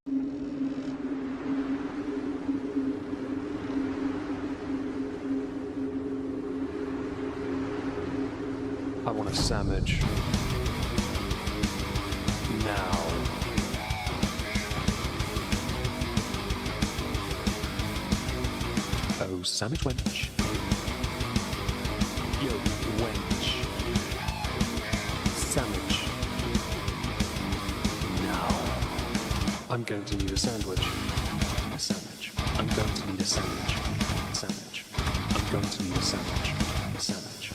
I want a sandwich. Now. Oh, sandwich wench. Yo, wench. Sandwich. Now. I'm going to need a sandwich. A sandwich. I'm going to need a sandwich. A sandwich. I'm going to need a sandwich. A sandwich.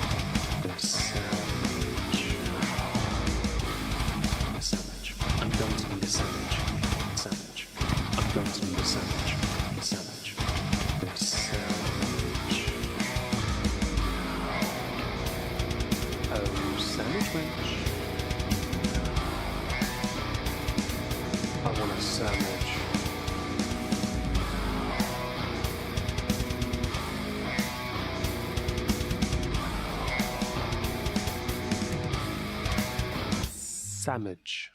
A sandwich. A sandwich. I'm going to need a sandwich. A sandwich. I'm going to need a sandwich. A sandwich. A sandwich. Oh, sandwich wench. I want a sandwich. Sandwich.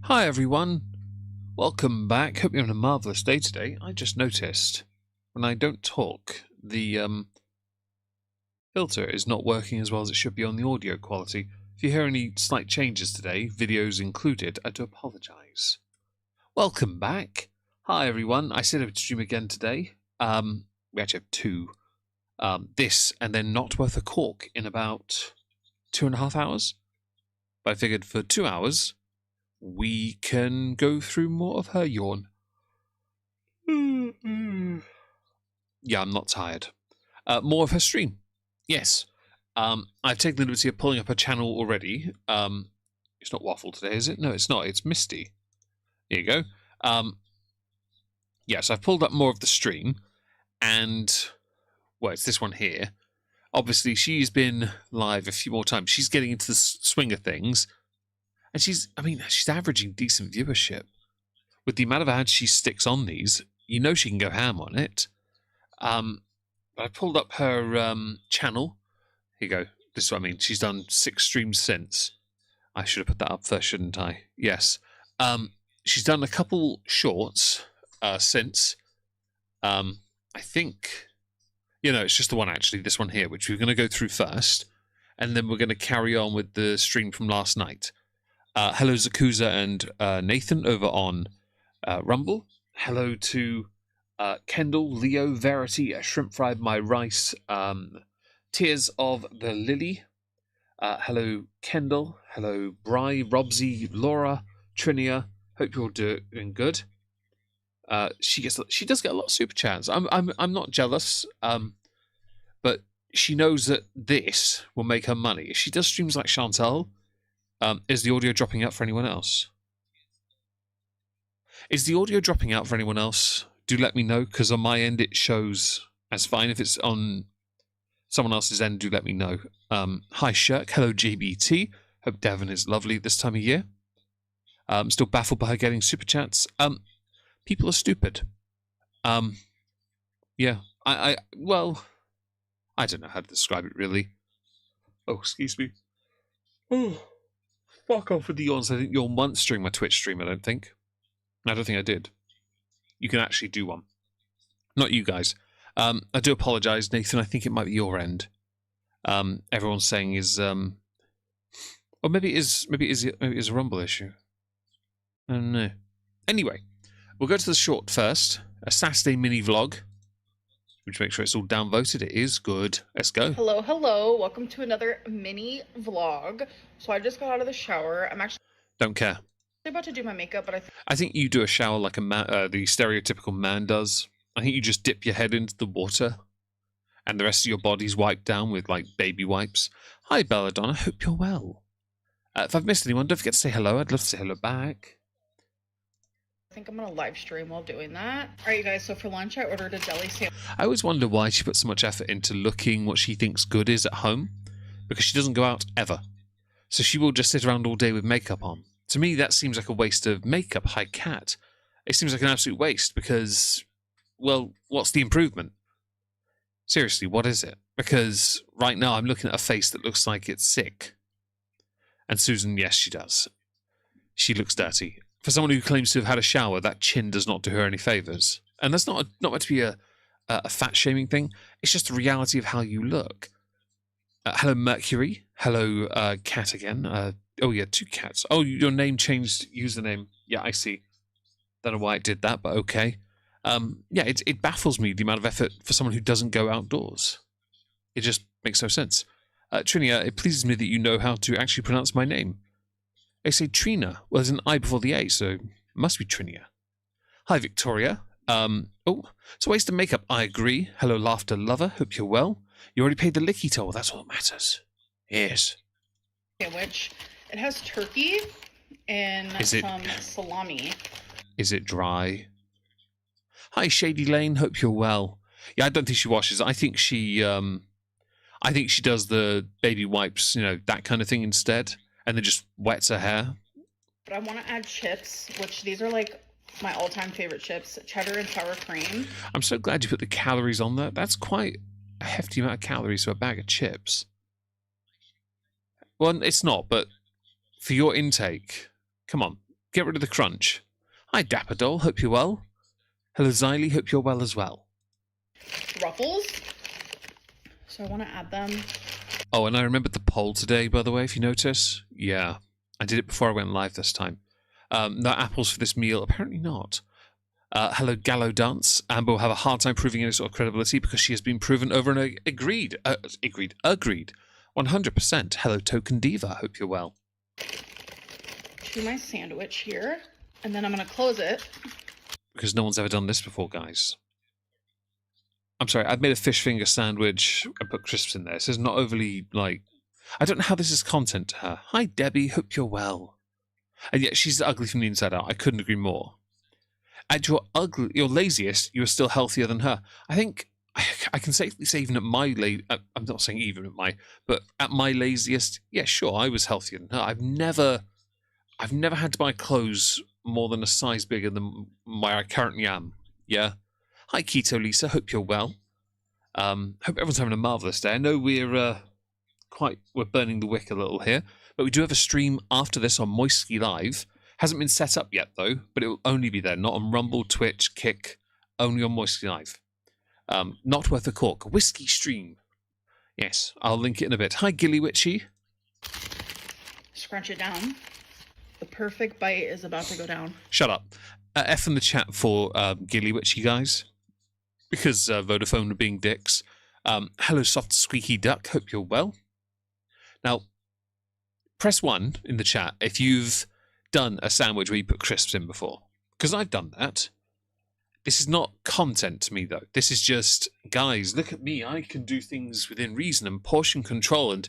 Hi everyone, welcome back. Hope you're having a marvellous day today. I just noticed when I don't talk, the filter is not working as well as it should be on the audio quality. If you hear any slight changes today, videos included, I do apologise. Welcome back. Hi everyone, I said I would stream again today. We actually have two. This and then Not Worth a Cork in about 2.5 hours. But I figured for 2 hours, we can go through more of her yawn. Yeah, I'm not tired. More of her stream. Yes. I've taken the liberty of pulling up her channel already. It's not Waffle today, is it? No, it's not. It's Misty. There you go. Yes, I've pulled up more of the stream. And, well, it's this one here. Obviously, she's been live a few more times. She's getting into the swing of things. And she's averaging decent viewership. With the amount of ads she sticks on these, you know she can go ham on it. But I pulled up her channel. Here you go. This is what I mean. She's done 6 streams since. I should have put that up first, shouldn't I? Yes. She's done a couple shorts since. I think, it's just the one actually, this one here, which we're going to go through first. And then we're going to carry on with the stream from last night. Hello, Zakuza and Nathan over on Rumble. Hello to Kendall, Leo, Verity, Shrimp Fried My Rice, Tears of the Lily. Hello, Kendall. Hello, Bri, Robsy, Laura, Trinia. Hope you're doing good. She does get a lot of super chats. I'm not jealous. But she knows that this will make her money. If she does streams like Chantal, is the audio dropping out for anyone else? Is the audio dropping out for anyone else? Do let me know, because on my end it shows as fine. If it's on someone else's end, do let me know. Hi, Shirk. Hello, JBT. Hope Devon is lovely this time of year. I'm still baffled by her getting super chats. People are stupid. Yeah. Well, I don't know how to describe it, really. Oh, excuse me. Oh, fuck off with the yawns. I didn't yawn once during my Twitch stream, I don't think. I don't think I did. You can actually do one. Not you guys. I do apologise, Nathan. I think it might be your end. Everyone's saying is, or maybe it is a Rumble issue. I don't know. Anyway, we'll go to the short first. A Saturday mini vlog. Which make sure it's all downvoted. It is good. Let's go. Hello, hello. Welcome to another mini vlog. So I just got out of the shower. I'm actually don't care. about to do my makeup, but I think you do a shower like a man, the stereotypical man does. I think you just dip your head into the water, and the rest of your body's wiped down with like baby wipes. Hi, Belladonna. Hope you're well. If I've missed anyone, don't forget to say hello. I'd love to say hello back. I think I'm gonna live stream while doing that. All right, you guys. So for lunch, I ordered a deli sandwich. I always wonder why she puts so much effort into looking what she thinks good is at home, because she doesn't go out ever. So she will just sit around all day with makeup on. To me, that seems like a waste of makeup. Hi, cat. It seems like an absolute waste because, well, what's the improvement? Seriously, what is it? Because right now I'm looking at a face that looks like it's sick. And Susan, yes, she does. She looks dirty. For someone who claims to have had a shower, that chin does not do her any favours. And that's not meant to be a fat-shaming thing. It's just the reality of how you look. Hello, Mercury. Hello, cat again. Oh, yeah, 2 cats. Oh, your name changed username. Yeah, I see. Don't know why it did that, but okay. Yeah, it baffles me, the amount of effort for someone who doesn't go outdoors. It just makes no sense. Trinia, it pleases me that you know how to actually pronounce my name. They say Trina. Well, there's an I before the A, so it must be Trinia. Hi, Victoria. Oh, it's a waste of makeup. I agree. Hello, Laughter Lover. Hope you're well. You already paid the licky toll. That's all that matters. Yes. Sandwich. It has turkey and some salami. Is it dry? Hi, Shady Lane. Hope you're well. Yeah, I don't think she washes. I think she does the baby wipes, that kind of thing instead, and then just wets her hair. But I want to add chips, which these are like my all-time favorite chips, cheddar and sour cream. I'm so glad you put the calories on there. That's quite a hefty amount of calories for a bag of chips. Well, it's not, but for your intake, come on, get rid of the crunch. Hi, Dapper Doll. Hope you're well. Hello, Xylee. Hope you're well as well. Ruffles. So I want to add them. Oh, and I remembered the poll today, by the way, if you notice. Yeah, I did it before I went live this time. No apples for this meal. Apparently not. Hello, Gallo Dance. Amber will have a hard time proving any sort of credibility because she has been proven over and agreed. 100%. Hello, Token Diva. Hope you're well. Do my sandwich here, and then I'm going to close it. Because no one's ever done this before, guys. I'm sorry, I've made a fish finger sandwich and put crisps in there. This is not overly, I don't know how this is content to her. Hi, Debbie. Hope you're well. And yet she's ugly from the inside out. I couldn't agree more. At your laziest, you are still healthier than her. I think I can safely say even at my I'm not saying even at my, but at my laziest, yeah, sure, I was healthier than her. I've never had to buy clothes more than a size bigger than where I currently am. Yeah. Hi, Keto Lisa. Hope you're well. Hope everyone's having a marvelous day. I know we're burning the wick a little here, but we do have a stream after this on Moistly Live. Hasn't been set up yet though, but it will only be there, not on Rumble, Twitch, Kick, only on Moistly Live. Not worth a cork. A whiskey stream. Yes, I'll link it in a bit. Hi, Gilly Witchy. Scrunch it down. The perfect bite is about to go down. Shut up. F in the chat for Gilly Witchy, guys. Because Vodafone are being dicks. Hello, Soft Squeaky Duck. Hope you're well. Now, press 1 in the chat if you've done a sandwich where you put crisps in before. Because I've done that. This is not content to me, though. This is just, guys, look at me. I can do things within reason and portion control. And,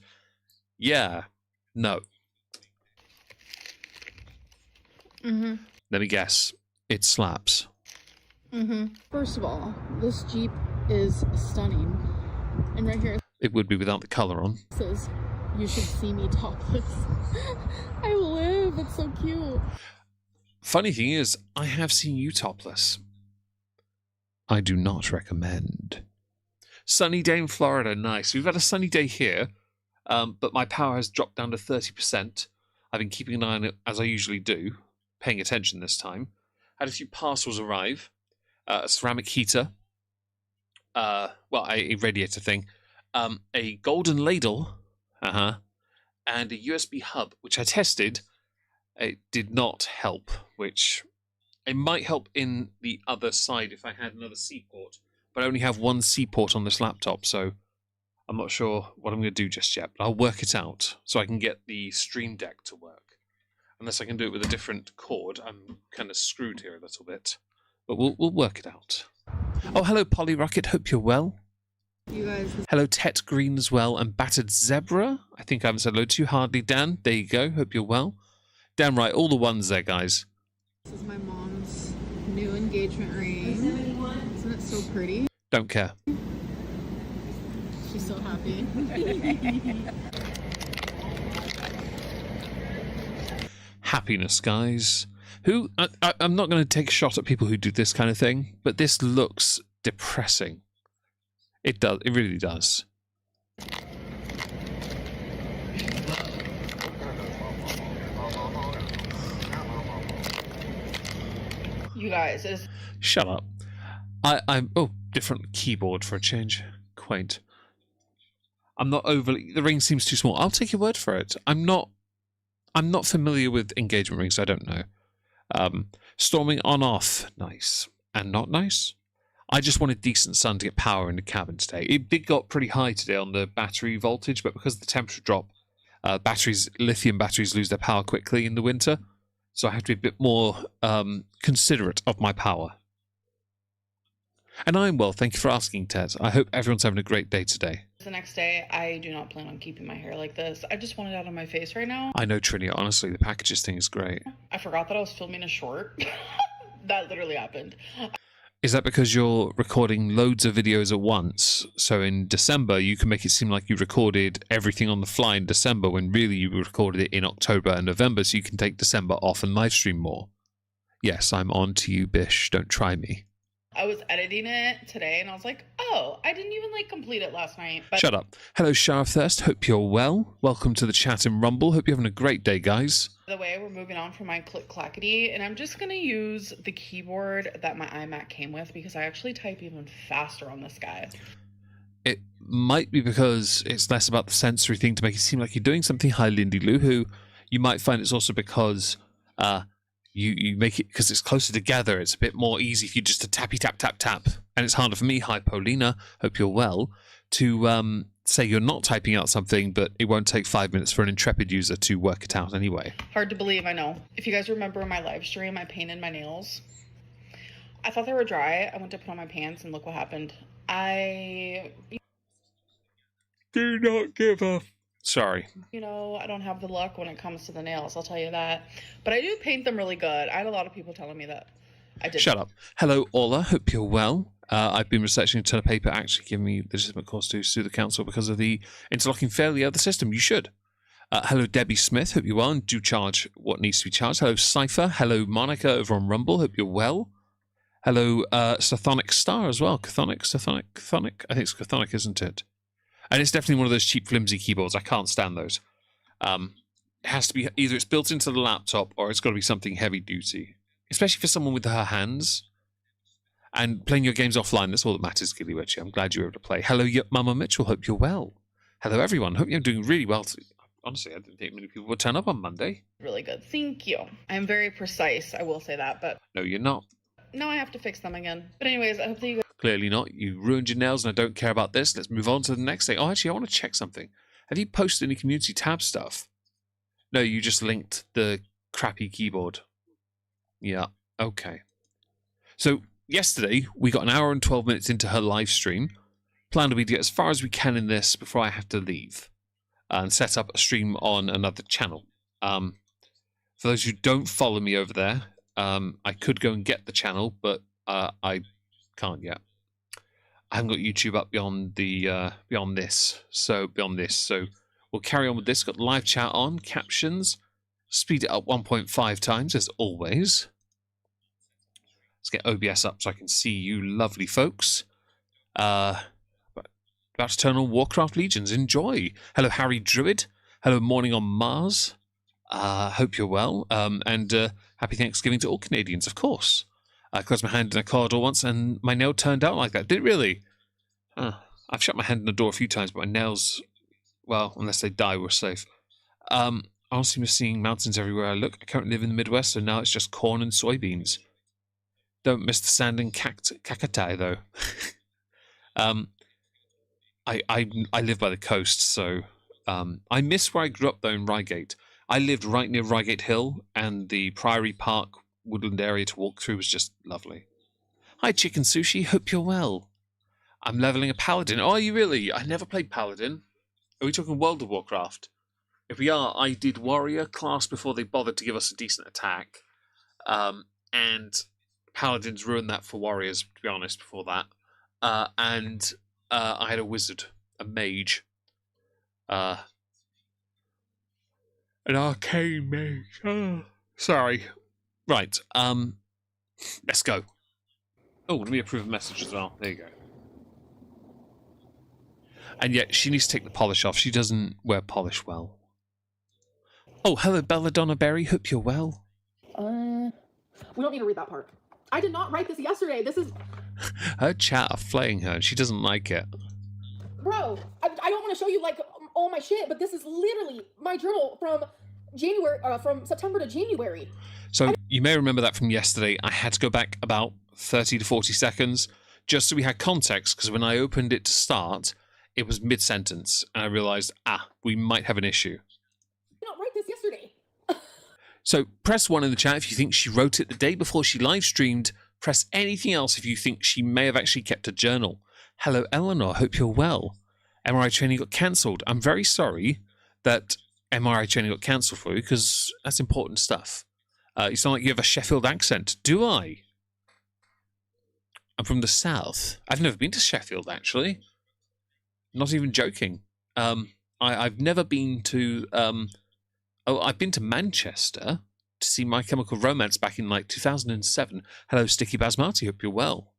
yeah, no. Mm-hmm. Let me guess. It slaps. Mm-hmm. First of all, this Jeep is stunning. And right here it would be without the colour on. It says, you should see me topless. I live. It's so cute. Funny thing is, I have seen you topless. I do not recommend. Sunny day in Florida. Nice. We've had a sunny day here, but my power has dropped down to 30%. I've been keeping an eye on it, as I usually do, paying attention this time. Had a few parcels arrive. A ceramic heater. A radiator thing. A golden ladle. And a USB hub, which I tested. It did not help, which it might help in the other side if I had another C port, but I only have one C port on this laptop, so I'm not sure what I'm going to do just yet, but I'll work it out so I can get the Stream Deck to work. Unless I can do it with a different cord, I'm kind of screwed here a little bit, but we'll work it out. Oh, hello, Polly Rocket. Hope you're well. You guys. Hello, Tet Green as well, and Battered Zebra. I think I haven't said hello to you. Hardly Dan. There you go. Hope you're well. Damn right, all the ones there, guys. This is my mom's new engagement ring. Isn't it so pretty? Don't care. She's so happy. Happiness, guys. I'm not going to take a shot at people who do this kind of thing, but this looks depressing. It does. It really does. You guys, it is... Shut up. Oh, different keyboard for a change. Quaint. I'm not overly... The ring seems too small. I'll take your word for it. I'm not familiar with engagement rings. I don't know. Storming on off. Nice. And not nice? I just wanted decent sun to get power in the cabin today. It did got pretty high today on the battery voltage, but because of the temperature drop, lithium batteries lose their power quickly in the winter, so I have to be a bit more considerate of my power. And I'm well, thank you for asking, Ted. I hope everyone's having a great day today. The next day, I do not plan on keeping my hair like this. I just want it out of my face right now. I know, Trini, honestly, the packages thing is great. I forgot that I was filming a short. That literally happened. Is that because you're recording loads of videos at once? So in December, you can make it seem like you recorded everything on the fly in December when really you recorded it in October and November, so you can take December off and live stream more. Yes, I'm on to you, Bish. Don't try me. I was editing it today and I was like, oh, I didn't even complete it last night. But shut up. Hello, Shah of Thirst. Hope you're well. Welcome to the chat in Rumble. Hope you're having a great day, guys. By the way, we're moving on from my click clackety, and I'm just going to use the keyboard that my iMac came with because I actually type even faster on this guy. It might be because it's less about the sensory thing to make it seem like you're doing something. Hi, Lindy Lou, who you might find it's also because you make it, because it's closer together, it's a bit more easy if you just a tappy tap tap tap, and it's harder for me. Hi, Paulina, hope you're well, to say you're not typing out something, but it won't take 5 minutes for an intrepid user to work it out anyway. Hard to believe, I know. If you guys remember my live stream, I painted my nails. I thought they were dry. I went to put on my pants and look what happened. I do not give a... Sorry. You know, I don't have the luck when it comes to the nails, I'll tell you that. But I do paint them really good. I had a lot of people telling me that I did. Shut up. Hello, Ola. Hope you're well. I've been researching a ton of paper actually giving me the legitimate cause to sue the council because of the interlocking failure of the system. You should. Hello, Debbie Smith. Hope you're well and do charge what needs to be charged. Hello, Cypher. Hello, Monica over on Rumble. Hope you're well. Hello, Sathonic Star as well. Chthonic. I think it's Chthonic, isn't it? And it's definitely one of those cheap, flimsy keyboards. I can't stand those. It has to be either it's built into the laptop or it's got to be something heavy duty, especially for someone with her hands. And playing your games offline, that's all that matters, Gilly Witchy. I'm glad you were able to play. Hello, Mama Mitchell. Hope you're well. Hello, everyone. Hope you're doing really well. Honestly, I didn't think many people would turn up on Monday. Really good. Thank you. I'm very precise, I will say that, but... No, you're not. No, I have to fix them again. But anyways, I hope that you guys... Clearly not. You ruined your nails and I don't care about this. Let's move on to the next thing. Oh, actually, I want to check something. Have you posted any community tab stuff? No, you just linked the crappy keyboard. Yeah, okay. So, yesterday, we got an hour and 12 minutes into her live stream. Plan will be to get as far as we can in this before I have to leave and set up a stream on another channel. For those who don't follow me over there, I could go and get the channel, but I can't yet. I haven't got YouTube up beyond this. So we'll carry on with this. Got live chat on, captions, speed it up 1.5 times as always. Let's get OBS up so I can see you lovely folks. About to turn on Warcraft Legions. Enjoy. Hello, Harry Druid. Hello, Morning on Mars. Hope you're well. And happy Thanksgiving to all Canadians, of course. I closed my hand in a corridor once and my nail turned out like that. Did it really? I've shut my hand in the door a few times, but my nails, well, unless they die, we're safe. I honestly miss seeing mountains everywhere I look. I currently live in the Midwest, so now it's just corn and soybeans. Don't miss the sand and cacti, though. I live by the coast, so I miss where I grew up, though, in Reigate. I lived right near Reigate Hill, and the Priory Park woodland area to walk through was just lovely. Hi, Chicken Sushi. Hope you're well. I'm leveling a Paladin. Oh, are you really? I never played Paladin. Are we talking World of Warcraft? If we are, I did Warrior class before they bothered to give us a decent attack. And Paladins ruined that for Warriors, to be honest, before that. And I had a Wizard, a Mage. An Arcane Mage. Oh, sorry. Right, let's go. Oh, let me approve a message as well. There you go. And yet, she needs to take the polish off. She doesn't wear polish well. Oh, hello, Belladonna Berry. Hope you're well. We don't need to read that part. I did not write this yesterday. This is... Her chat are flaying her, and she doesn't like it. Bro, I don't want to show you, like, all my shit, but this is literally my journal from January, from September to January. So you may remember that from yesterday. I had to go back about 30 to 40 seconds just so we had context, because when I opened it to start, it was mid-sentence, and I realized, we might have an issue. I did not write this yesterday. So press 1 in the chat if you think she wrote it the day before she live streamed. Press anything else if you think she may have actually kept a journal. Hello, Eleanor. Hope you're well. MRI training got cancelled. I'm very sorry that MRI training got cancelled for you, because that's important stuff. You sound like you have a Sheffield accent. Do I? I'm from the south. I've never been to Sheffield, actually. Not even joking. I've never been to... I've been to Manchester to see My Chemical Romance back in, 2007. Hello, Sticky Basmati. Hope you're well.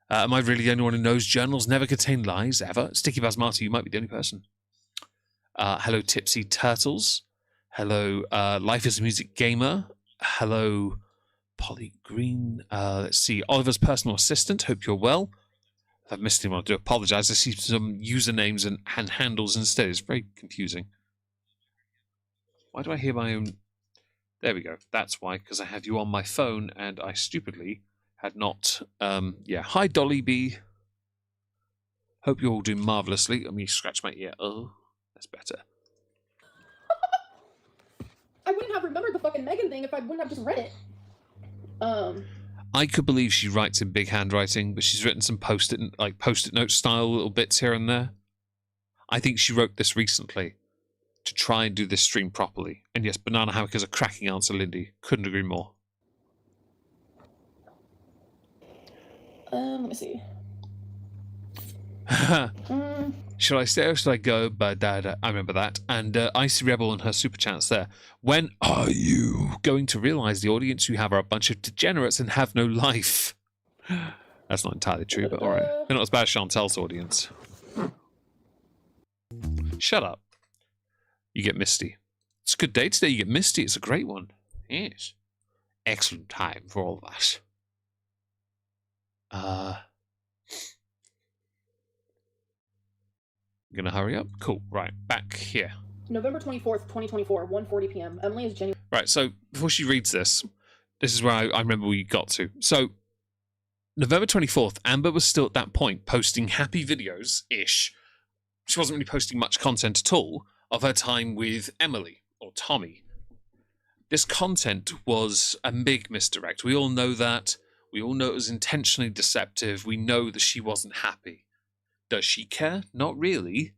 Am I really the only one who knows journals never contain lies, ever? Sticky Basmati, you might be the only person. Hello, Tipsy Turtles. Hello, Life is a Music Gamer. Hello, Polly Green. Let's see, Oliver's personal assistant. Hope you're well. If I've missed him, I do apologize. I see some usernames and handles instead. It's very confusing. Why do I hear my own... There we go. That's why, because I have you on my phone and I stupidly had not... Hi, Dolly B. Hope you're all doing marvellously. Let me scratch my ear. Oh, that's better. I wouldn't have remembered the fucking Megan thing if I wouldn't have just read it. I could believe she writes in big handwriting, but she's written some post-it note style little bits here and there. I think she wrote this recently to try and do this stream properly. And yes, Banana Hammock is a cracking answer, Lindy. Couldn't agree more. Let me see. Should I stay or should I go? But I remember that. And Icy Rebel and her super chats there. When are you going to realise the audience you have are a bunch of degenerates and have no life? That's not entirely true, but alright. They're not as bad as Chantel's audience. Shut up. You get Misty. It's a good day today. You get Misty. It's a great one. Yes. Excellent time for all of us. I'm gonna hurry up. Cool. Right, back here. November 24th, 2024, 1:40 p.m. Emily is genuine. Right, so before she reads this is where I remember we got to. So, November 24th, Amber was still at that point posting happy videos-ish. She wasn't really posting much content at all of her time with Emily, or Tommy. This content was a big misdirect. We all know that. We all know it was intentionally deceptive. We know that she wasn't happy. Does she care? Not really.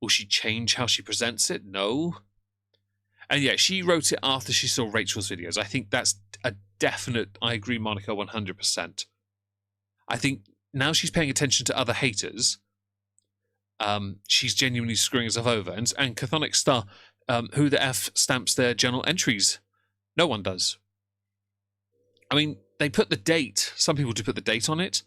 Will she change how she presents it? No. And yeah, she wrote it after she saw Rachel's videos. I think that's a definite, I agree, Monica, 100%. I think now she's paying attention to other haters. She's genuinely screwing herself over. And Chthonic Star, who the F stamps their journal entries? No one does. I mean, they put the date. Some people do put the date on it.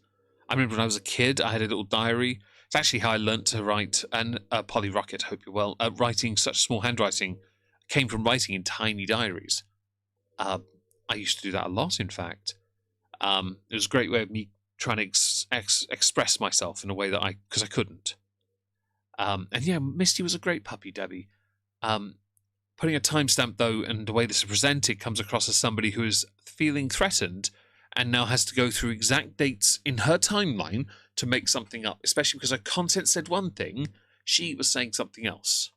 I remember when I was a kid, I had a little diary. It's actually how I learnt to write, and Polly Rocket, hope you're well. Writing such small handwriting came from writing in tiny diaries. I used to do that a lot, in fact. It was a great way of me trying to express myself in a way that because I couldn't. And yeah, Misty was a great puppy, Debbie. Putting a timestamp, though, and the way this is presented comes across as somebody who is feeling threatened and now has to go through exact dates in her timeline to make something up, especially because her content said one thing, she was saying something else.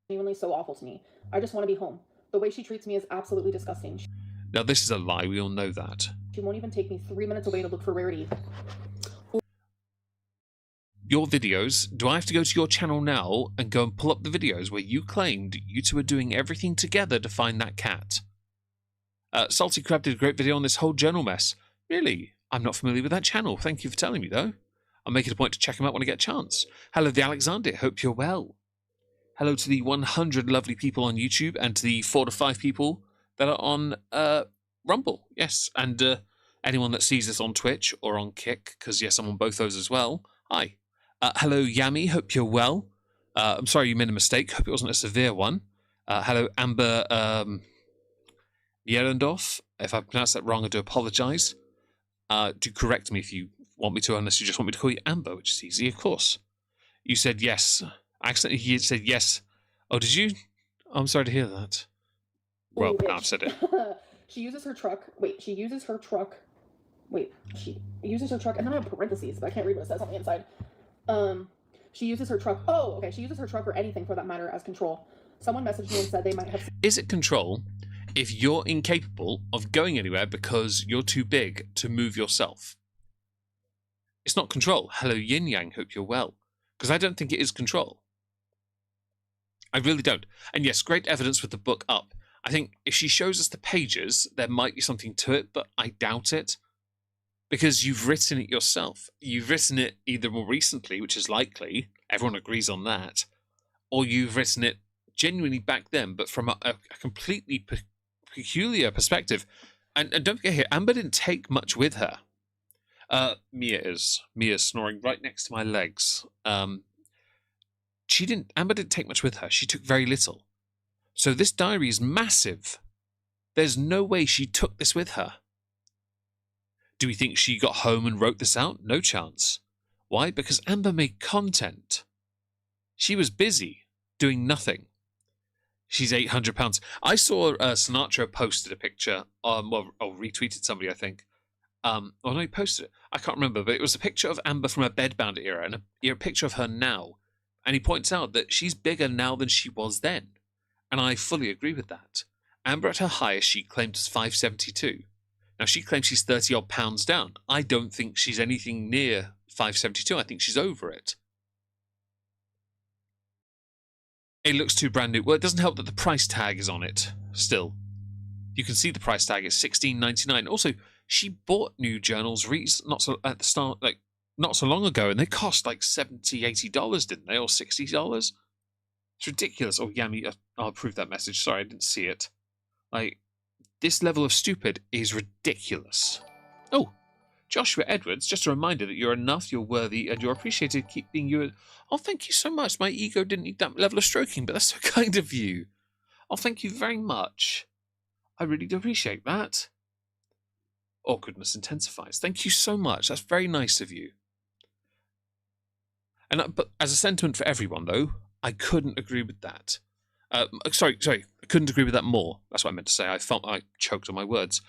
Genuinely so awful to me. I just want to be home. The way she treats me is absolutely disgusting. Now, this is a lie. We all know that. She won't even take me 3 minutes away to look for Rarity. Your videos, do I have to go to your channel now and go and pull up the videos where you claimed you two were doing everything together to find that cat? Salty Crab did a great video on this whole journal mess. Really? I'm not familiar with that channel. Thank you for telling me, though. I'll make it a point to check him out when I get a chance. Hello, the Alexander. Hope you're well. Hello to the 100 lovely people on YouTube and to the 4 to 5 people that are on Rumble. Yes, and anyone that sees this on Twitch or on Kick, because yes, I'm on both those as well. Hi. Hello, Yami. Hope you're well. I'm sorry you made a mistake. Hope it wasn't a severe one. Hello, Amber. Mierendorf. If I pronounced that wrong, I do apologise. Do correct me if you want me to, unless you just want me to call you Amber, which is easy, of course. You said yes. Accidentally, you said yes. Oh, did you? Oh, I'm sorry to hear that. Well, Ooh, now I've said it. She uses her truck. Wait, she uses her truck. Wait, she uses her truck, and then I have parentheses, but I can't read what it says on the inside. She uses her truck. Oh, okay. She uses her truck or anything for that matter as control. Someone messaged me and said they might have. Is it control if you're incapable of going anywhere because you're too big to move yourself? It's not control. Hello, Yin Yang. Hope you're well. Because I don't think it is control. I really don't. And yes, great evidence with the book up. I think if she shows us the pages, there might be something to it, but I doubt it. Because you've written it yourself. You've written it either more recently, which is likely, everyone agrees on that, or you've written it genuinely back then, but from a completely peculiar perspective. And don't forget here, Amber didn't take much with her. Mia's snoring right next to my legs. Amber didn't take much with her. She took very little. So this diary is massive. There's no way she took this with her. Do we think she got home and wrote this out? No chance. Why? Because Amber made content. She was busy doing nothing. She's £800. I saw Sinatra posted a picture, retweeted somebody, I think. No, he posted it. I can't remember, but it was a picture of Amber from her bedbound era and a picture of her now. And he points out that she's bigger now than she was then. And I fully agree with that. Amber at her highest, she claimed as 572. Now, she claims she's 30-odd pounds down. I don't think she's anything near 572. I think she's over it. It looks too brand new. Well, it doesn't help that the price tag is on it still. You can see the price tag is $16.99. Also, she bought new journals not so long ago, and they cost like $70, $80, didn't they? Or $60? It's ridiculous. Oh, Yami, I'll approve that message. Sorry, I didn't see it. This level of stupid is ridiculous. Oh, Joshua Edwards, just a reminder that you're enough, you're worthy, and you're appreciated. Keep being you. Oh, thank you so much. My ego didn't need that level of stroking, but that's so kind of you. Oh, thank you very much. I really do appreciate that. Awkwardness intensifies. Thank you so much. That's very nice of you. But as a sentiment for everyone, though, I couldn't agree with that. Sorry, I couldn't agree with that more. That's what I meant to say. I choked on my words.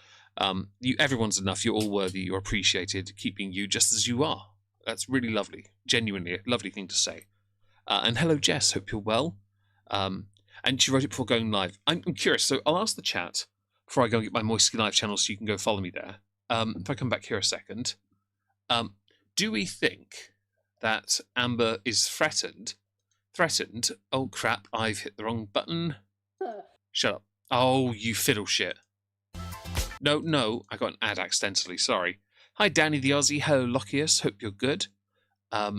Everyone's enough. You're all worthy. You're appreciated. Keeping you just as you are. That's really lovely. Genuinely a lovely thing to say. And hello, Jess. Hope you're well. And she wrote it before going live. I'm curious, so I'll ask the chat before I go and get my Moisty Live channel so you can go follow me there. If I come back here a second. Do we think that Amber is threatened? Oh crap, I've hit the wrong button. Shut up. Oh, you fiddle shit. No, I got an ad accidentally, sorry. Hi, Danny the Aussie. Hello, Lockius. Hope you're good. Let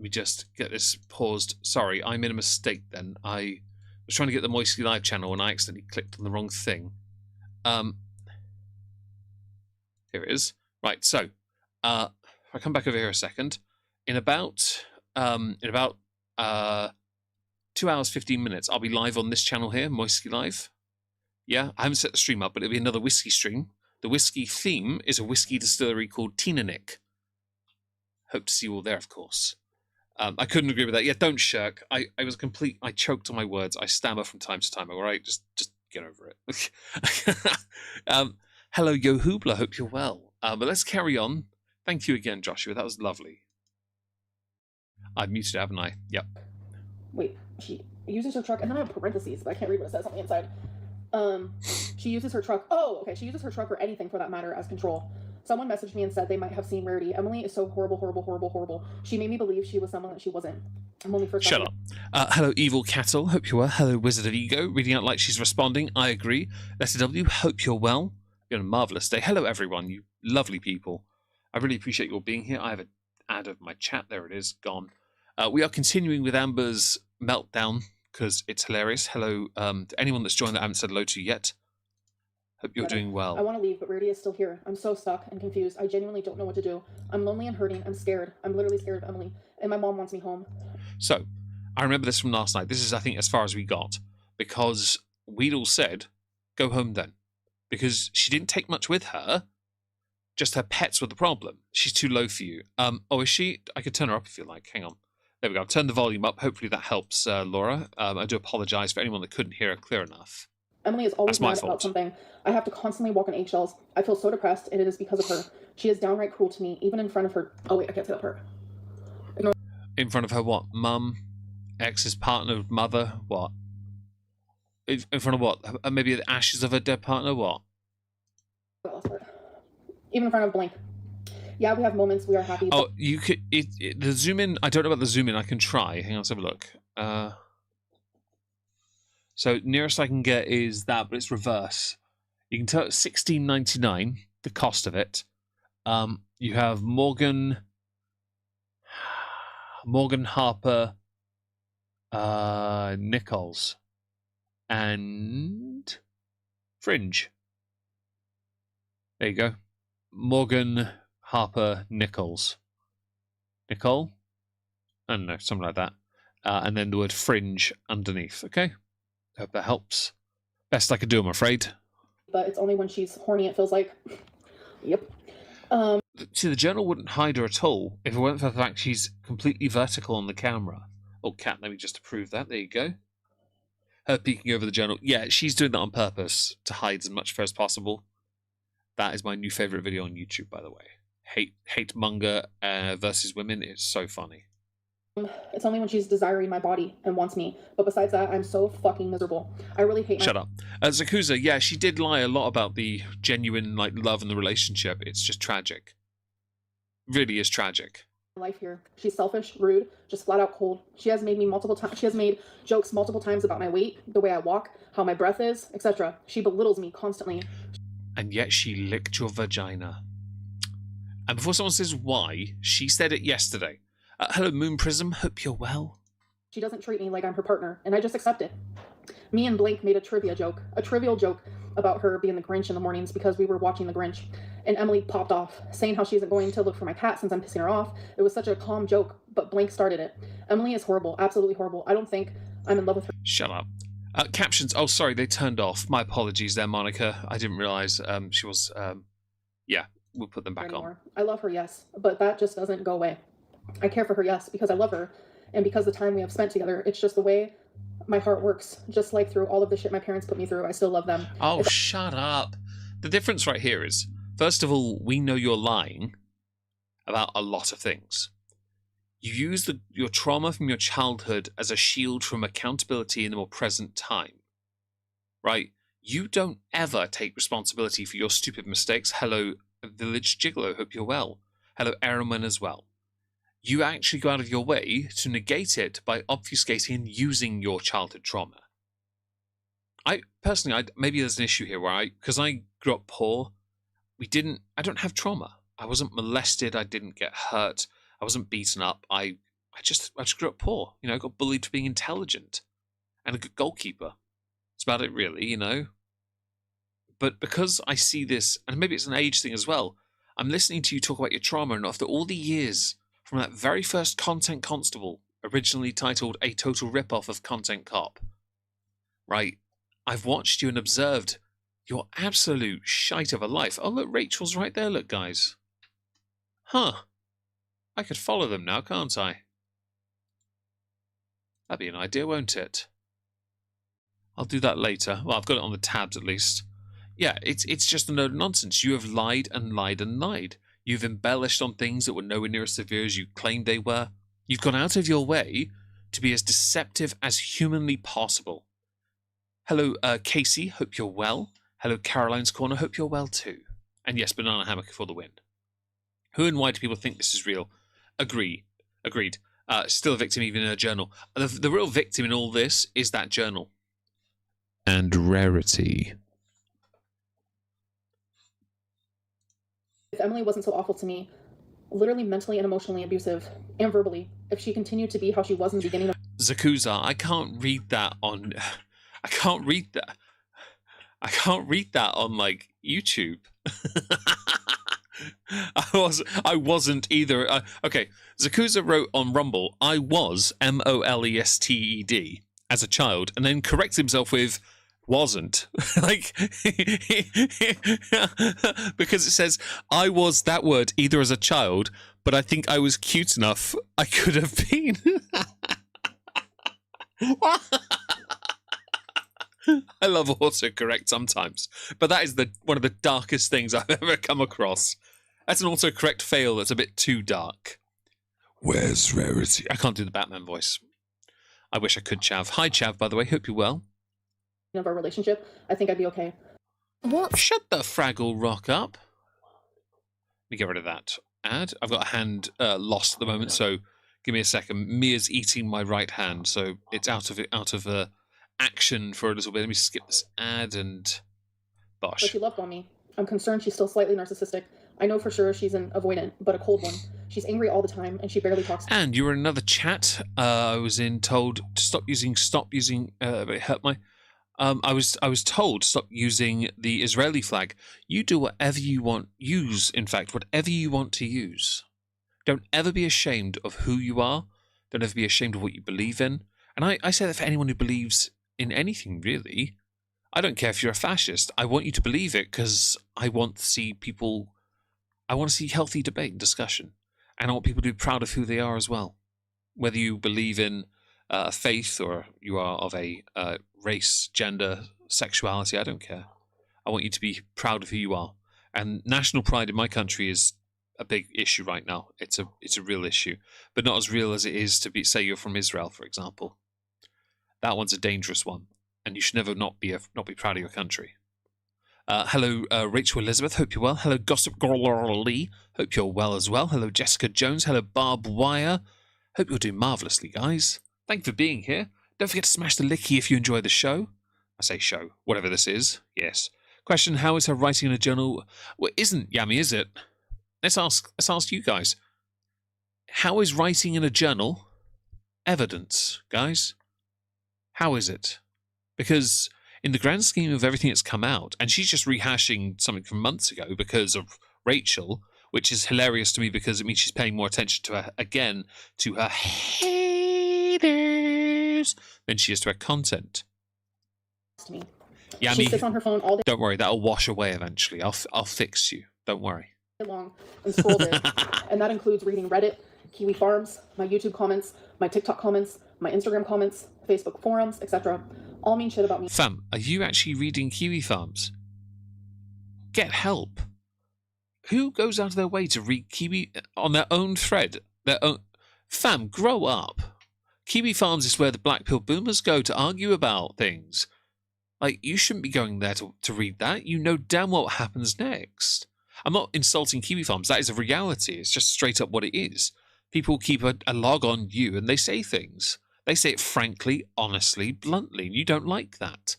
me just get this paused. Sorry, I made a mistake then. I was trying to get the Moisty Live channel and I accidentally clicked on the wrong thing. Here it is. Right, so, if I come back over here a second, in about 2 hours, 15 minutes, I'll be live on this channel here, Moisty Live. Yeah, I haven't set the stream up, but it'll be another whiskey stream. The whiskey theme is a whiskey distillery called Tinanik. Hope to see you all there, of course. I couldn't agree with that. Yeah, don't shirk. I choked on my words. I stammer from time to time, all right? Just get over it. Hello, Yo Hoobla. Hope you're well. But let's carry on. Thank you again, Joshua. That was lovely. I've muted, haven't I? Yep. Wait, she uses her truck, and then I have parentheses, but I can't read what it says on the inside. She uses her truck. Oh, okay. She uses her truck or anything for that matter as control. Someone messaged me and said they might have seen Rarity. Emily is so horrible. She made me believe she was someone that she wasn't. I'm only for. Shut up. Hello, Evil Cattle. Hope you are. Hello, Wizard of Ego. Reading out like she's responding. I agree. Letter W. Hope you're well. You're on a marvelous day. Hello, everyone. You lovely people. I really appreciate your being here. I have an ad of my chat. There it is. Gone. We are continuing with Amber's Meltdown because it's hilarious. Hello to anyone that's joined that I haven't said hello to yet. Hope you're doing well. I want to leave, but Rarity is still here. I'm so stuck and confused. I genuinely don't know what to do. I'm lonely and hurting. I'm scared. I'm literally scared of Emily. And my mom wants me home. So, I remember this from last night. This is, I think, as far as we got. Because we'd all said, go home then. Because she didn't take much with her. Just her pets were the problem. She's too low for you. Oh, is she? I could turn her up if you like. Hang on. There we go. I've turned the volume up. Hopefully that helps, Laura. I do apologise for anyone that couldn't hear her clear enough. Emily is always mad about something. I have to constantly walk on eggshells. I feel so depressed, and it is because of her. She is downright cruel to me, even in front of her. Oh, wait, I can't say that part. In front of her what? Mum? Ex's partner? Mother? What? In front of what? Maybe the ashes of her dead partner? What? Even in front of Blink. Yeah, we have moments we are happy. Oh, you could... the zoom in... I don't know about the zoom in. I can try. Hang on, let's have a look. So nearest I can get is that, but it's reverse. You can tell it's $16.99, the cost of it. You have Morgan Harper Nichols and Fringe. There you go. Morgan Harper Nichols. Nicole? I don't know, something like that. And then the word Fringe underneath, okay? Hope that helps. Best I could do, I'm afraid. But it's only when she's horny it feels like... Yep. See, the journal wouldn't hide her at all if it weren't for the fact she's completely vertical on the camera. Oh, cat, let me just approve that. There you go. Her peeking over the journal. Yeah, she's doing that on purpose to hide as much of her as possible. That is my new favourite video on YouTube, by the way. Hate monger versus women is so funny. It's only when she's desiring my body and wants me. But besides that, I'm so fucking miserable. I really hate my... Shut up. Zakuza, yeah, she did lie a lot about the genuine love in the relationship. It's just tragic. Really is tragic. Life here. She's selfish, rude, just flat out cold. She has made me multiple times. She has made jokes multiple times about my weight, the way I walk, how my breath is, etc. She belittles me constantly. And yet she licked your vagina. And before someone says why, she said it yesterday. Hello, Moon Prism. Hope you're well. She doesn't treat me like I'm her partner, and I just accept it. Me and Blake made a trivial joke about her being the Grinch in the mornings because we were watching the Grinch. And Emily popped off, saying how she isn't going to look for my cat since I'm pissing her off. It was such a calm joke, but Blake started it. Emily is horrible, absolutely horrible. I don't think I'm in love with her. Shut up. Captions. Oh, sorry, they turned off. My apologies there, Monica. I didn't realise she was... yeah, we'll put them back on. I love her, yes, but that just doesn't go away. I care for her, yes, because I love her, and because the time we have spent together. It's just the way my heart works. Just like through all of the shit my parents put me through, I still love them. Oh, shut up. The difference right here is, first of all, we know you're lying about a lot of things. You use your trauma from your childhood as a shield from accountability in the more present time. Right? You don't ever take responsibility for your stupid mistakes. Hello, Village Gigolo. Hope you're well. Hello, Errolman as well. You actually go out of your way to negate it by obfuscating and using your childhood trauma. Maybe there's an issue here where because I grew up poor, I don't have trauma. I wasn't molested. I didn't get hurt. I wasn't beaten up. I just grew up poor. You know, I got bullied for being intelligent and a good goalkeeper. That's about it, really, you know. But because I see this, and maybe it's an age thing as well, I'm listening to you talk about your trauma, and after all the years from that very first Content Constable, originally titled A Total Ripoff of Content Cop, right? I've watched you and observed your absolute shite of a life. Oh, look, Rachel's right there, look, guys. Huh. I could follow them now, can't I? That'd be an idea, won't it? I'll do that later. Well, I've got it on the tabs at least. Yeah, it's just a load of nonsense. You have lied and lied and lied. You've embellished on things that were nowhere near as severe as you claimed they were. You've gone out of your way to be as deceptive as humanly possible. Hello, Casey. Hope you're well. Hello, Caroline's Corner. Hope you're well too. And yes, Banana Hammock for the win. Who and why do people think this is real? Agreed. Still a victim even in a journal. The real victim in all this is that journal. And rarity. If Emily wasn't so awful to me, literally mentally and emotionally abusive, and verbally, if she continued to be how she was in the beginning of... Zakuza, I can't read that on... I can't read that on, like, YouTube. I wasn't either. Okay, Zakuza wrote on Rumble, I was, MOLESTED, as a child, and then corrects himself with, wasn't. Like, because it says, I was that word either as a child, but I think I was cute enough I could have been. I love autocorrect sometimes, but that is one of the darkest things I've ever come across. That's an autocorrect fail that's a bit too dark. Where's Rarity? I can't do the Batman voice. I wish I could, Chav. Hi, Chav, by the way. Hope you're well. Of our relationship, I think I'd be okay. What? Shut the Fraggle Rock up. Let me get rid of that ad. I've got a hand lost at the moment, so give me a second. Mia's eating my right hand, so it's out of action for a little bit. Let me skip this ad and bosh. But she loved on me. I'm concerned she's still slightly narcissistic. I know for sure she's an avoidant, but a cold one. She's angry all the time, and she barely talks to me. And you were in another chat. I was told to stop using. It hurt my. I was told to stop using the Israeli flag. You do whatever you want. Use, in fact, whatever you want to use. Don't ever be ashamed of who you are. Don't ever be ashamed of what you believe in. And I say that for anyone who believes in anything, really. I don't care if you're a fascist. I want you to believe it because I want to see people. I want to see healthy debate and discussion. And I want people to be proud of who they are as well. Whether you believe in faith or you are of a race, gender, sexuality, I don't care. I want you to be proud of who you are. And national pride in my country is a big issue right now. It's a real issue, but not as real as it is to say you're from Israel, for example. That one's a dangerous one, and you should never not be proud of your country. Hello, Rachel Elizabeth. Hope you're well. Hello, Gossip Girl Lee. Hope you're well as well. Hello, Jessica Jones. Hello, Barb Wire. Hope you're doing marvelously, guys. Thank you for being here. Don't forget to smash the licky if you enjoy the show. I say show, whatever this is. Yes. Question: how is her writing in a journal? Well, isn't Yummy, is it? Let's ask you guys. How is writing in a journal evidence, guys? How is it? Because in the grand scheme of everything that's come out, and she's just rehashing something from months ago because of Rachel, which is hilarious to me because it means she's paying more attention to her haters than she is to her content. To me. Yeah, she sits on her phone all day don't worry, that'll wash away eventually. I'll fix you. Don't worry. long and scroll it. And that includes reading Reddit, Kiwi Farms, my YouTube comments, my TikTok comments, my Instagram comments, Facebook forums, etc. All mean shit about me. Fam, are you actually reading Kiwi Farms? Get help. Who goes out of their way to read Kiwi on their own thread? Fam, grow up. Kiwi Farms is where the black pill boomers go to argue about things. Like, you shouldn't be going there to read that. You know damn well what happens next. I'm not insulting Kiwi Farms. That is a reality. It's just straight up what it is. People keep a log on you and they say things. They say it frankly, honestly, bluntly. And you don't like that.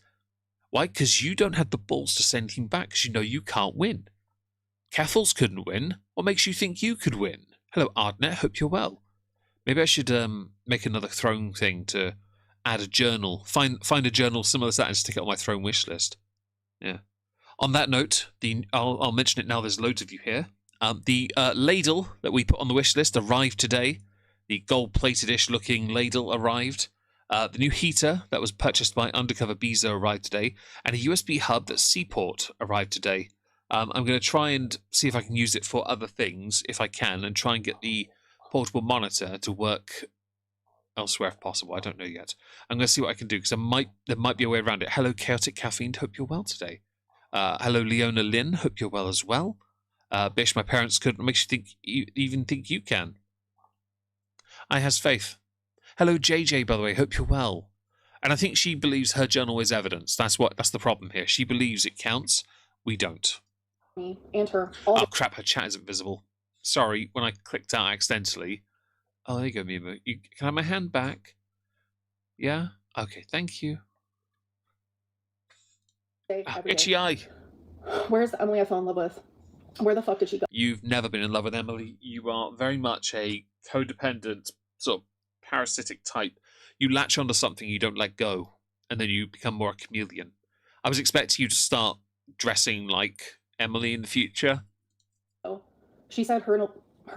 Why? Because you don't have the balls to send him back because you know you can't win. Keffels couldn't win. What makes you think you could win? Hello, Ardnet. Hope you're well. Maybe I should make another throne thing to add a journal. Find a journal similar to that and stick it on my throne wish list. Yeah. On that note, I'll mention it now. There's loads of you here. The ladle that we put on the wish list arrived today. The gold-plated-ish looking ladle arrived. The new heater that was purchased by Undercover Beezer arrived today. And a USB hub that's Seaport arrived today. I'm going to try and see if I can use it for other things, if I can, and try and get the portable monitor to work elsewhere if possible. I don't know yet. I'm going to see what I can do, because there might be a way around it. Hello, Chaotic Caffeine. Hope you're well today. Hello, Leona Lynn. Hope you're well as well. Bish, my parents couldn't. Makes you even think you can. I has faith. Hello, JJ, by the way. Hope you're well. And I think she believes her journal is evidence. That's the problem here. She believes it counts. We don't. Me and her. Oh, crap. Her chat isn't visible. Sorry, when I clicked out accidentally. Oh, there you go, Mima. Can I have my hand back? Yeah? Okay, thank you. Itchy eye. Where's the Emily I fell in love with? Where the fuck did she go? You've never been in love with Emily. You are very much a codependent, sort of parasitic type. You latch onto something you don't let go, and then you become more a chameleon. I was expecting you to start dressing like Emily in the future. Oh, she said her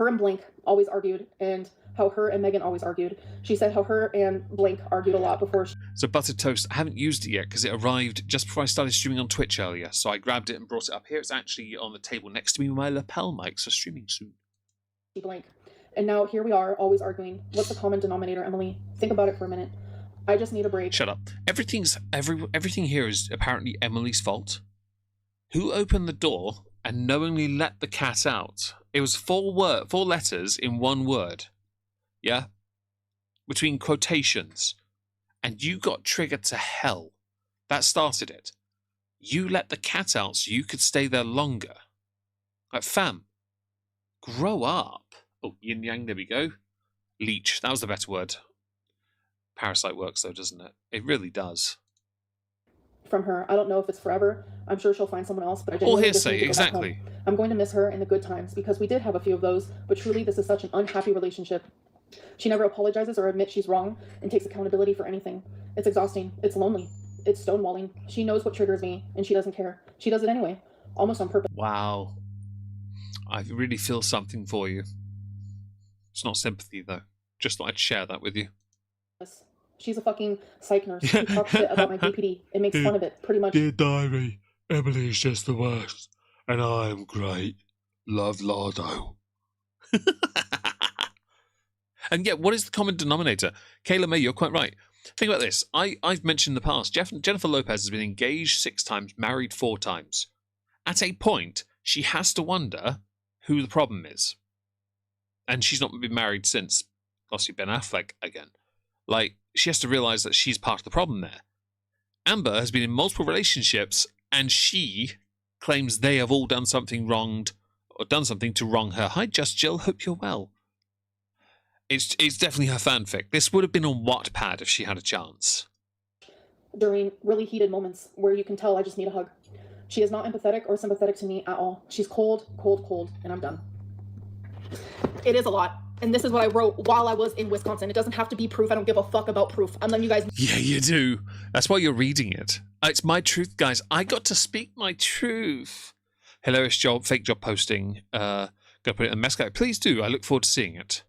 and Blink always argued, and how her and Megan always argued. She said how her and blank argued a lot before she So buttered toast, I haven't used it yet because it arrived just before I started streaming on Twitch earlier. So I grabbed it and brought it up here. It's actually on the table next to me with my lapel mics for streaming soon. blank. And now here we are, always arguing. What's the common denominator, Emily? Think about it for a minute. I just need a break. Shut up. Everything here is apparently Emily's fault. Who opened the door and knowingly let the cat out? It was four letters in one word. Yeah? Between quotations. And you got triggered to hell. That started it. You let the cat out so you could stay there longer. Like, fam, grow up. Oh, yin yang, there we go. Leech, that was the better word. Parasite works though, doesn't it? It really does. From her. I don't know if it's forever. I'm sure she'll find someone else, but I All genuinely hearsay, just need to go back home. exactly. I'm going to miss her in the good times because we did have a few of those, but truly this is such an unhappy relationship. She never apologizes or admits she's wrong and takes accountability for anything. It's exhausting. It's lonely. It's stonewalling. She knows what triggers me and she doesn't care. She does it anyway, almost on purpose. Wow. I really feel something for you. It's not sympathy though. Just thought I'd share that with you. She's a fucking psych nurse who talks shit about my BPD and makes fun of it, pretty much. Dear diary, Emily's just the worst, and I am great. Love, Lardo. And yet, what is the common denominator? Kayla May, you're quite right. Think about this. I've mentioned in the past, Jennifer Lopez has been engaged 6 times, married 4 times. At a point, she has to wonder who the problem is. And she's not been married since, obviously, Ben Affleck again. Like, she has to realise that she's part of the problem there. Amber has been in multiple relationships, and she claims they have all done something wronged, or done something to wrong her. Hi, Just Jill, hope you're well. It's definitely her fanfic. This would have been on Wattpad if she had a chance. During really heated moments where you can tell I just need a hug. She is not empathetic or sympathetic to me at all. She's cold, cold, cold, and I'm done. It is a lot. And this is what I wrote while I was in Wisconsin. It doesn't have to be proof. I don't give a fuck about proof. I'm letting you guys... Yeah, you do. That's why you're reading it. It's my truth, guys. I got to speak my truth. Hilarious job, fake job posting. Go put it in the Mesco. Please do. I look forward to seeing it.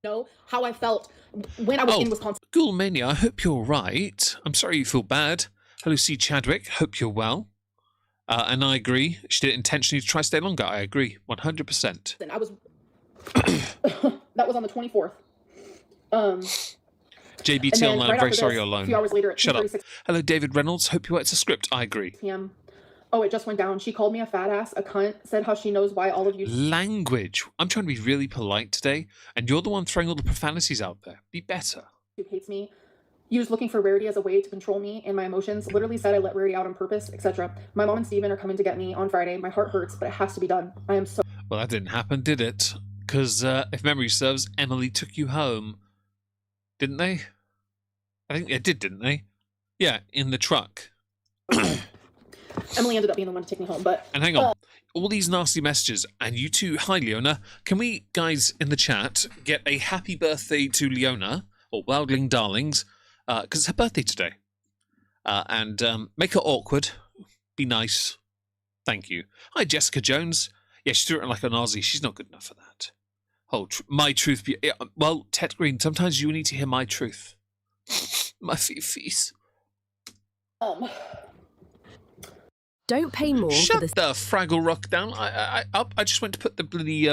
Know how I felt when I was in Wisconsin. Ghoulmania, I hope you're right. I'm sorry you feel bad. Hello, C. Chadwick. Hope you're well. And I agree. She did it intentionally to try to stay longer. I agree. 100%. And I was... that was on the 24th. JBT Online, I'm very sorry you're A alone. few hours later at Shut up. 2:36 Hello, David Reynolds. Hope you it's a script. I agree. p.m. Oh, it just went down. She called me a fat ass, a cunt, said how she knows why all of you... Language. I'm trying to be really polite today, and you're the one throwing all the profanities out there. Be better. Who hates me, used looking for Rarity as a way to control me and my emotions, literally said I let Rarity out on purpose, etc. My mom and Steven are coming to get me on Friday. My heart hurts, but it has to be done. I am so... Well, that didn't happen, did it? Because if memory serves, Emily took you home. Didn't they? I think they did, didn't they? Yeah, in the truck. Emily ended up being the one to take me home, but... And hang on. All these nasty messages, and you two, hi Leona. Can we, guys, in the chat, get a happy birthday to Leona, or Wildling Darlings, because it's her birthday today. And make her awkward. Be nice. Thank you. Hi, Jessica Jones. Yeah, she threw it like an Aussie. She's not good enough for that. Oh, my truth. Yeah, well, Ted Green, sometimes you need to hear my truth. My fifis. Don't pay more Shut for this. the Fraggle Rock down. I just went to put the bloody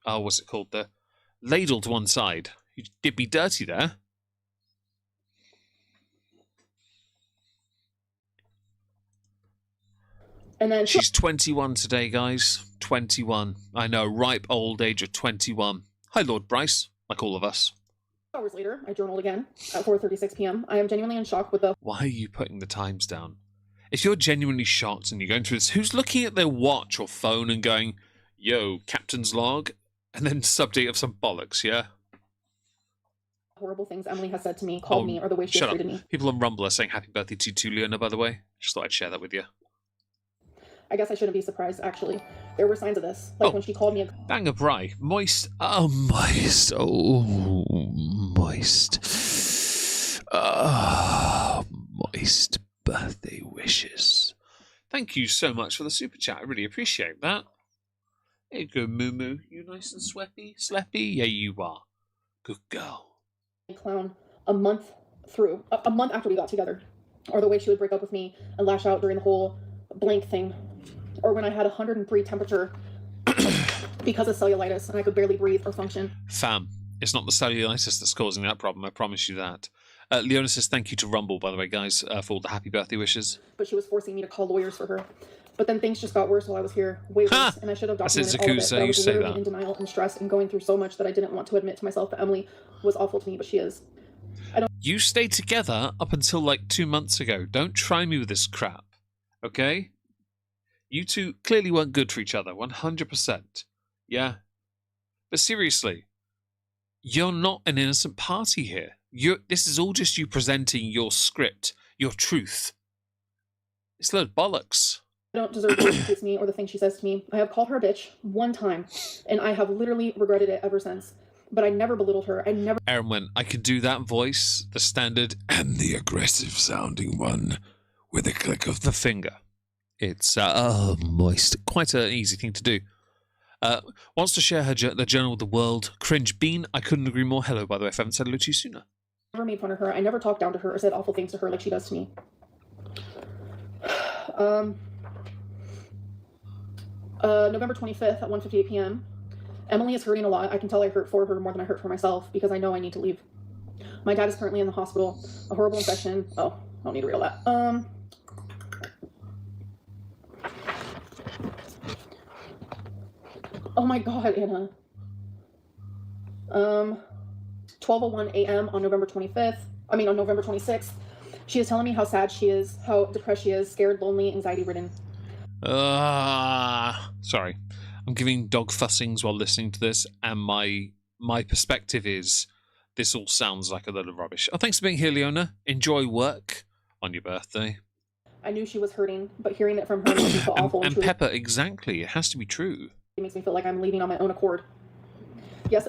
what's it called? The ladle to one side. You did me dirty there. And then She's 21 today, guys. 21. I know, ripe old age of 21. Hi, Lord Bryce, like all of us. hours later, I journaled again at 4:36 p.m. I am genuinely in shock with the... Why are you putting the times down? If you're genuinely shocked and you're going through this, who's looking at their watch or phone and going, yo, captain's log, and then subdate of some bollocks, yeah? horrible things Emily has said to me, called me, or the way she has treated me. People on Rumble are saying happy birthday to you too, Leona, by the way. Just thought I'd share that with you. I guess I shouldn't be surprised, actually. There were signs of this. Like when she called me a... Bang of Bry. Moist. Oh, moist. Oh, moist. Oh, moist birthday wishes. Thank you so much for the super chat. I really appreciate that. There you go, Moo Moo. You nice and slappy? Yeah, you are. Good girl. Clown a month a month after we got together, or the way she would break up with me and lash out during the whole blank thing, or when I had 103 temperature because of cellulitis and I could barely breathe or function. Fam, it's not the cellulitis that's causing that problem, I promise you that. Leona says thank you to Rumble, by the way, guys, for all the happy birthday wishes. But she was forcing me to call lawyers for her. But then things just got worse while I was here, way worse, and I should have documented all of it. But I was literally in denial and stressed and going through so much that I didn't want to admit to myself that Emily was awful to me, but she is. You stayed together up until like 2 months ago. Don't try me with this crap, okay? You two clearly weren't good for each other, 100%. Yeah? But seriously, you're not an innocent party here. This is all just you presenting your script, your truth. It's a load of bollocks. I don't deserve what she gives me or the things she says to me. I have called her a bitch one time, and I have literally regretted it ever since. But I never belittled her. Erwin, I could do that voice, the standard And the aggressive sounding one with a click of the finger. It's moist. Quite an easy thing to do. Wants to share the journal with the world. Cringe Bean, I couldn't agree more. Hello, by the way, if I haven't said hello to you sooner. Never made fun of her. I never talked down to her or said awful things to her like she does to me. November 25th at 1:58 p.m. Emily is hurting a lot. I can tell I hurt for her more than I hurt for myself because I know I need to leave. My dad is currently in the hospital. A horrible infection. Oh, I don't need to read all that. Oh my god, Anna. 12:01 a.m. on November 26th. She is telling me how sad she is, how depressed she is, scared, lonely, anxiety-ridden. Sorry. I'm giving dog fussings while listening to this, and my perspective is this all sounds like a load of rubbish. Oh, thanks for being here, Leona. Enjoy work on your birthday. I knew she was hurting, but hearing it from her makes me feel awful. And Pepper, exactly. It has to be true. It makes me feel like I'm leaving on my own accord. Yes,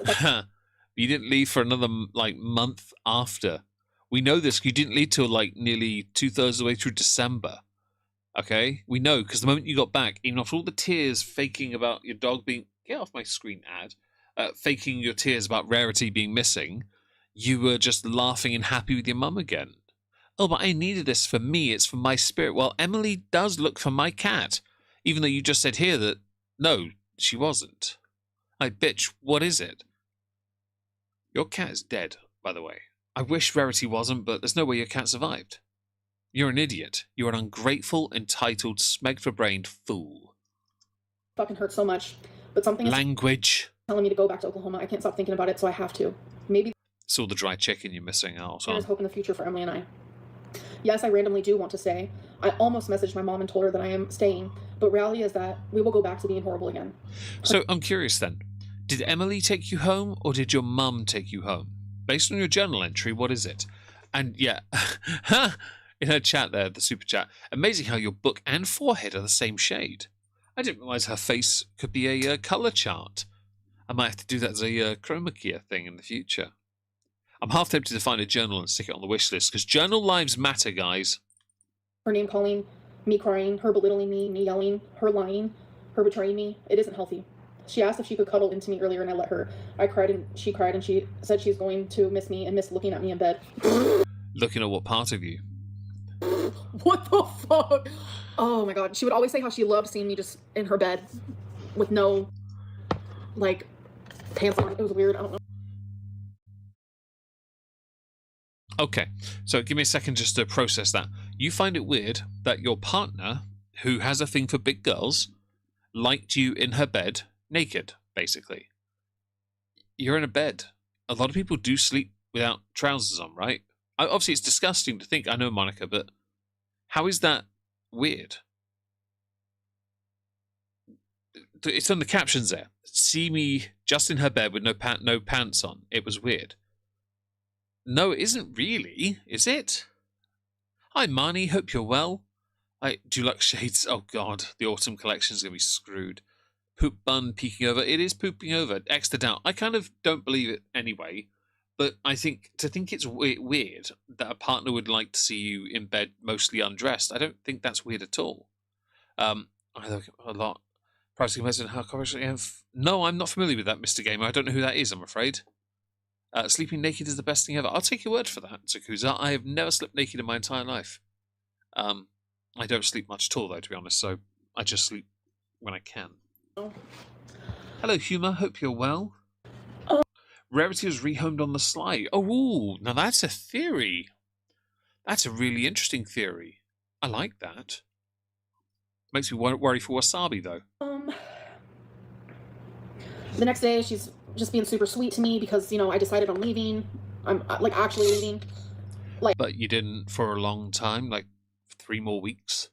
you didn't leave for another month after. We know this. You didn't leave till nearly 2/3 of the way through December. Okay, we know because the moment you got back, even after all the tears faking about your dog being get off my screen ad, faking your tears about Rarity being missing, you were just laughing and happy with your mum again. Oh, but I needed this for me. It's for my spirit. Well, Emily does look for my cat, even though you just said here that no, she wasn't. Bitch, what is it? Your cat is dead, by the way. I wish Rarity wasn't, but there's no way your cat survived. You're an idiot. You're an ungrateful, entitled, smeg-for-brained fool. Fucking hurts so much. But something is telling me to go back to Oklahoma. I can't stop thinking about it, so I have to. Maybe it's all the dry chicken you're missing out on. There's hope in the future for Emily and I. Yes, I randomly do want to stay. I almost messaged my mom and told her that I am staying, but reality is that we will go back to being horrible again. So I'm curious then. Did Emily take you home, or did your mum take you home? Based on your journal entry, what is it? And yeah, in her chat there, the super chat, amazing how your book and forehead are the same shade. I didn't realise her face could be a colour chart. I might have to do that as a chroma key thing in the future. I'm half tempted to find a journal and stick it on the wish list, because journal lives matter, guys. Her name calling, me crying, her belittling me yelling, her lying, her betraying me. It isn't healthy. She asked if she could cuddle into me earlier, and I let her. I cried, and she said she's going to miss me and miss looking at me in bed. Looking at what part of you? What the fuck? Oh my god. She would always say how she loved seeing me just in her bed with no, pants on. It was weird. I don't know. Okay, so give me a second just to process that. You find it weird that your partner, who has a thing for big girls, liked you in her bed, naked, basically. You're in a bed. A lot of people do sleep without trousers on, right? Obviously, it's disgusting to think. I know, Monica, but how is that weird? It's on the captions there. See me just in her bed with no pants on. It was weird. No, it isn't really, is it? Hi, Marnie. Hope you're well. Do you like shades? Oh, God. The autumn collection's going to be screwed. Poop bun peeking over. It is pooping over. Extra doubt. I kind of don't believe it anyway. But I think it's weird that a partner would like to see you in bed mostly undressed. I don't think that's weird at all. I look a lot. Pricing comparison, how coverage have... No, I'm not familiar with that, Mr. Gamer. I don't know who that is, I'm afraid. Sleeping naked is the best thing ever. I'll take your word for that, Zakuza. I have never slept naked in my entire life. I don't sleep much at all, though, to be honest, so I just sleep when I can. Oh. Hello, Humour. Hope you're well. Rarity was rehomed on the sly. Oh, ooh, now that's a theory. That's a really interesting theory. I like that. Makes me worry for Wasabi, though. The next day, she's just being super sweet to me because, you know, I decided on leaving. I'm, like, actually leaving. Like, but you didn't for a long time, like 3 more weeks?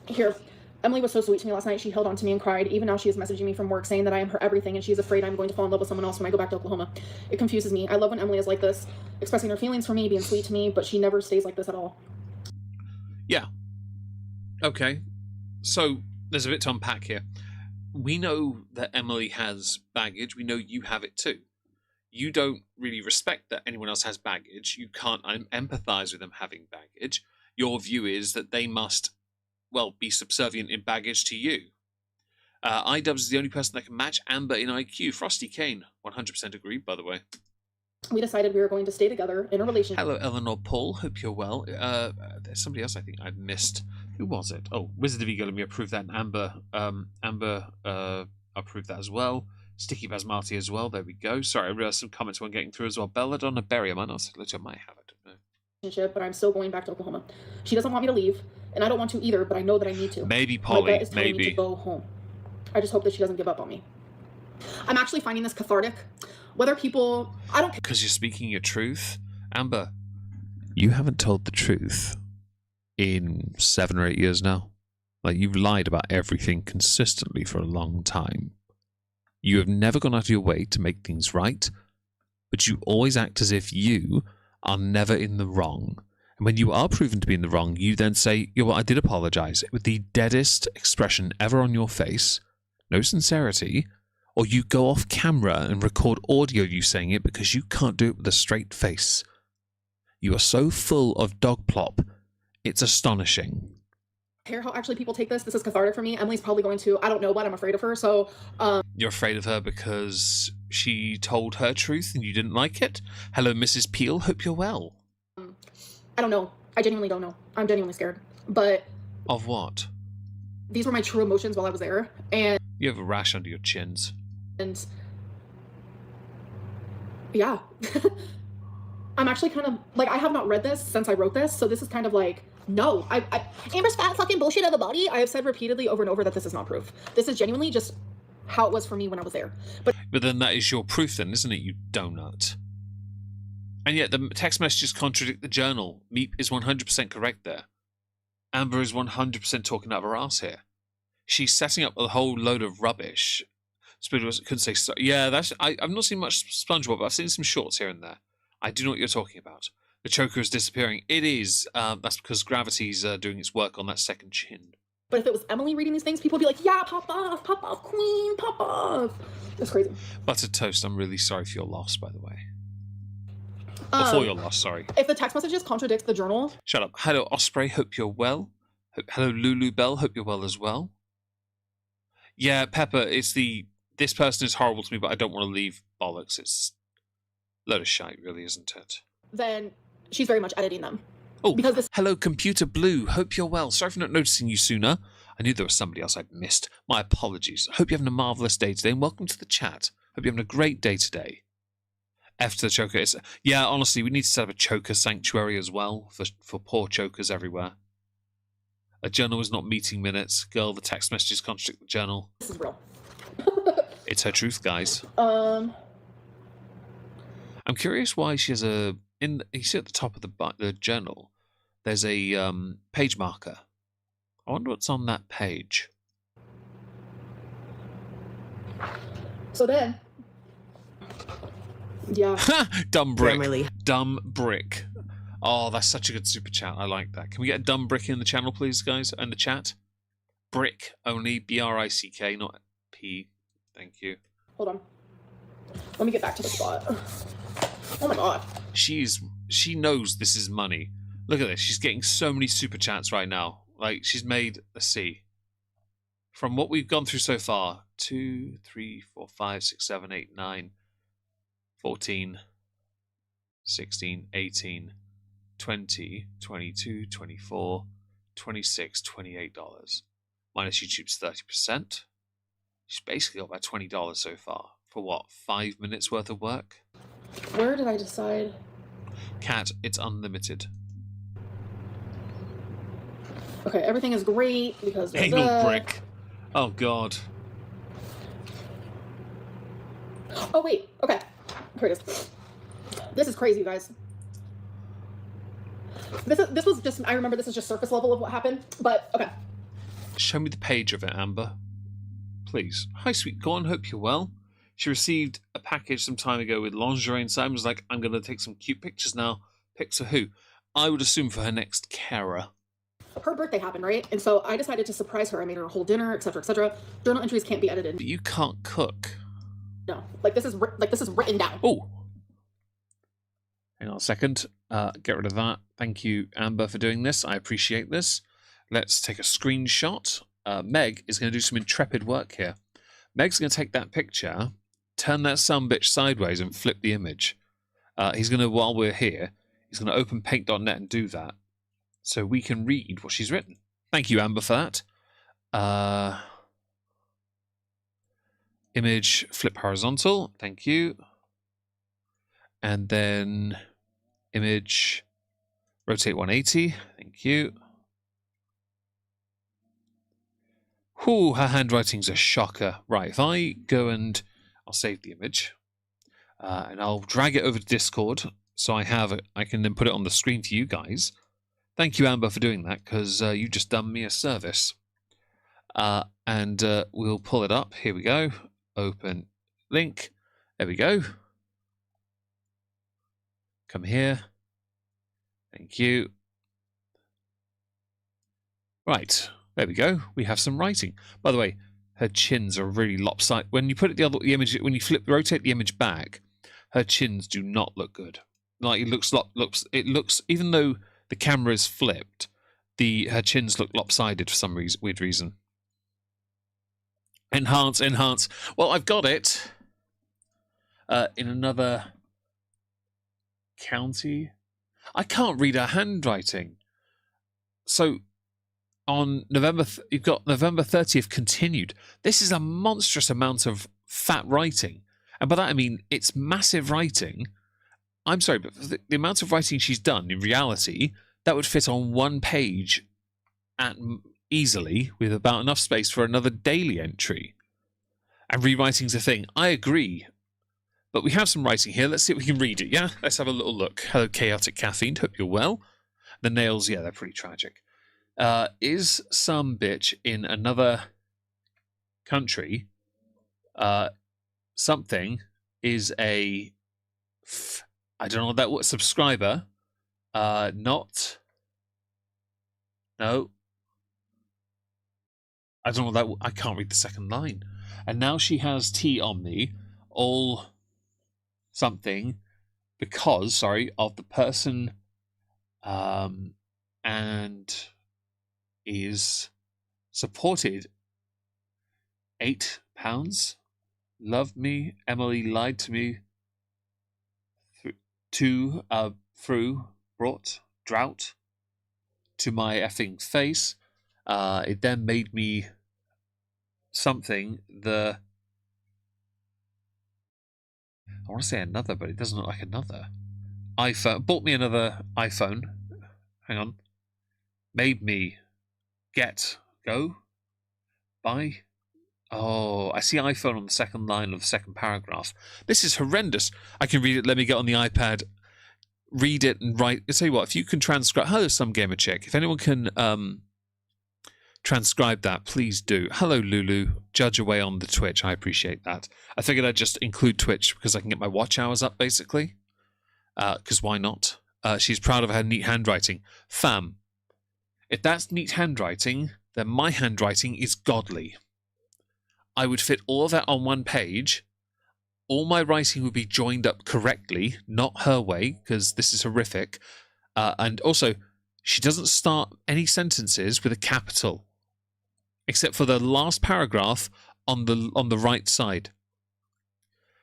Here, Emily was so sweet to me last night. She held on to me and cried. Even now she is messaging me from work saying that I am her everything and she's afraid I'm going to fall in love with someone else when I go back to Oklahoma. It confuses me. I love when Emily is like this, expressing her feelings for me, being sweet to me, but she never stays like this at all. Yeah. Okay. So, there's a bit to unpack here. We know that Emily has baggage. We know you have it too. You don't really respect that anyone else has baggage. You can't empathize with them having baggage. Your view is that they must, well, be subservient in baggage to you. iDubbbz is the only person that can match Amber in IQ. Frosty Kane, 100% agreed, by the way. We decided we were going to stay together in a relationship. Hello, Eleanor Paul. Hope you're well. There's somebody else I think I'd missed. Who was it? Oh, Wizard of Ego. Let me approve that. And Amber approved that as well. Sticky Basmati as well. There we go. Sorry, I realized some comments weren't getting through as well. Belladonna Berry. I might not say I might have. I don't know. But I'm still going back to Oklahoma. She doesn't want me to leave, and I don't want to either, but I know that I need to. Maybe, Polly. My gut is telling me to go home. I just hope that she doesn't give up on me. I'm actually finding this cathartic. Whether people... I don't care. Because you're speaking your truth. Amber, you haven't told the truth in 7 or 8 years now. Like, you've lied about everything consistently for a long time. You have never gone out of your way to make things right, but you always act as if you are never in the wrong. And when you are proven to be in the wrong, you then say, "Yeah, well, I did apologize," with the deadest expression ever on your face, no sincerity, or you go off camera and record audio you saying it because you can't do it with a straight face. You are so full of dog plop, it's astonishing. Care how actually people take this. This is cathartic for me. Emily's probably going to, I don't know what, I'm afraid of her, so... You're afraid of her because she told her truth and you didn't like it? Hello, Mrs. Peel. Hope you're well. I don't know. I genuinely don't know. I'm genuinely scared. But... Of what? These were my true emotions while I was there, and... You have a rash under your chins. And... Yeah. I'm actually kind of... Like, I have not read this since I wrote this, so this is kind of like... No, Amber's fat fucking bullshit of a body. I have said repeatedly over and over that this is not proof. This is genuinely just how it was for me when I was there. But then that is your proof then, isn't it, you donut? And yet the text messages contradict the journal. Meep is 100% correct there. Amber is 100% talking out of her ass here. She's setting up a whole load of rubbish. Spiders couldn't say so. Yeah, I've not seen much SpongeBob, but I've seen some shorts here and there. I do know what you're talking about. The choker is disappearing. It is. That's because gravity's doing its work on that second chin. But if it was Emily reading these things, people would be like, yeah, pop off, queen, pop off. That's crazy. Buttered Toast, I'm really sorry for your loss, by the way. Before your loss, sorry. If the text messages contradict the journal... Shut up. Hello, Osprey, hope you're well. Hello, Lulu Bell, hope you're well as well. Yeah, Pepper, it's the... This person is horrible to me, but I don't want to leave bollocks. It's a load of shite, really, isn't it? Then... She's very much editing them. Oh, because this... hello, Computer Blue. Hope you're well. Sorry for not noticing you sooner. I knew there was somebody else I'd missed. My apologies. Hope you're having a marvellous day today, and welcome to the chat. Hope you're having a great day today. F to the choker. Yeah, honestly, we need to set up a choker sanctuary as well for poor chokers everywhere. A journal is not meeting minutes. Girl, the text messages contradict the journal. This is real. It's her truth, guys. I'm curious why she has a... you see at the top of the journal, there's a page marker. I wonder what's on that page. So then, yeah. Dumb brick. Grammarly. Dumb brick. Oh, that's such a good super chat. I like that. Can we get a dumb brick in the channel, please, guys? In the chat? Brick only. BRICK, not P. Thank you. Hold on. Let me get back to the spot. Oh my god. She knows this is money. Look at this. She's getting so many super chats right now. Like, she's made, let's see. from what we've gone through so far, 2, 3, 4, 5, 6, 7, 8, 9, 14, 16, 18, 20, 22, 24, 26, $28. Minus YouTube's 30%. She's basically got about $20 so far. For what, 5 minutes worth of work? Where did I decide? Cat, it's unlimited. Okay, everything is great because there's Anal brick. Oh, God. Oh, wait. Okay. Here it is. This is crazy, you guys. This was just, I remember this is just surface level of what happened, but okay. Show me the page of it, Amber. Please. Hi, sweet corn. Hope you're well. She received a package some time ago with lingerie inside and was like, I'm going to take some cute pictures now. Pics of who? I would assume for her next carer. Her birthday happened, right? And so I decided to surprise her. I made her a whole dinner, etc., etc. Journal entries can't be edited. But you can't cook. No, this is written down. Oh. Hang on a second. Get rid of that. Thank you, Amber, for doing this. I appreciate this. Let's take a screenshot. Meg is going to do some intrepid work here. Meg's going to take that picture, turn that sumbitch sideways, and flip the image. He's going to, while we're here, he's going to open paint.net and do that, so we can read what she's written. Thank you, Amber, for that. Image flip horizontal. Thank you. And then image rotate 180. Thank you. Whew, her handwriting's a shocker. Right, if I go and I'll save the image, and I'll drag it over to Discord, so I can then put it on the screen for you guys. Thank you, Amber, for doing that, because you just done me a service. And we'll pull it up. Here we go. Open link. There we go. Come here. Thank you. Right. There we go. We have some writing. By the way, her chins are really lopsided. When you put it the image, when you rotate the image back, her chins do not look good. Like it looks even though the camera is flipped, her chins look lopsided for some weird reason. Enhance. Well, I've got it in another county. I can't read her handwriting. So on you've got November 30th continued. This is a monstrous amount of fat writing. And by that I mean it's massive writing. I'm sorry, but the amount of writing she's done, in reality, that would fit on one page easily with about enough space for another daily entry. And rewriting's a thing. I agree. But we have some writing here. Let's see if we can read it, yeah? Let's have a little look. Hello, Chaotic Caffeine. Hope you're well. The nails, yeah, they're pretty tragic. Is some bitch in another country, something is I don't know what that was, subscriber, no. I don't know what that, I can't read the second line. And now she has tea on me, all something, because, of the person, and is supported £8. Love me. Emily lied to me. Brought drought to my effing face. It then made me something. I want to say another, but it doesn't look like another. iPhone. Bought me another iPhone. Hang on. Made me go, buy. Oh, I see iPhone on the second line of the second paragraph. This is horrendous. I can read it. Let me get on the iPad, read it, and write. I'll tell you what, if you can transcribe. Hello, some gamer chick. If anyone can transcribe that, please do. Hello, Lulu. Judge away on the Twitch. I appreciate that. I figured I'd just include Twitch because I can get my watch hours up, basically. Because why not? She's proud of her neat handwriting. Fam, if that's neat handwriting, then my handwriting is godly. I would fit all of that on one page. All my writing would be joined up correctly, not her way, because this is horrific. And also, she doesn't start any sentences with a capital. except for the last paragraph on the right side.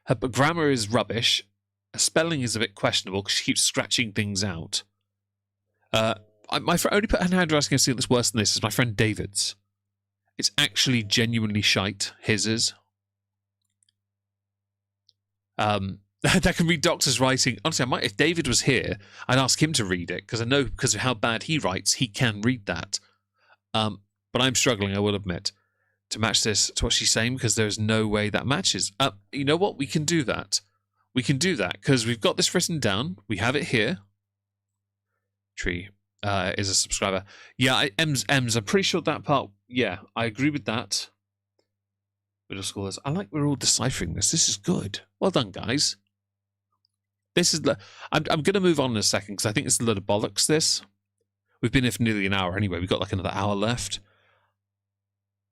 Her grammar is rubbish. Her spelling is a bit questionable because she keeps scratching things out. My friend only put her handwriting I've seen that's worse than this is my friend David's. It's actually genuinely shite. His is. That can read Doctor's writing. Honestly, if David was here, I'd ask him to read it because I know because of how bad he writes, he can read that. But I'm struggling, I will admit, to match this to what she's saying because there's no way that matches. You know what? We can do that. We can do that because we've got this written down. We have it here. Tree is a subscriber. Yeah, Ems. I'm pretty sure that part. Yeah, I agree with that. Middle schoolers. I like we're all deciphering this. This is good. Well done, guys. This is. I'm going to move on in a second because I think it's a load of bollocks. This. We've been here for nearly an hour anyway. We've got like another hour left.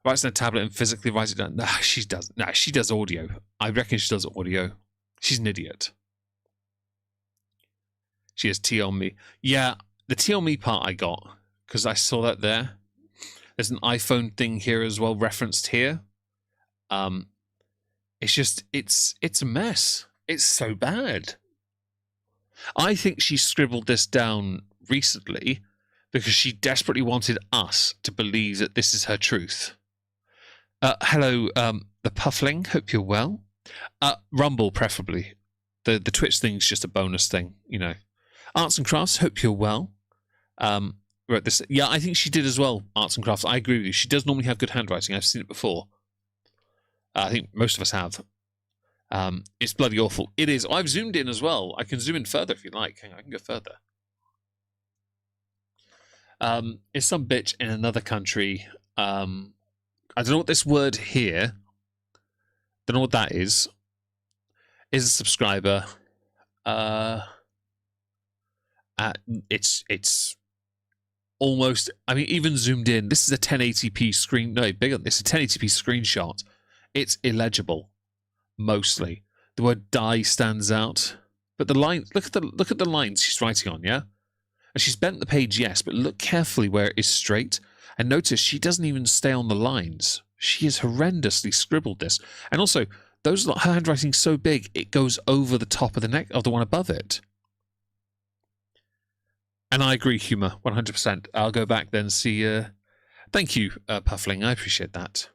Writes on a tablet and physically writes it down. Nah, she does. Nah, she does audio. I reckon she does audio. She's an idiot. She has T on me. Yeah, the T on me part I got because I saw that there. There's an iPhone thing here as well, referenced here. It's just it's a mess. It's so bad. I think she scribbled this down recently because she desperately wanted us to believe that this is her truth. Hello, the Puffling. Hope you're well. Rumble, preferably. The Twitch thing's just a bonus thing, you know. Arts and Crafts. Hope you're well. Wrote this. Yeah, I think she did as well. Arts and Crafts. I agree with you. She does normally have good handwriting. I've seen it before. I think most of us have. It's bloody awful. It is. I've zoomed in as well. I can zoom in further if you like. Hang on, I can go further. It's some bitch in another country. I don't know what this word here. Don't know what that is. Is a subscriber. It's almost. I mean, even zoomed in. This is a 1080p screen. No, bigger. This is a 1080p screenshot. It's illegible, mostly. The word "die" stands out, but the line. Look at the lines she's writing on. Yeah, and she's bent the page. Yes, but look carefully where it is straight. And notice she doesn't even stay on the lines. She has horrendously scribbled this. And also, her handwriting's so big, it goes over the top of the neck of the one above it. And I agree, Humour, 100%. I'll go back then and see. Thank you, Puffling. I appreciate that.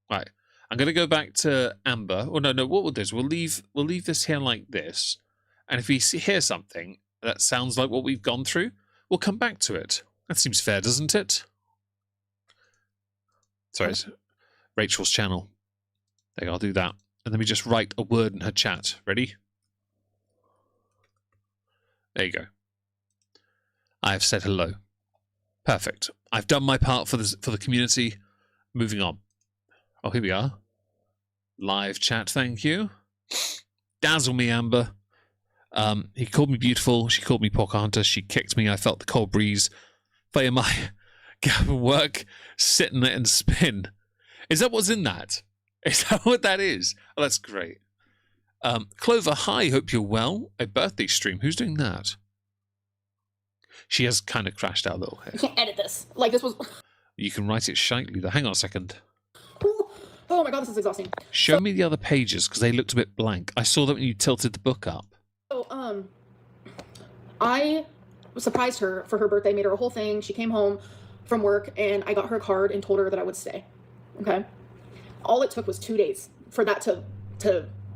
Right. I'm going to go back to Amber. Oh, no. What we'll do is we'll leave this here like this. And if we hear something that sounds like what we've gone through, we'll come back to it. That seems fair, doesn't it? Sorry, it's Rachel's channel. There you go, I'll do that. And let me just write a word in her chat. Ready? There you go. I have said hello. Perfect. I've done my part for the community. Moving on. Oh, here we are. Live chat, thank you. Dazzle me, Amber. He called me beautiful. She called me Pocahontas. She kicked me. I felt the cold breeze. Via my gap and work, sit in it and spin. Is that what's in that? Is that what that is? Oh, that's great. Clover, hi, hope you're well. A birthday stream. Who's doing that? She has kind of crashed out a little here. You can't edit this. Like, this was... You can write it shitely, though. Hang on a second. Oh my god, this is exhausting. Show me the other pages, because they looked a bit blank. I saw that when you tilted the book up. So, I surprised her for her birthday, made her a whole thing. She came home from work, and I got her a card and told her that I would stay. Okay? All it took was 2 days for that to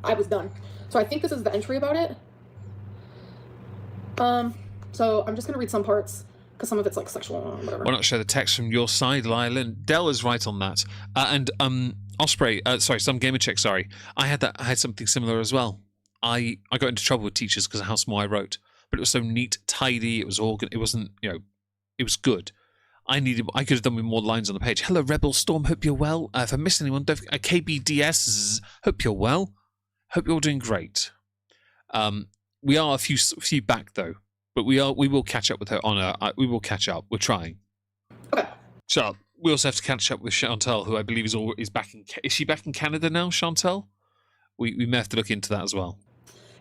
I was done. So I think this is the entry about it. So I'm just gonna read some parts, because some of it's like sexual or whatever. Why not show the text from your side, Lylin? Dell is right on that. And Osprey, some gamer check, sorry. I had something similar as well. I got into trouble with teachers because of how small I wrote. But it was so neat, tidy, it was it wasn't, it was good. I could have done with more lines on the page. Hello, Rebel Storm, hope you're well. If I missed anyone, don't forget, KBDS, hope you're well. Hope you're all doing great. We are a few back though, but we will catch up with her on we will catch up. We're trying. Okay. So we also have to catch up with Chantal, who I believe is back in. Is she back in Canada now, Chantal? We may have to look into that as well.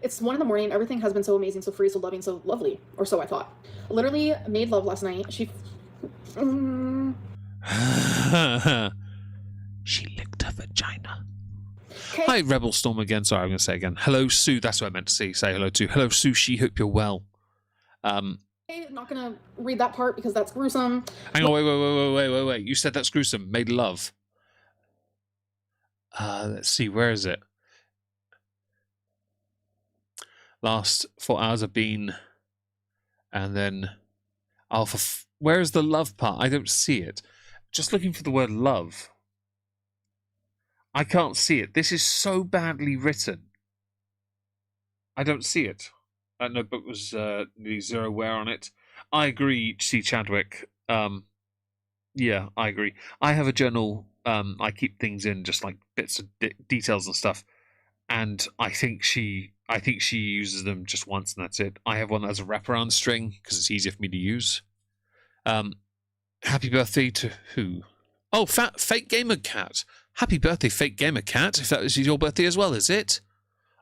It's 1 a.m. Everything has been so amazing, so free, so loving, so lovely, or so I thought. Literally made love last night. She. She licked her vagina. Okay. Hi, Rebel Storm again. Sorry, I'm going to say again. Hello, Sue. That's what I meant to say hello to. Hello, Sushi. Hope you're well. I'm not gonna read that part because that's gruesome. Hang on, wait. You said that's gruesome. Made love. Let's see, where is it? Last 4 hours have been, and then where is the love part? I don't see it. Just looking for the word love. I can't see it. This is so badly written. I don't see it. That notebook was nearly zero wear on it. I agree, C. Chadwick. Yeah, I agree. I have a journal. I keep things in, just like bits of details and stuff. And I think she uses them just once, and that's it. I have one that has a wraparound string because it's easier for me to use. Happy birthday to who? Oh, Fake Gamer Cat. Happy birthday, Fake Gamer Cat. If that was your birthday as well, is it?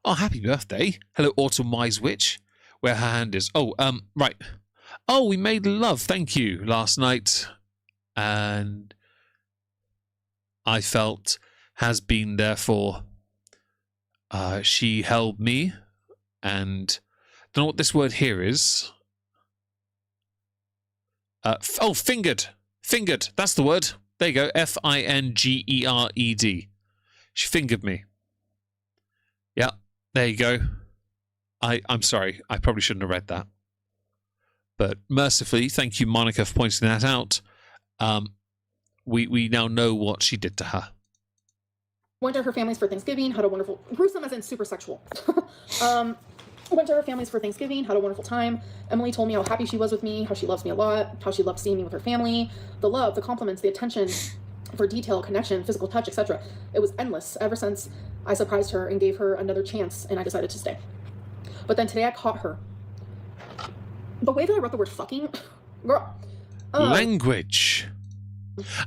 Oh, happy birthday. Hello, Autumn Wise Witch. Where her hand is. Oh, right. Oh, we made love, thank you, last night. And I felt has been there for. She held me, and don't know what this word here is. Fingered. Fingered. That's the word. There you go. Fingered. She fingered me. Yeah, there you go. I'm sorry. I probably shouldn't have read that. But mercifully, thank you, Monica, for pointing that out. We now know what she did to her. Went to her family's for Thanksgiving, had a wonderful, gruesome as in super sexual. Went to her family's for Thanksgiving, had a wonderful time. Emily told me how happy she was with me, how she loves me a lot, how she loved seeing me with her family. The love, the compliments, the attention for detail, connection, physical touch, etc. It was endless ever since I surprised her and gave her another chance, and I decided to stay. But then today I caught her. The way that I wrote the word fucking, girl. Language.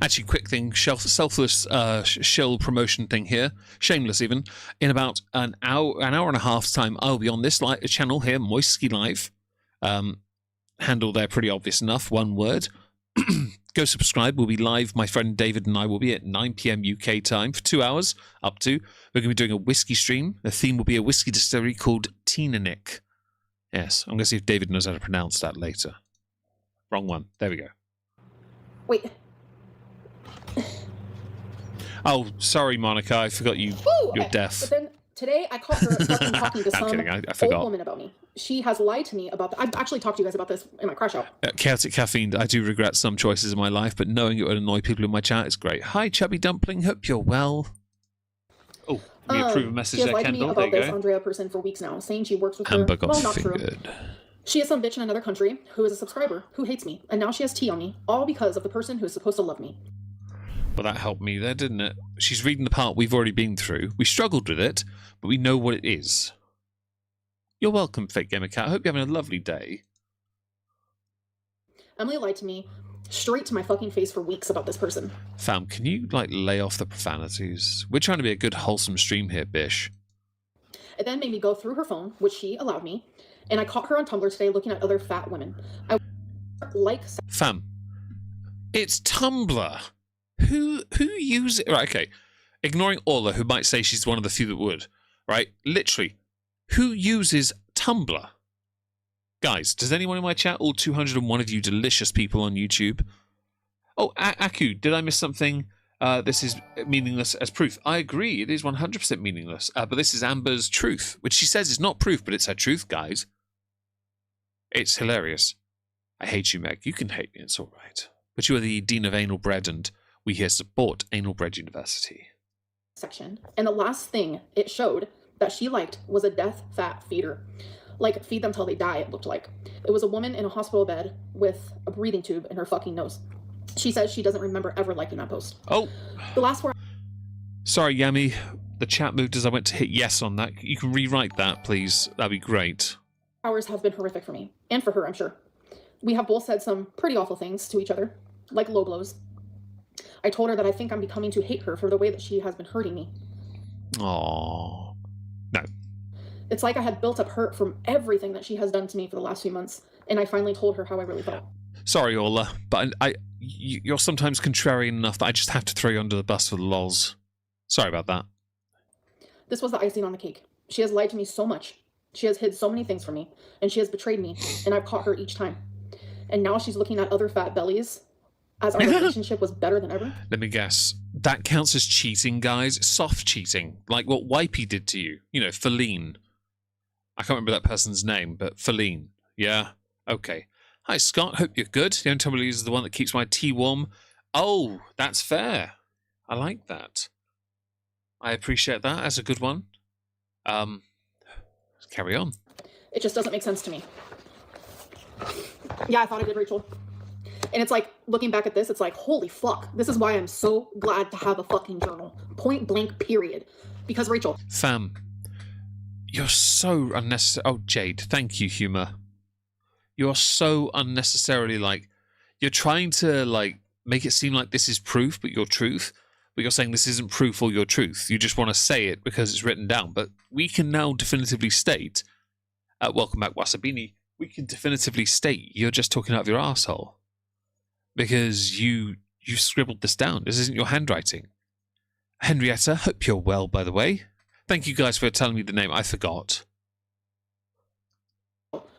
Actually, quick thing, selfless shill promotion thing here, shameless even. In about an hour and a half's time, I'll be on this channel here, Moistski Live. Handle there pretty obvious enough, one word. Go subscribe. We'll be live. My friend David and I will be at 9 p.m. UK time for 2 hours, up to. We're going to be doing a whiskey stream. The theme will be a whiskey distillery called Tinanik. Yes, I'm going to see if David knows how to pronounce that later. Wrong one. There we go. Wait. Oh, sorry, Monica. I forgot you're deaf. But then today I caught her fucking talking to some I forgot. old woman about me. She has lied to me about that. I've actually talked to you guys about this in my crash out. Chaotic Caffeine, I do regret some choices in my life, but knowing it would annoy people in my chat is great. Hi, Chubby Dumpling. Hope you're well. Oh, we approve a message there, Kendall. She has lied to me about this Andrea person for weeks now, saying she works with her. Amber got well, not fingered. true. She is some bitch in another country who is a subscriber who hates me, and now she has tea on me, all because of the person who is supposed to love me. Well, that helped me there, didn't it? She's reading the part we've already been through. We struggled with it, but we know what it is. You're welcome, Fake Gamer Cat. I hope you're having a lovely day. Emily lied to me straight to my fucking face for weeks about this person. Fam, can you, lay off the profanities? We're trying to be a good, wholesome stream here, bish. It then made me go through her phone, which she allowed me, and I caught her on Tumblr today looking at other fat women. Fam, it's Tumblr. Who uses it? Right, okay. Ignoring Orla, who might say she's one of the few that would, right? Literally, who uses Tumblr? Guys, does anyone in my chat, all 201 of you delicious people on YouTube? Oh, Aku, did I miss something? This is meaningless as proof. I agree, it is 100% meaningless. But this is Amber's truth, which she says is not proof, but it's her truth, guys. It's hilarious. I hate you, Meg. You can hate me, it's all right. But you are the Dean of Anal Bread, and we here support Anal Bread University. Section. And the last thing it showed that she liked was a death fat feeder. Like, feed them till they die, it looked like. It was a woman in a hospital bed with a breathing tube in her fucking nose. She says she doesn't remember ever liking that post. Oh. The last 4 Sorry, Yami. The chat moved as I went to hit yes on that. You can rewrite that, please. That'd be great. hours have been horrific for me. And for her, I'm sure. We have both said some pretty awful things to each other, like low blows. I told her that I think I'm becoming to hate her for the way that she has been hurting me. Aww. No. It's like I had built up hurt from everything that she has done to me for the last few months, and I finally told her how I really felt. Sorry, Orla, but you're sometimes contrarian enough that I just have to throw you under the bus for the lols. Sorry about that. This was the icing on the cake. She has lied to me so much. She has hid so many things from me, and she has betrayed me, and I've caught her each time. And now she's looking at other fat bellies as our relationship was better than ever. Let me guess. That counts as cheating, guys. Soft cheating. Like what Wipey did to you. You know, Feline. I can't remember that person's name, but Feline. Yeah? Okay. Hi, Scott. Hope you're good. The only time I lose is the one that keeps my tea warm. Oh, that's fair. I like that. I appreciate that. That's a good one. Carry on. It just doesn't make sense to me. Yeah, I thought I did, Rachel. And it's like, looking back at this, it's like, holy fuck. This is why I'm so glad to have a fucking journal. Point blank, period. Because, Rachel. Fam, you're so unnecessary. Oh, Jade, thank you, Humour. You're so unnecessarily, like, you're trying to, like, make it seem like this is proof, but your truth. But you're saying this isn't proof or your truth. You just want to say it because it's written down. But we can now definitively state, welcome back, Wasabini, we can definitively state you're just talking out of your arsehole. Because you scribbled this down. This isn't your handwriting. Henrietta, hope you're well, by the way. Thank you guys for telling me the name. I forgot.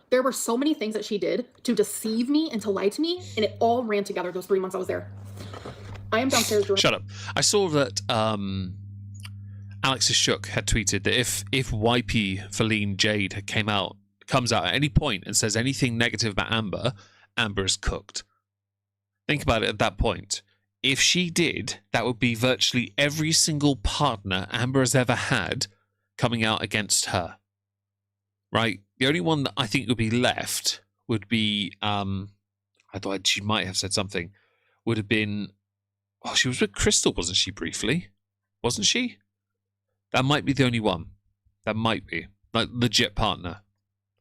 There were so many things that she did to deceive me and to lie to me, and it all ran together those 3 months I was there. I am downstairs. Shut up. I saw that Alexis Shook had tweeted that if YP, Feline, Jade comes out at any point and says anything negative about Amber, Amber is cooked. Think about it at that point. If she did, that would be virtually every single partner Amber has ever had coming out against her. Right? The only one that I think would be left would be, I thought she might have said something, would have been, oh, she was with Crystal, wasn't she, briefly? Wasn't she? That might be the only one. That might be. Like, legit partner.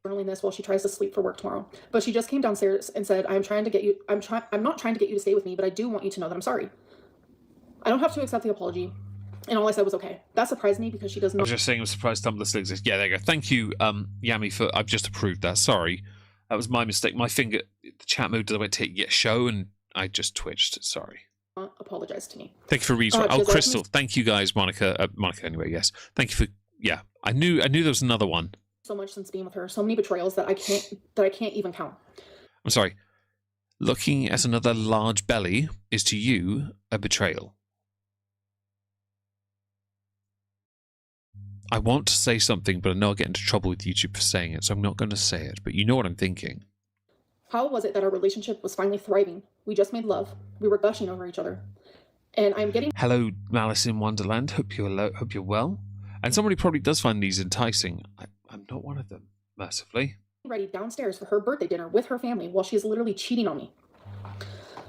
Journaling this while she tries to sleep for work tomorrow. But she just came downstairs and said, I'm not trying to get you to stay with me, but I do want you to know that I'm sorry. I don't have to accept the apology. And all I said was okay. That surprised me because she does not. I was just saying I'm surprised Tumblr still exists. Yeah, there you go. Thank you, Yami, for I've just approved that. Sorry. That was my mistake. My finger, the chat mode went to yet show and I just twitched. Sorry. Apologize to me. Thank you for reading. Crystal. Thank you guys, Monica. Monica, anyway, yes. Thank you for, yeah. I knew there was another one. So much since being with her. So many betrayals that I can't even count. I'm sorry. Looking at another large belly is to you a betrayal. I want to say something, but I know I'll get into trouble with YouTube for saying it, so I'm not going to say it. But you know what I'm thinking. How was it that our relationship was finally thriving? We just made love. We were gushing over each other. And I'm getting... Hello, Malice in Wonderland. Hope you're well. And somebody probably does find these enticing. I'm not one of them, mercifully. Ready downstairs for her birthday dinner with her family while she is literally cheating on me.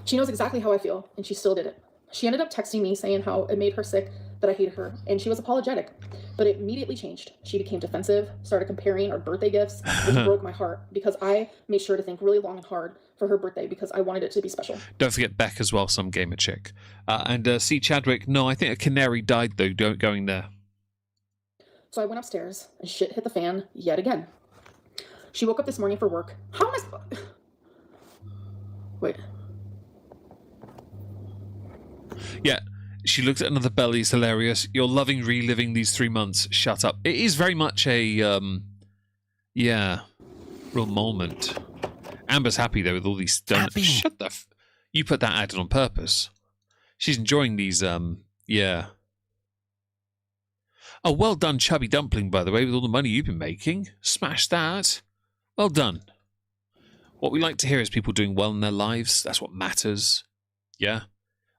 She knows exactly how I feel, and she still did it. She ended up texting me saying how it made her sick that I hated her, and she was apologetic. But it immediately changed. She became defensive, started comparing our birthday gifts, which broke my heart because I made sure to think really long and hard for her birthday because I wanted it to be special. Don't forget Beck as well, some gamer chick. And C. Chadwick, no, I think a canary died though, going there. So I went upstairs, and shit hit the fan yet again. She woke up this morning for work. How am I Wait. Yeah, she looked at another belly. It's hilarious. You're loving reliving these 3 months. Shut up. It is very much a, yeah, real moment. Amber's happy, though, with all these... Shut the... You put that ad in on purpose. She's enjoying these, yeah. Oh, well done, Chubby Dumpling, by the way, with all the money you've been making. Smash that. Well done. What we like to hear is people doing well in their lives. That's what matters. Yeah?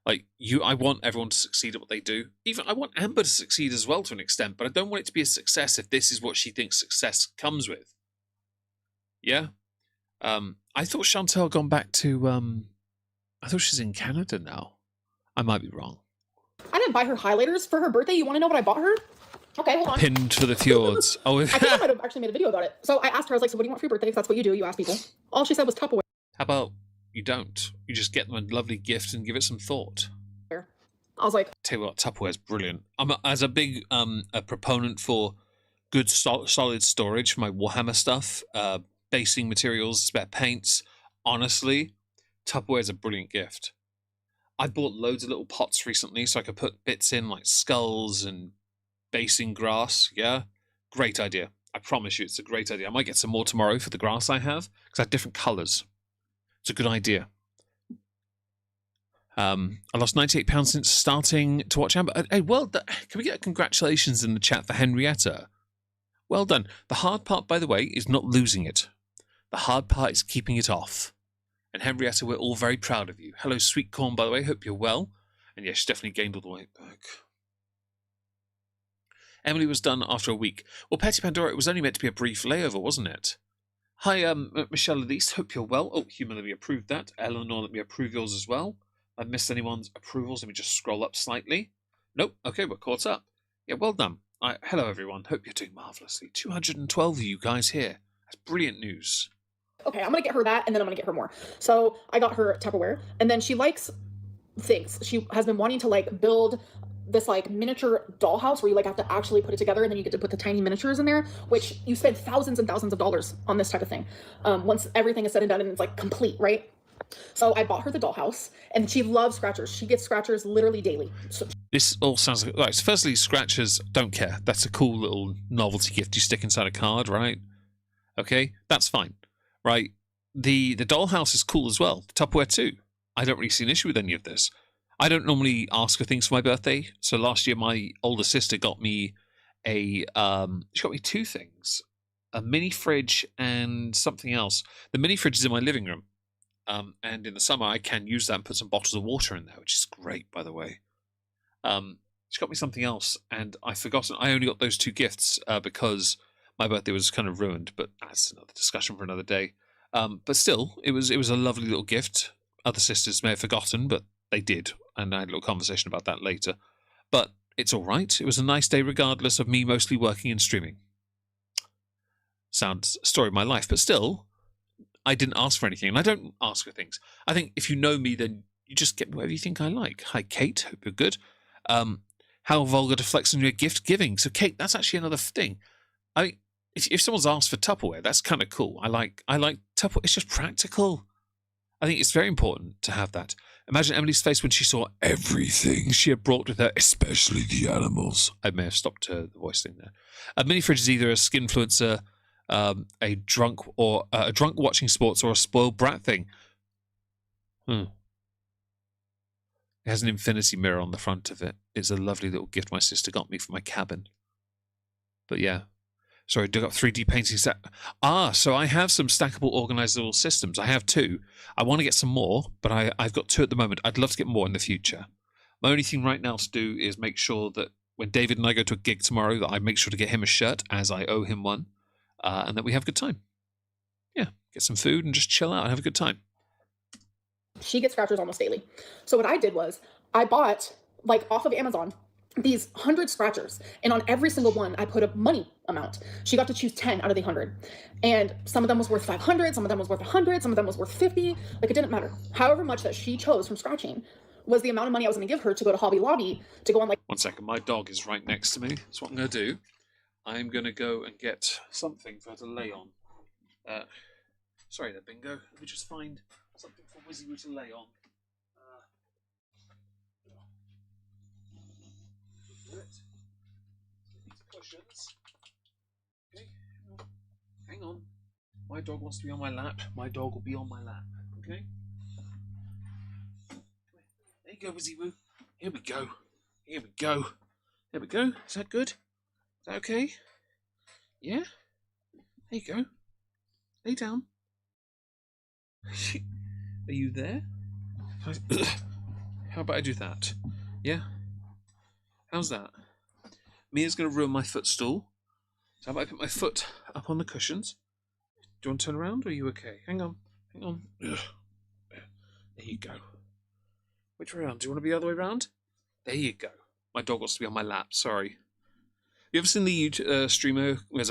Like, I want everyone to succeed at what they do. Even I want Amber to succeed as well to an extent, but I don't want it to be a success if this is what she thinks success comes with. Yeah? I thought Chantal had gone back to, I thought she's in Canada now. I might be wrong. I didn't buy her highlighters for her birthday. You want to know what I bought her? Okay, hold on. Pinned for the fjords. Oh, I think I might have actually made a video about it. So I asked her, I was like, so what do you want for your birthday? Because that's what you do. You ask people. All she said was Tupperware. How about you don't? You just get them a lovely gift and give it some thought. I was like... Tell you what, Tupperware's brilliant. As a big a proponent for good solid storage for my Warhammer stuff, basing materials, spare paints, honestly, Tupperware is a brilliant gift. I bought loads of little pots recently so I could put bits in like skulls and basin grass. Yeah, great idea. I promise you, it's a great idea. I might get some more tomorrow for the grass I have because I have different colours. It's a good idea. I lost £98 since starting to watch Amber. Hey, well, can we get a congratulations in the chat for Henrietta? Well done. The hard part, by the way, is not losing it. The hard part is keeping it off. And Henrietta, we're all very proud of you. Hello, Sweet Corn, by the way. Hope you're well. And yes, she definitely gained all the weight back. Emily was done after a week. Well, Petty Pandora, it was only meant to be a brief layover, wasn't it? Hi, Michelle Elise. Hope you're well. Oh, Human, let me approve that. Eleanor, let me approve yours as well. I've missed anyone's approvals. Let me just scroll up slightly. Nope. Okay, we're caught up. Yeah, well done. Hello, everyone. Hope you're doing marvellously. 212 of you guys here. That's brilliant news. Okay, I'm gonna get her that, and then I'm gonna get her more. So I got her Tupperware, and then she likes things. She has been wanting to like build this like miniature dollhouse where you like have to actually put it together, and then you get to put the tiny miniatures in there, which you spend thousands and thousands of dollars on this type of thing. Once everything is said and done and it's like complete, right? So I bought her the dollhouse, and she loves scratchers. She gets scratchers literally daily. So this all sounds like, firstly, scratchers, don't care. That's a cool little novelty gift you stick inside a card, right? Okay, that's fine, right? The dollhouse is cool as well. The Tupperware too. I don't really see an issue with any of this. I don't normally ask for things for my birthday. So last year, my older sister got me she got me two things, a mini fridge and something else. The mini fridge is in my living room. And in the summer, I can use that and put some bottles of water in there, which is great, by the way. She got me something else, and I've forgotten. I only got those two gifts because my birthday was kind of ruined, but that's another discussion for another day. But still, it was a lovely little gift. Other sisters may have forgotten, but they did, and I had a little conversation about that later. But it's all right. It was a nice day regardless of me mostly working and streaming. Sounds story of my life, but still, I didn't ask for anything, and I don't ask for things. I think if you know me, then you just get me whatever you think I like. Hi, Kate. Hope you're good. How vulgar to flex on your gift giving. So, Kate, that's actually another thing. I mean, if someone's asked for Tupperware, that's kind of cool. I like Tupperware. It's just practical. I think it's very important to have that. Imagine Emily's face when she saw everything she had brought with her, especially the animals. I may have stopped the voice thing there. A mini fridge is either a skinfluencer, a drunk watching sports, or a spoiled brat thing. It has an infinity mirror on the front of it. It's a lovely little gift my sister got me for my cabin. But yeah. Sorry, dug up 3D painting set. So I have some stackable organizable systems. I have two. I want to get some more, but I've got two at the moment. I'd love to get more in the future. My only thing right now to do is make sure that when David and I go to a gig tomorrow, that I make sure to get him a shirt, as I owe him one, and that we have a good time. Yeah, get some food and just chill out and have a good time. she gets scratchers almost daily. So what I did was I bought, like, off of Amazon, these 100 scratchers, and on every single one I put a money amount. She got to choose 10 out of the 100, and some of them was worth 500, some of them was worth 100, some of them was worth 50. Like, it didn't matter. However much that she chose from scratching was the amount of money I was going to give her to go to Hobby Lobby to go on, like... 1 second, my dog is right next to me. So what I'm going to do, I'm going to go and get something for her to lay on. Sorry there, Bingo. Let me just find something for Wizzy Woo to lay on. Do it. These cushions. Okay, hang on. My dog wants to be on my lap. My dog will be on my lap. Okay. There you go, Wizzy Woo. Here we go. Here we go. There we go. Is that good? Is that okay? Yeah? There you go. Lay down. Are you there? How about I do that? Yeah? How's that? Mia's going to ruin my footstool. So how about I put my foot up on the cushions? Do you want to turn around, or are you okay? Hang on. Hang on. There you go. Which way around? Do you want to be the other way around? There you go. My dog wants to be on my lap. Sorry. You ever seen the streamer who has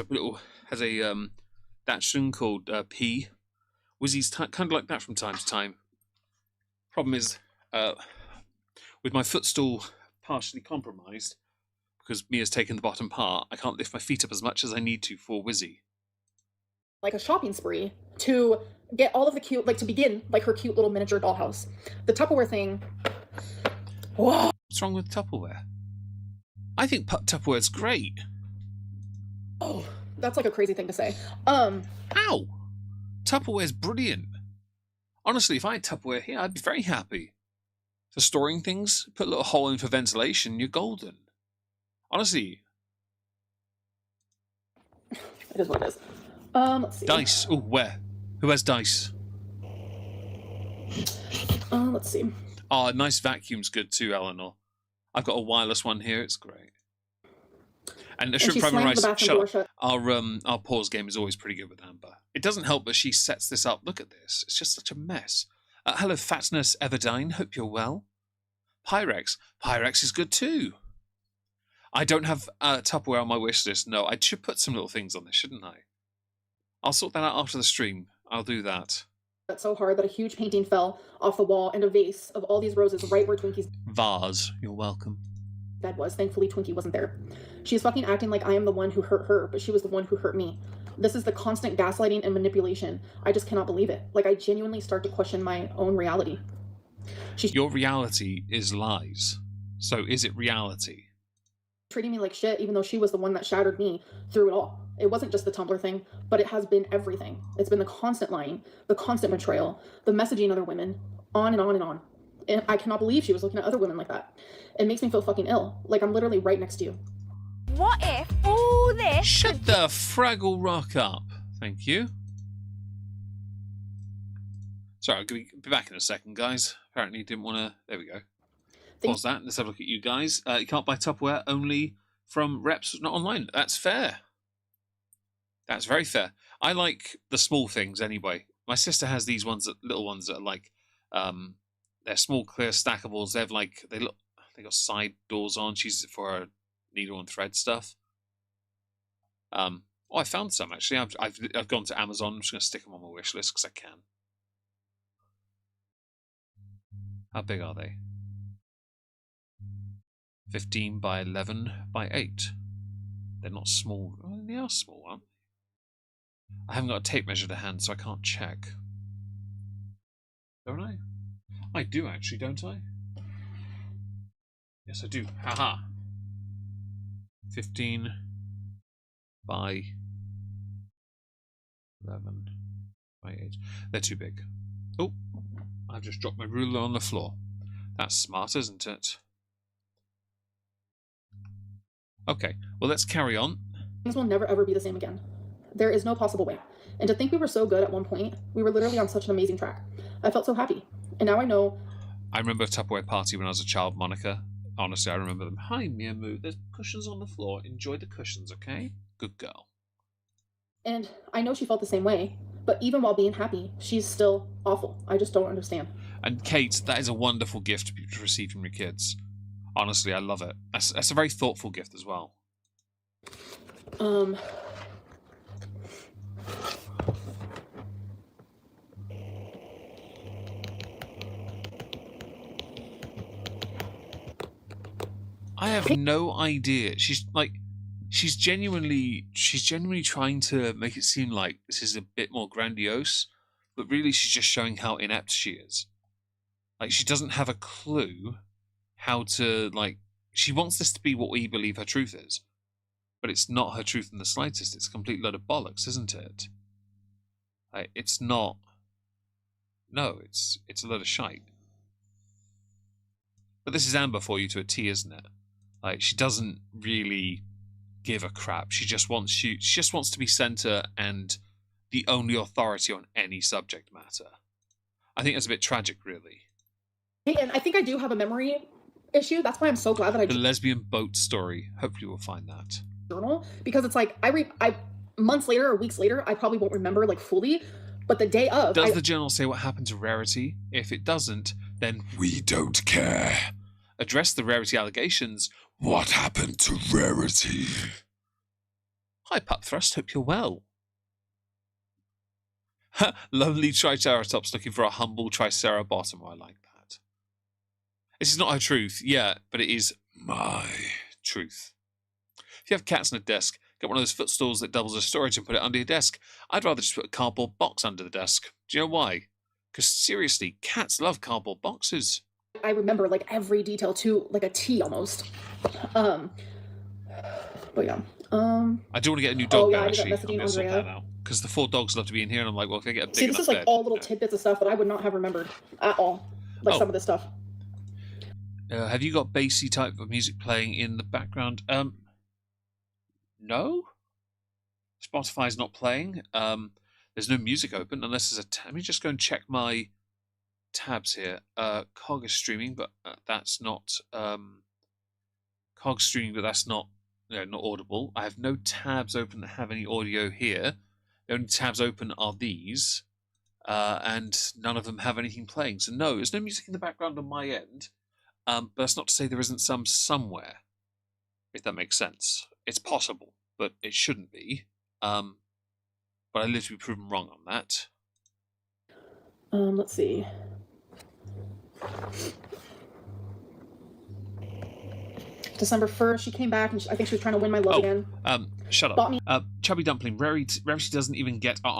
a Dachshund called P? Wizzy's kind of like that from time to time. Problem is, with my footstool partially compromised, because Mia's taken the bottom part, I can't lift my feet up as much as I need to for Wizzy. like a shopping spree to get all of the cute, like to begin like her cute little miniature dollhouse. The Tupperware thing. Whoa. What's wrong with Tupperware? I think Tupperware's great. Oh, that's like a crazy thing to say. How? Tupperware's brilliant. Honestly, if I had Tupperware here, I'd be very happy. For storing things, put a little hole in for ventilation, you're golden. Honestly. It is what it is. Let's see. Dice. Oh, where? Who has dice? Let's see. Oh, a nice vacuum's good too, Eleanor. I've got a wireless one here. It's great. And the shrimp fried rice. Shut up. Our pause game is always pretty good with Amber. It doesn't help that she sets this up. Look at this. It's just such a mess. Hello, Fatness Everdine. Hope you're well. Pyrex. Pyrex is good too. I don't have Tupperware on my wish list. No, I should put some little things on this, shouldn't I? I'll sort that out after the stream. I'll do that. That's so hard that a huge painting fell off the wall and a vase of all these roses right where Twinkie's vase. You're welcome. Bed was. Thankfully, Twinkie wasn't there. She's fucking acting like I am the one who hurt her, but she was the one who hurt me. This is the constant gaslighting and manipulation. I just cannot believe it. Like, I genuinely start to question my own reality. Your reality is lies. So is it reality? Treating me like shit, even though she was the one that shattered me through it all. It wasn't just the Tumblr thing, but it has been everything. It's been the constant lying, the constant betrayal, the messaging other women, on and on and on. And I cannot believe she was looking at other women like that. It makes me feel fucking ill. Like I'm literally right next to you. What if all this... Shut the Fraggle Rock up. Thank you. Sorry, I'll be back in a second, guys. Apparently you didn't want to... There we go. Pause that. Let's have a look at you guys. You can't buy Tupperware only from reps, not online. That's fair. That's very fair. I like the small things anyway. My sister has these ones, little ones that are like... they're small, clear stackables. They have like... They got side doors on. She uses it for her needle and thread stuff. Oh, I found some actually. I've gone to Amazon. I'm just going to stick them on my wish list because I can. How big are they? 15 by 11 by 8. They're not small. Well, they are small, aren't they? I haven't got a tape measure to hand, so I can't check. Don't I? I do actually, don't I? Yes, I do. Haha. 15 by 11 by 8. They're too big. Oh, I've just dropped my ruler on the floor. That's smart, isn't it? Okay, well, let's carry on. Things will never ever be the same again. There is no possible way. And to think we were so good at one point, we were literally on such an amazing track. I felt so happy. And now I know... I remember a Tupperware party when I was a child, Monica. Honestly, I remember them. Hi, Miamu. There's cushions on the floor. Enjoy the cushions, okay? Good girl. And I know she felt the same way. But even while being happy, she's still awful. I just don't understand. And Kate, that is a wonderful gift to receive from your kids. Honestly, I love it. That's a very thoughtful gift as well. I have no idea. She's genuinely trying to make it seem like this is a bit more grandiose, but really she's just showing how inept she is. Like, she doesn't have a clue how to, like, she wants this to be what we believe her truth is, but it's not her truth in the slightest. It's a complete load of bollocks, isn't it? Like, it's not. No, it's a load of shite. But this is Amber for you to a T, isn't it? Like, she doesn't really give a crap. She just wants to be center and the only authority on any subject matter. I think that's a bit tragic, really. And I think I do have a memory issue. That's why I'm so glad that I the lesbian boat story. Hopefully we'll find that journal, because it's like I months later or weeks later, I probably won't remember like fully, but the day of. Does the journal say what happened to Rarity? If it doesn't, then we don't care. Address the Rarity allegations. What happened to Rarity? Hi, Pup Thrust. Hope you're well. Lovely Triceratops looking for a humble Tricerabottom. I like that. This is not her truth, yeah, but it is my truth. If you have cats on a desk, Get one of those footstools that doubles as storage and put it under your desk. I'd rather just put a cardboard box under the desk. Do you know why? Because seriously, cats love cardboard boxes. I remember like every detail to like a T almost. But yeah. I do want to get a new dog yeah, though, I ended up actually. I'm messaging going to sort Andrea. that out. Because the 4 dogs love to be in here, and I'm like, well, if I get a big See, this enough is like bed, all little tidbits of stuff that I would not have remembered at all. Like some of this stuff. Have you got bassy type of music playing in the background? No. Spotify's not playing. There's no music open unless there's a tab. Let me just go and check my tabs here. Cog is streaming, but that's not Cog streaming, but that's not not audible. I have no tabs open that have any audio here. The only tabs open are these, and none of them have anything playing. So no, there's no music in the background on my end. But that's not to say there isn't some somewhere, if that makes sense. It's possible, but it shouldn't be. But I live to be proven wrong on that. Let's see. December 1st, she came back, and I think she was trying to win my love again. Shut up. Bought me- Chubby Dumpling, rarely she doesn't even get an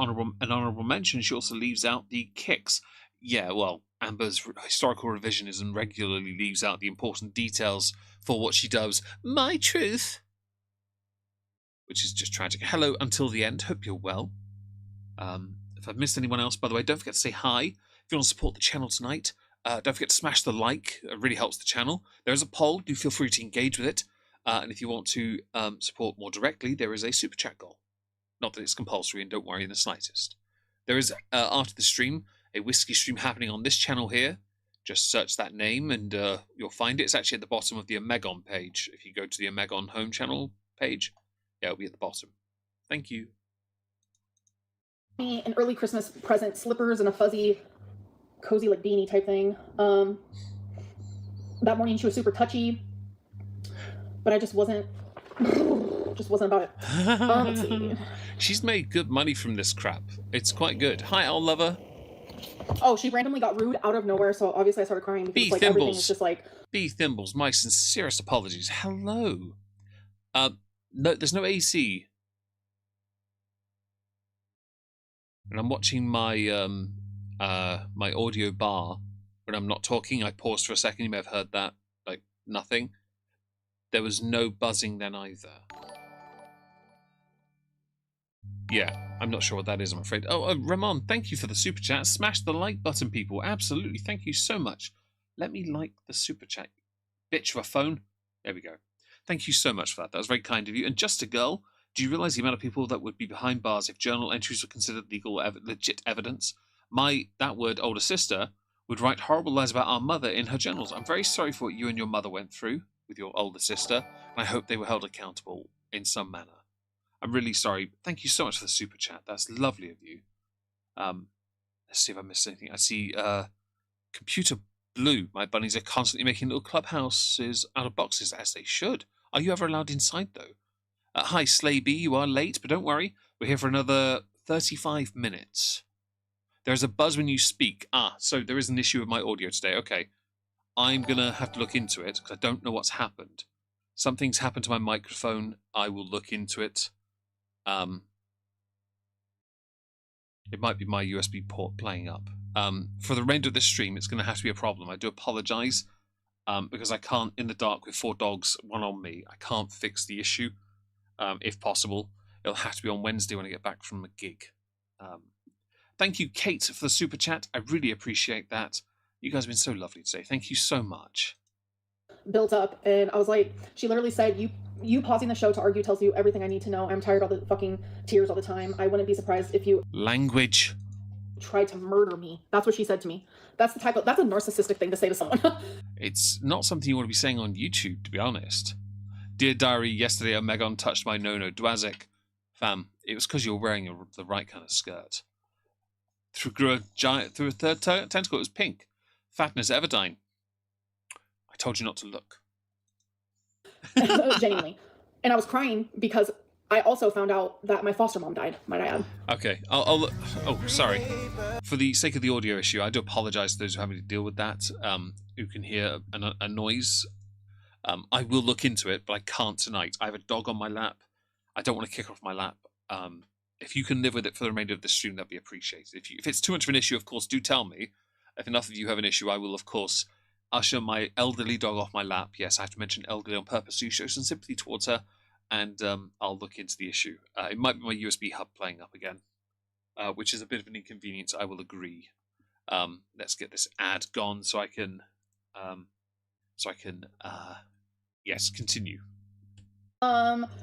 honourable mention. She also leaves out the kicks. Yeah, well, Amber's historical revisionism regularly leaves out the important details for what she does. My truth. Which is just tragic. Hello until the end. Hope you're well. If I've missed anyone else, by the way, don't forget to say hi. If you want to support the channel tonight, don't forget to smash the like. It really helps the channel. There is a poll. Do feel free to engage with it. And if you want to support more directly, there is a super chat goal. Not that it's compulsory, and don't worry in the slightest. There is, after the stream, a whiskey stream happening on this channel here. Just search that name and you'll find it. It's actually at the bottom of the Omegon page. If you go to the Omegon home channel page, yeah, it'll be at the bottom. Thank you. Me an early Christmas present, slippers and a fuzzy, cozy like beanie type thing. That morning she was super touchy, but I just wasn't about it. Let's see. She's made good money from this crap. It's quite good. Hi, Owl Lover. Oh, she randomly got rude out of nowhere, so obviously I started crying because like everything is just like. B Thimbles, my sincerest apologies. Hello. No, there's no AC. And I'm watching my my audio bar when I'm not talking. I paused for a second. You may have heard that. Like nothing. There was no buzzing then either. Yeah, I'm not sure what that is, I'm afraid. Oh, Ramon, thank you for the super chat. Smash the like button, people. Absolutely. Thank you so much. Let me like the super chat. Bitch of a phone. There we go. Thank you so much for that. That was very kind of you. And just a girl, do you realise the amount of people that would be behind bars if journal entries were considered legit evidence? That word, older sister, would write horrible lies about our mother in her journals. I'm very sorry for what you and your mother went through with your older sister, and I hope they were held accountable in some manner. I'm really sorry. Thank you so much for the super chat. That's lovely of you. Let's see if I missed anything. I see Computer Blue. My bunnies are constantly making little clubhouses out of boxes, as they should. Are you ever allowed inside, though? Hi, Slay B. You are late, but don't worry. We're here for another 35 minutes. There's a buzz when you speak. So there is an issue with my audio today. Okay. I'm going to have to look into it, because I don't know what's happened. Something's happened to my microphone. I will look into it. It might be my USB port playing up. For the remainder of this stream, it's going to have to be a problem. I do apologise, because I can't, in the dark with 4 dogs, one on me, I can't fix the issue. If possible, it'll have to be on Wednesday when I get back from a gig. Thank you, Kate, for the super chat. I really appreciate that. You guys have been so lovely today. Thank you so much. Built up, and I was like, she literally said, you pausing the show to argue tells you everything I need to know. I'm tired of all the fucking tears all the time. I wouldn't be surprised if you Language. tried to murder me. That's what she said to me. That's a narcissistic thing to say to someone. It's not something you want to be saying on YouTube, to be honest. Dear Diary, yesterday a Megon touched my no-no. Dwazek, fam, it was because you were wearing the right kind of skirt. Through a third tentacle, it was pink. Fatness, Everdine. I told you not to look. Genuinely. And I was crying because I also found out that my foster mom died, might I add. Okay, I'll oh, sorry. For the sake of the audio issue, I do apologise to those who are having to deal with that, who can hear a noise. I will look into it, but I can't tonight. I have a dog on my lap. I don't want to kick her off my lap. If you can live with it for the remainder of the stream, that'd be appreciated. If it's too much of an issue, of course, do tell me. If enough of you have an issue, I will, of course, usher my elderly dog off my lap. Yes, I have to mention elderly on purpose to show some sympathy towards her, and I'll look into the issue. It might be my USB hub playing up again, which is a bit of an inconvenience, I will agree. Let's get this ad gone so I can yes, continue.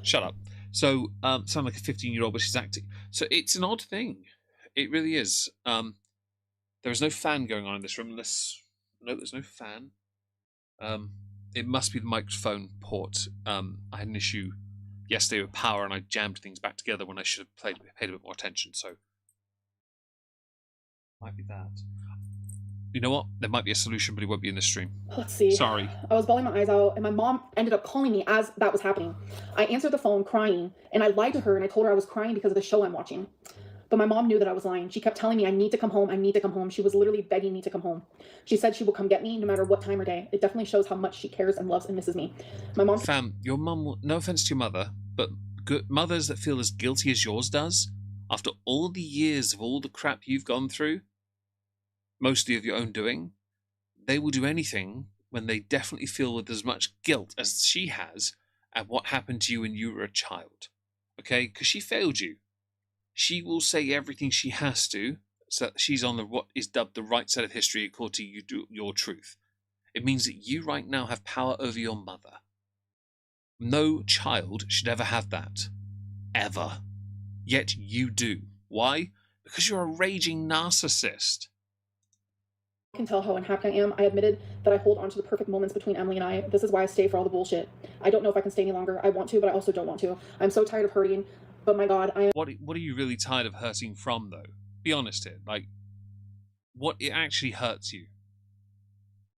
Shut up. So, sound like a 15-year-old, but she's acting. So it's an odd thing. It really is. There is no fan going on in this room unless... No, there's no fan. It must be the microphone port. I had an issue yesterday with power, and I jammed things back together when I should have paid a bit more attention, so... Might be that. You know what? There might be a solution, but it won't be in this stream. Let's see. Sorry. I was bawling my eyes out, and my mom ended up calling me as that was happening. I answered the phone crying, and I lied to her, and I told her I was crying because of the show I'm watching. But my mom knew that I was lying. She kept telling me I need to come home, I need to come home. She was literally begging me to come home. She said she will come get me no matter what time or day. It definitely shows how much she cares and loves and misses me. My mom... Fam, your mum, no offense to your mother, but mothers that feel as guilty as yours does, after all the years of all the crap you've gone through, mostly of your own doing, they will do anything when they definitely feel with as much guilt as she has at what happened to you when you were a child. Okay? Because she failed you. She will say everything she has to so that she's on what is dubbed the right side of history according to your truth. It means that you right now have power over your mother. No child should ever have that. Ever. Yet you do. Why? Because you're a raging narcissist. Can tell how unhappy I am. I admitted that I hold on to the perfect moments between Emily and I. This is why I stay for all the bullshit. I don't know if I can stay any longer. I want to, but I also don't want to. I'm so tired of hurting, but my God, I am... What are you really tired of hurting from, though? Be honest here. Like, what it actually hurts you?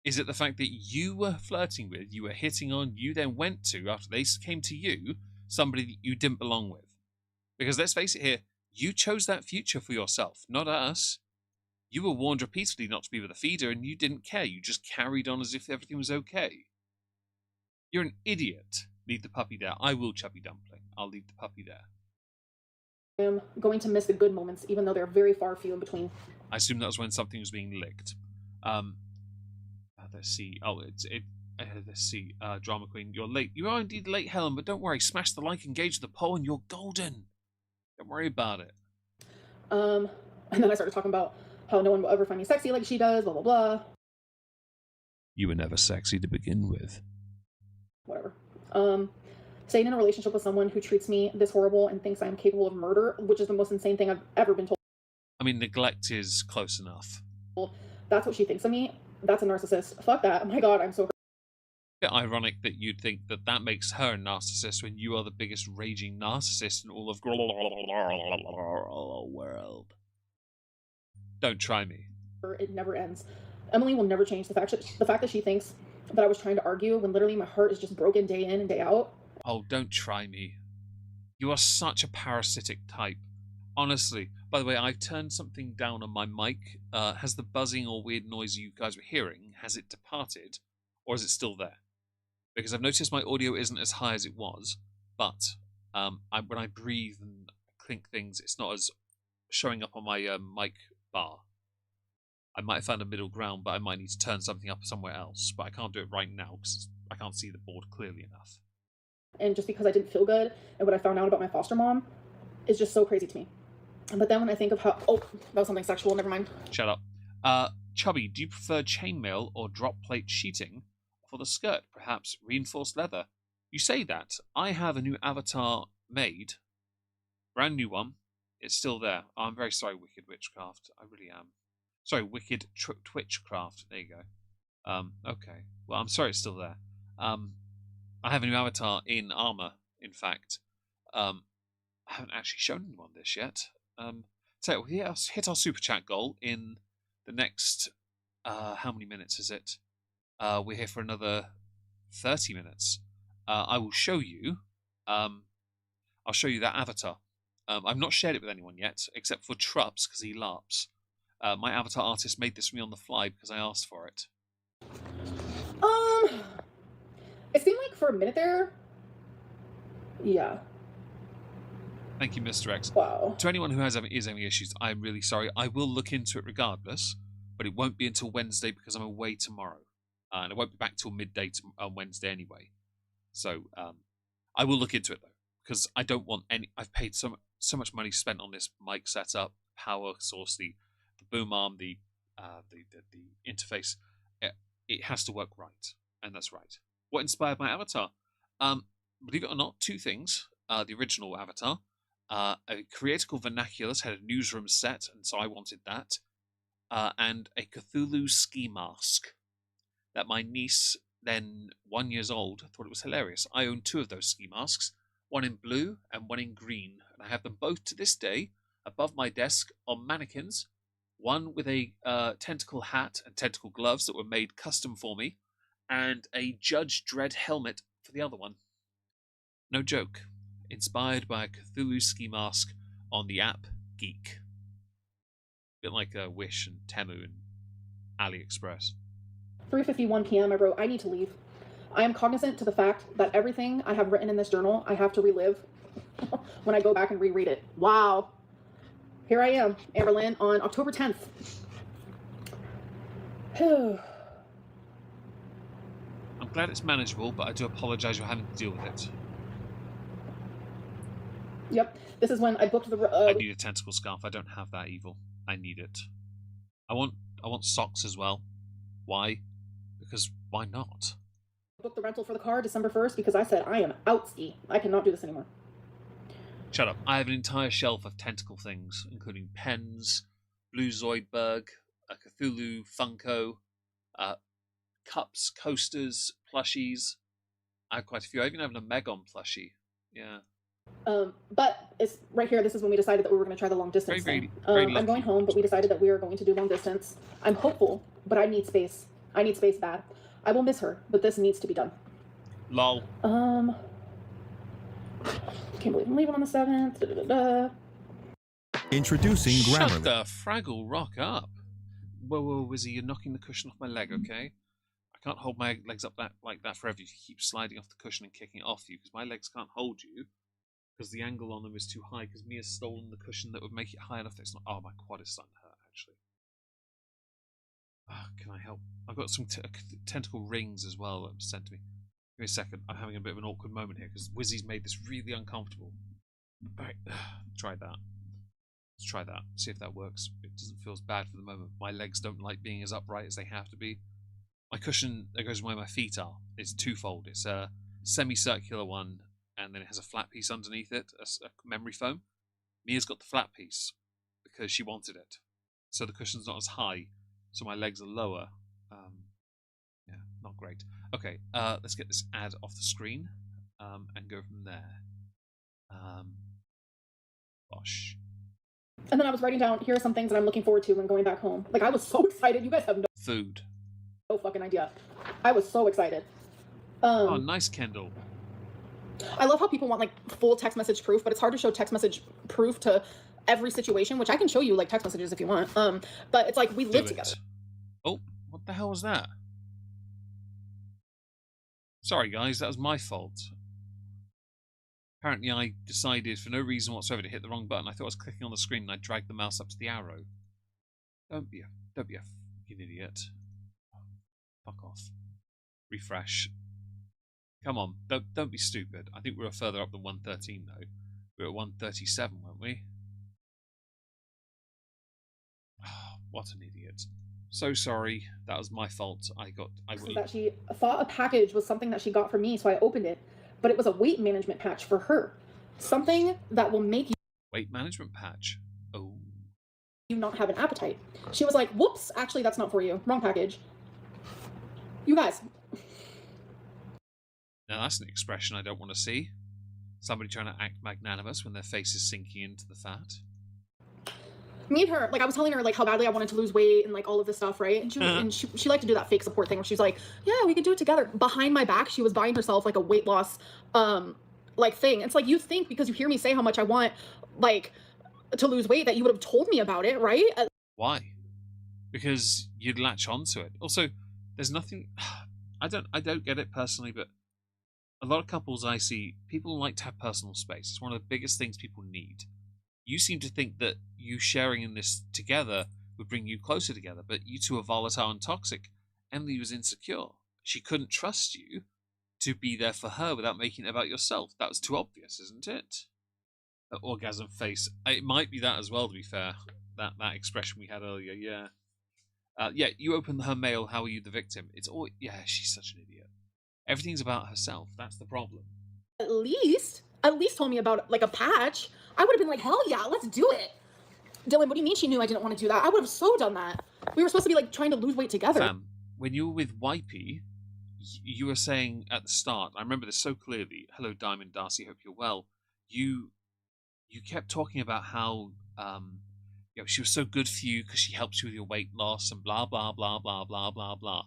Is it the fact that you were flirting with, you were hitting on, you then went to, after they came to you, somebody that you didn't belong with? Because let's face it here, you chose that future for yourself, not us. You were warned repeatedly not to be with a feeder, and you didn't care. You just carried on as if everything was okay. You're an idiot. Leave the puppy there. I will, Chubby Dumpling. I'll leave the puppy there. I am going to miss the good moments, even though they're very far few in between. I assume that was when something was being licked. Let's see. Let's see. Drama Queen, you're late. You are indeed late, Helen, but don't worry. Smash the like, engage the poll, and you're golden. Don't worry about it. And then I started talking about how no one will ever find me sexy like she does, blah, blah, blah. You were never sexy to begin with. Whatever. Staying in a relationship with someone who treats me this horrible and thinks I am capable of murder, which is the most insane thing I've ever been told. I mean, neglect is close enough. That's what she thinks of me. That's a narcissist. Fuck that. Oh my God, I'm so hurt. Bit ironic that you'd think that that makes her a narcissist when you are the biggest raging narcissist in all of world. Don't try me. It never ends. Emily will never change. The fact that she thinks that I was trying to argue when literally my heart is just broken day in and day out. Oh, don't try me. You are such a parasitic type. Honestly. By the way, I've turned something down on my mic. Has the buzzing or weird noise you guys were hearing, has it departed? Or is it still there? Because I've noticed my audio isn't as high as it was, but when I breathe and clink things, it's not as showing up on my mic bar. I might have found a middle ground, but I might need to turn something up somewhere else. But I can't do it right now because I can't see the board clearly enough. And just because I didn't feel good and what I found out about my foster mom is just so crazy to me. But then when I think of how... Oh, that was something sexual. Never mind. Shut up. Chubby, do you prefer chainmail or drop plate sheeting? For the skirt, perhaps reinforced leather? You say that. I have a new avatar made. Brand new one. It's still there. Oh, I'm very sorry, Wicked Witchcraft. I really am. Sorry, Wicked Twitchcraft. There you go. Okay. Well, I'm sorry it's still there. I have a new avatar in armor, in fact. I haven't actually shown anyone this yet. So we hit our super chat goal in the next... how many minutes is it? We're here for another 30 minutes. I will show you... I'll show you that avatar. I've not shared it with anyone yet, except for Trups, because he LARPs. My avatar artist made this for me on the fly because I asked for it. It seemed like for a minute there... Yeah. Thank you, Mr. X. Wow. To anyone who is having issues, I'm really sorry. I will look into it regardless, but it won't be until Wednesday because I'm away tomorrow. And I won't be back till midday on Wednesday anyway. So I will look into it, though, because I don't want any... I've paid so much money spent on this mic setup, power source, the boom arm, the interface. It has to work right, and that's right. What inspired my avatar? Believe it or not, two things. The original avatar, a Creatical Vernaculus had a newsroom set, and so I wanted that, and a Cthulhu ski mask that my niece, then 1 year old, thought it was hilarious. I own two of those ski masks, one in blue and one in green, and I have them both to this day above my desk on mannequins, one with a tentacle hat and tentacle gloves that were made custom for me, and a Judge Dredd helmet for the other one. No joke. Inspired by a Cthulhu ski mask on the app Geek. A bit like Wish and Temu and AliExpress. 3:51 p.m. I wrote, I need to leave. I am cognizant to the fact that everything I have written in this journal, I have to relive when I go back and reread it. Wow. Here I am, Amberlynn, on October 10th. I'm glad it's manageable, but I do apologise you're having to deal with it. Yep, this is when I booked the... I need a tentacle scarf. I don't have that evil. I need it. I want socks as well. Why? Because why not? Booked the rental for the car December 1st because I said I am out ski. I cannot do this anymore. Shut up. I have an entire shelf of tentacle things, including pens, Blue Zoidberg, a Cthulhu Funko, cups, coasters, plushies. I have quite a few. I even have an Megon plushie. Yeah. But it's right here. This is when we decided that we were going to try the long distance thing. I'm going home, but we decided that we are going to do long distance. I'm hopeful, but I need space. I need space bad. I will miss her, but this needs to be done. Lol. Can't believe I'm leaving on the 7th. Da, da, da, da. Introducing Shut Grammarly. the Fraggle Rock up. Whoa, Wizzy, you're knocking the cushion off my leg, okay? I can't hold my legs up like that forever. You keep sliding off the cushion and kicking it off you, because my legs can't hold you. Because the angle on them is too high, because Mia's stolen the cushion that would make it high enough that it's not... Oh, my quad is starting to hurt, actually. Oh, can I help? I've got some tentacle rings as well that were sent to me. Give me a second. I'm having a bit of an awkward moment here, because Wizzy's made this really uncomfortable. Alright, try that. Let's try that. See if that works. It doesn't feel as bad for the moment. My legs don't like being as upright as they have to be. My cushion that goes where my feet are is twofold. It's a semicircular one, and then it has a flat piece underneath it, a memory foam. Mia's got the flat piece because she wanted it. So the cushion's not as high, so my legs are lower. Yeah, not great. Okay, let's get this ad off the screen and go from there. Gosh. And then I was writing down, here are some things that I'm looking forward to when going back home. Like, I was so excited. You guys have Food. no fucking idea. I was so excited. Oh, nice, Kendall. I love how people want, like, full text message proof, but it's hard to show text message proof to every situation, which I can show you, like, text messages if you want. But it's like, we live together. Oh, what the hell was that? Sorry, guys, that was my fault. Apparently, I decided for no reason whatsoever to hit the wrong button. I thought I was clicking on the screen, and I dragged the mouse up to the arrow. Don't be a fucking idiot. Fuck off. Refresh. Come on, don't be stupid. I think we were further up than 113 though. We were at 137, weren't we? Oh, what an idiot. So sorry. That was my fault. That she thought a package was something that she got for me, so I opened it. But it was a weight management patch for her. Something that will make you... Weight management patch? Oh. ...you not have an appetite. She was like, whoops, actually that's not for you. Wrong package. You guys. Now that's an expression I don't want to see. Somebody trying to act magnanimous when their face is sinking into the fat. Me and her, like, I was telling her, like, how badly I wanted to lose weight and, like, all of this stuff, right? And she liked to do that fake support thing where she's like, yeah, we could do it together. Behind my back, she was buying herself, like, a weight loss, like, thing. It's like, you think because you hear me say how much I want, like, to lose weight that you would have told me about it, right? Why? Because you'd latch onto it. Also, there's nothing... I don't get it personally, but a lot of couples I see, people like to have personal space. It's one of the biggest things people need. You seem to think that you sharing in this together would bring you closer together, but you two are volatile and toxic. Emily was insecure. She couldn't trust you to be there for her without making it about yourself. That was too obvious, isn't it? That orgasm face. It might be that as well, to be fair. That expression we had earlier, yeah. Yeah, you open her mail, how are you the victim? It's all, yeah, she's such an idiot. Everything's about herself. That's the problem. At least told me about like a patch. I would have been like, hell yeah, let's do it. Dylan, what do you mean she knew I didn't want to do that? I would have so done that. We were supposed to be like trying to lose weight together. Fam, when you were with Wipey, you were saying at the start, I remember this so clearly, hello Diamond Darcy, hope you're well. You kept talking about how she was so good for you because she helps you with your weight loss and blah blah blah blah blah blah blah.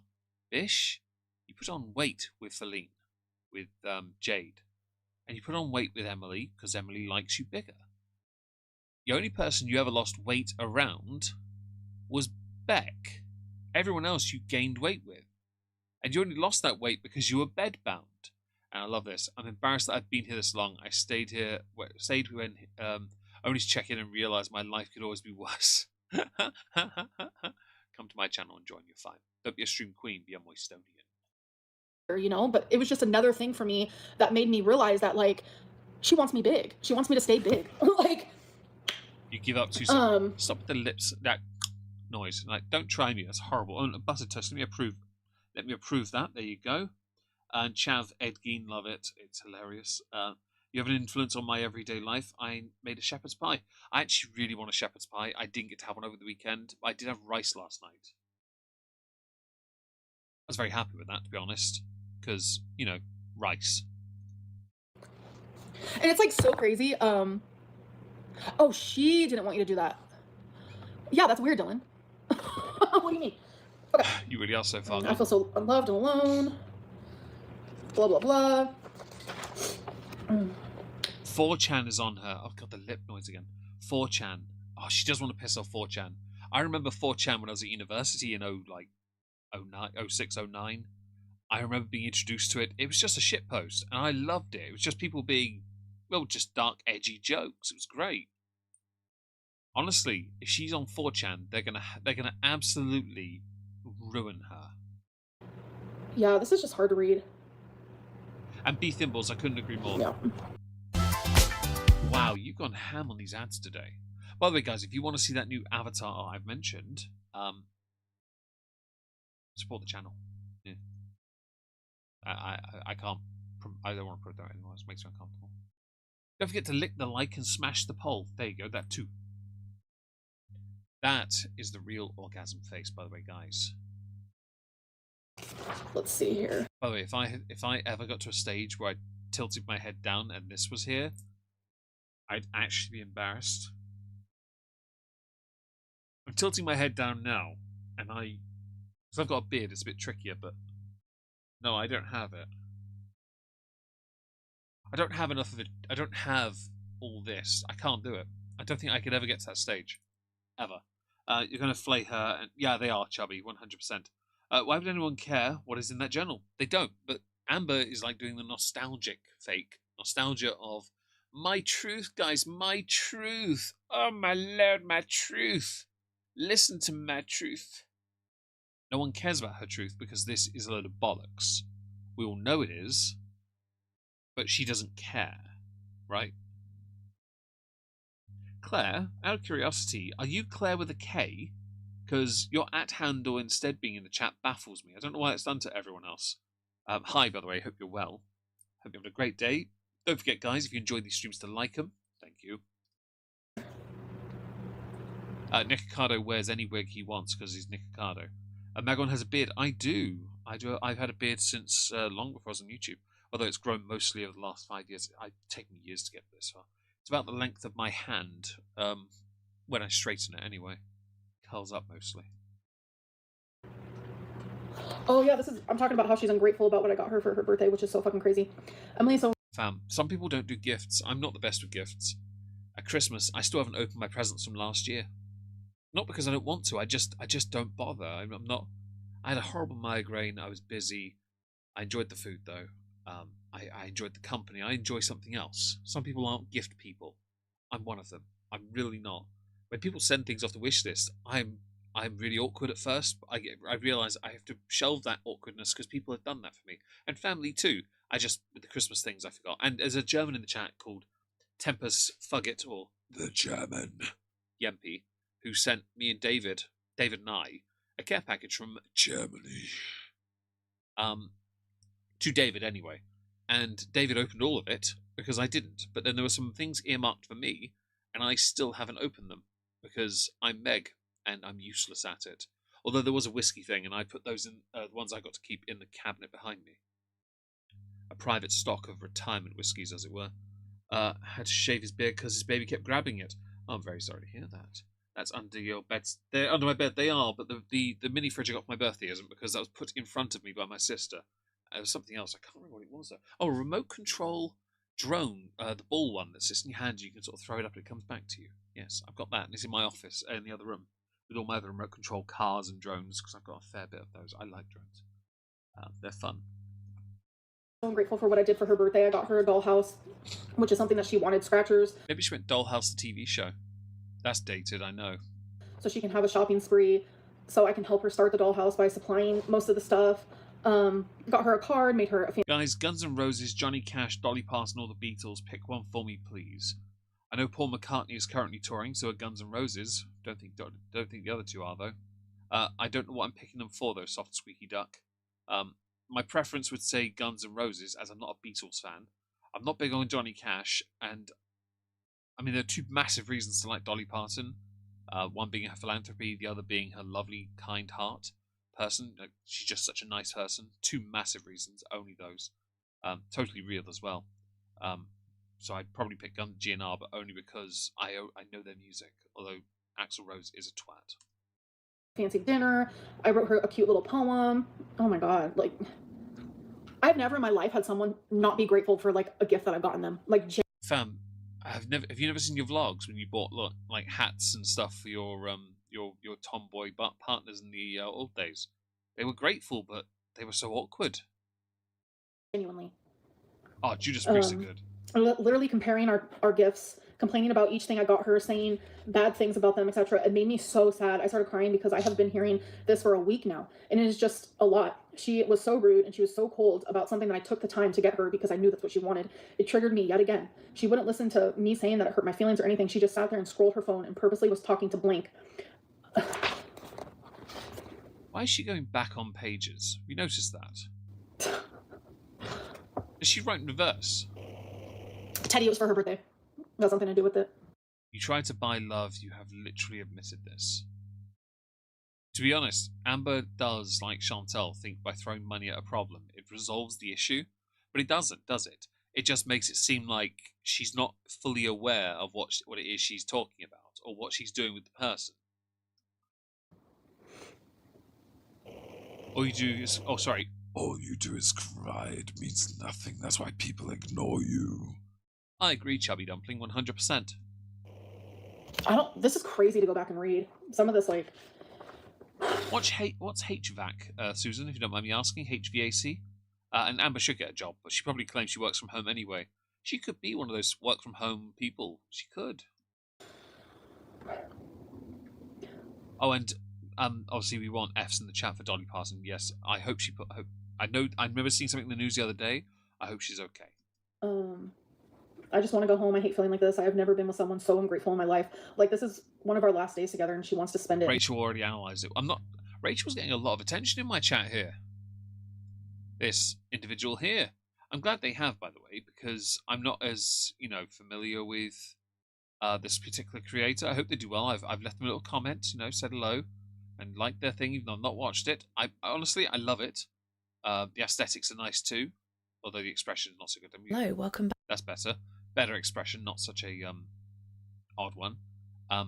Bish, you put on weight with Feline, with Jade, and you put on weight with Emily because Emily likes you bigger. The only person you ever lost weight around was Beck. Everyone else you gained weight with. And you only lost that weight because you were bedbound. And I love this. I'm embarrassed that I've been here this long. I stayed when only to check in and realize my life could always be worse. Come to my channel and join. You're fine. Don't be a stream queen, be a Moistonian. You know, but it was just another thing for me that made me realize that, like, she wants me big. She wants me to stay big. Like, you give up too soon. Stop the lips, that noise. Like, don't try me. That's horrible. Oh, butter toast. Let me approve that. There you go. And Chav Edgeen, love it. It's hilarious. You have an influence on my everyday life. I made a shepherd's pie. I actually really want a shepherd's pie. I didn't get to have one over the weekend. I did have rice last night. I was very happy with that, to be honest. Because, rice. and it's like so crazy. Oh, she didn't want you to do that. Yeah, that's weird, Dylan. What do you mean? Okay. You really are so fun. I feel so unloved and alone. Blah, blah, blah. 4chan is on her. Oh, God, the lip noise again. 4chan. Oh, she does want to piss off 4chan. I remember 4chan when I was at university in 06, 09. I remember being introduced to it. It was just a shitpost, and I loved it. It was just people being, just dark, edgy jokes. It was great. Honestly, if she's on 4chan, they're gonna absolutely ruin her. Yeah, this is just hard to read. And B Thimbles, I couldn't agree more. Yeah. Wow, you've gone ham on these ads today. By the way, guys, if you want to see that new avatar I've mentioned, support the channel. Yeah. I can't. I don't want to put it there anymore. It makes me uncomfortable. Don't forget to lick the like and smash the poll. There you go. That too. That is the real orgasm face, by the way, guys. Let's see here. By the way, if I ever got to a stage where I tilted my head down and this was here, I'd actually be embarrassed. I'm tilting my head down now, and because I've got a beard, it's a bit trickier, but no, I don't have it. I don't have enough of it. I don't have all this. I can't do it. I don't think I could ever get to that stage. Ever. You're going to flay her, and yeah, they are chubby, 100%. Why would anyone care what is in that journal? They don't, but Amber is like doing the nostalgic fake. Nostalgia of, my truth, guys, my truth. Oh, my lord, my truth. Listen to my truth. No one cares about her truth because this is a load of bollocks. We all know it is, but she doesn't care, right? Claire, out of curiosity, are you Claire with a K? Because your @handle instead being in the chat baffles me. I don't know why it's done to everyone else. Hi, by the way, hope you're well. Hope you're having a great day. Don't forget, guys, if you enjoy these streams, to like them. Thank you. Nick Ricardo wears any wig he wants because he's Nick Ricardo. Magon has a beard. I do. I've had a beard since long before I was on YouTube. Although it's grown mostly over the last 5 years. It's taken me years to get this far. It's about the length of my hand when I straighten it anyway. Curls up mostly. Oh yeah, I'm talking about how she's ungrateful about what I got her for her birthday, which is so fucking crazy. Emily, so Fam, some people don't do gifts. I'm not the best with gifts. At Christmas, I still haven't opened my presents from last year. Not because I don't want to. I just don't bother. I'm not. I had a horrible migraine. I was busy. I enjoyed the food though. I enjoyed the company. I enjoy something else. Some people aren't gift people. I'm one of them. I'm really not. When people send things off the wish list, I'm really awkward at first. But I realise I have to shelve that awkwardness because people have done that for me, and family too. With the Christmas things I forgot. And there's a German in the chat called Tempus Fugit, or The German. Yempi, who sent me and David and I, a care package from Germany. To David anyway. And David opened all of it because I didn't. But then there were some things earmarked for me, and I still haven't opened them because I'm Meg and I'm useless at it. Although there was a whiskey thing, and I put those in, the ones I got to keep in the cabinet behind me. A private stock of retirement whiskies, as it were. Had to shave his beard because his baby kept grabbing it. Oh, I'm very sorry to hear that. That's under your bed. They're under my bed. They are, but the mini fridge I got for my birthday isn't, because that was put in front of me by my sister. There was something else. I can't remember what it was though. Oh, a remote control drone, the ball one that sits in your hand. You can sort of throw it up and it comes back to you. Yes, I've got that, and it's in my office in the other room with all my other remote control cars and drones, because I've got a fair bit of those. I like drones. They're fun. I'm grateful for what I did for her birthday. I got her a dollhouse, which is something that she wanted, scratchers. Maybe she went Dollhouse, the TV show. That's dated, I know. So she can have a shopping spree, so I can help her start the dollhouse by supplying most of the stuff. Got her a card, made her a Guys, Guns N' Roses, Johnny Cash, Dolly Parton, or the Beatles, pick one for me, please. I know Paul McCartney is currently touring, so are Guns N' Roses. Don't think the other two are, though. I don't know what I'm picking them for, though, Soft Squeaky Duck. My preference would say Guns N' Roses, as I'm not a Beatles fan. I'm not big on Johnny Cash, and I mean, there are two massive reasons to like Dolly Parton. One being her philanthropy, the other being her lovely, kind heart person. Like, she's just such a nice person. Two massive reasons, only those. Totally real as well. So I'd probably pick GNR, but only because I know their music. Although Axl Rose is a twat. fancy dinner. I wrote her a cute little poem. Oh my god, like, I've never in my life had someone not be grateful for like a gift that I've gotten them. Like, Fam, have you never seen your vlogs when you bought like hats and stuff for your tomboy partners in the old days? They were grateful, but they were so awkward. genuinely. Oh, Judas Priest are good. Literally comparing our gifts, complaining about each thing I got her, saying bad things about them, etc. It made me so sad. I started crying because I have been hearing this for a week now, and it is just a lot. She was so rude and she was so cold about something that I took the time to get her because I knew that's what she wanted. It triggered me yet again. She wouldn't listen to me saying that it hurt my feelings or anything. She just sat there and scrolled her phone and purposely was talking to blank. Why is she going back on pages? We noticed that. Is she writing reverse? Teddy, it was for her birthday. Got something to do with it. You tried to buy love, you have literally admitted this. To be honest, Amber does, like Chantal, think by throwing money at a problem, it resolves the issue. But it doesn't, does it? It just makes it seem like she's not fully aware of what it is she's talking about, or what she's doing with the person. All you do is... Oh, sorry. All you do is cry. It means nothing. That's why people ignore you. I agree, Chubby Dumpling, 100%. This is crazy to go back and read. Some of this, like... What's HVAC, Susan, if you don't mind me asking? HVAC? And Amber should get a job, but she probably claims she works from home anyway. She could be one of those work-from-home people. She could. Oh, and obviously we want Fs in the chat for Dolly Parton. Yes, I hope she put... I remember seeing something in the news the other day. I hope she's okay. I just want to go home. I hate feeling like this. I have never been with someone so ungrateful in my life. Like, this is one of our last days together, and she wants to spend it. Rachel already analysed it. Rachel's getting a lot of attention in my chat here. This individual here. I'm glad they have, by the way, because I'm not as, familiar with this particular creator. I hope they do well. I've left them a little comment, said hello, and liked their thing, even though I've not watched it. Honestly, I love it. The aesthetics are nice too, although the expression is not so good. Hello, welcome back. That's better. Better expression, not such a odd one. I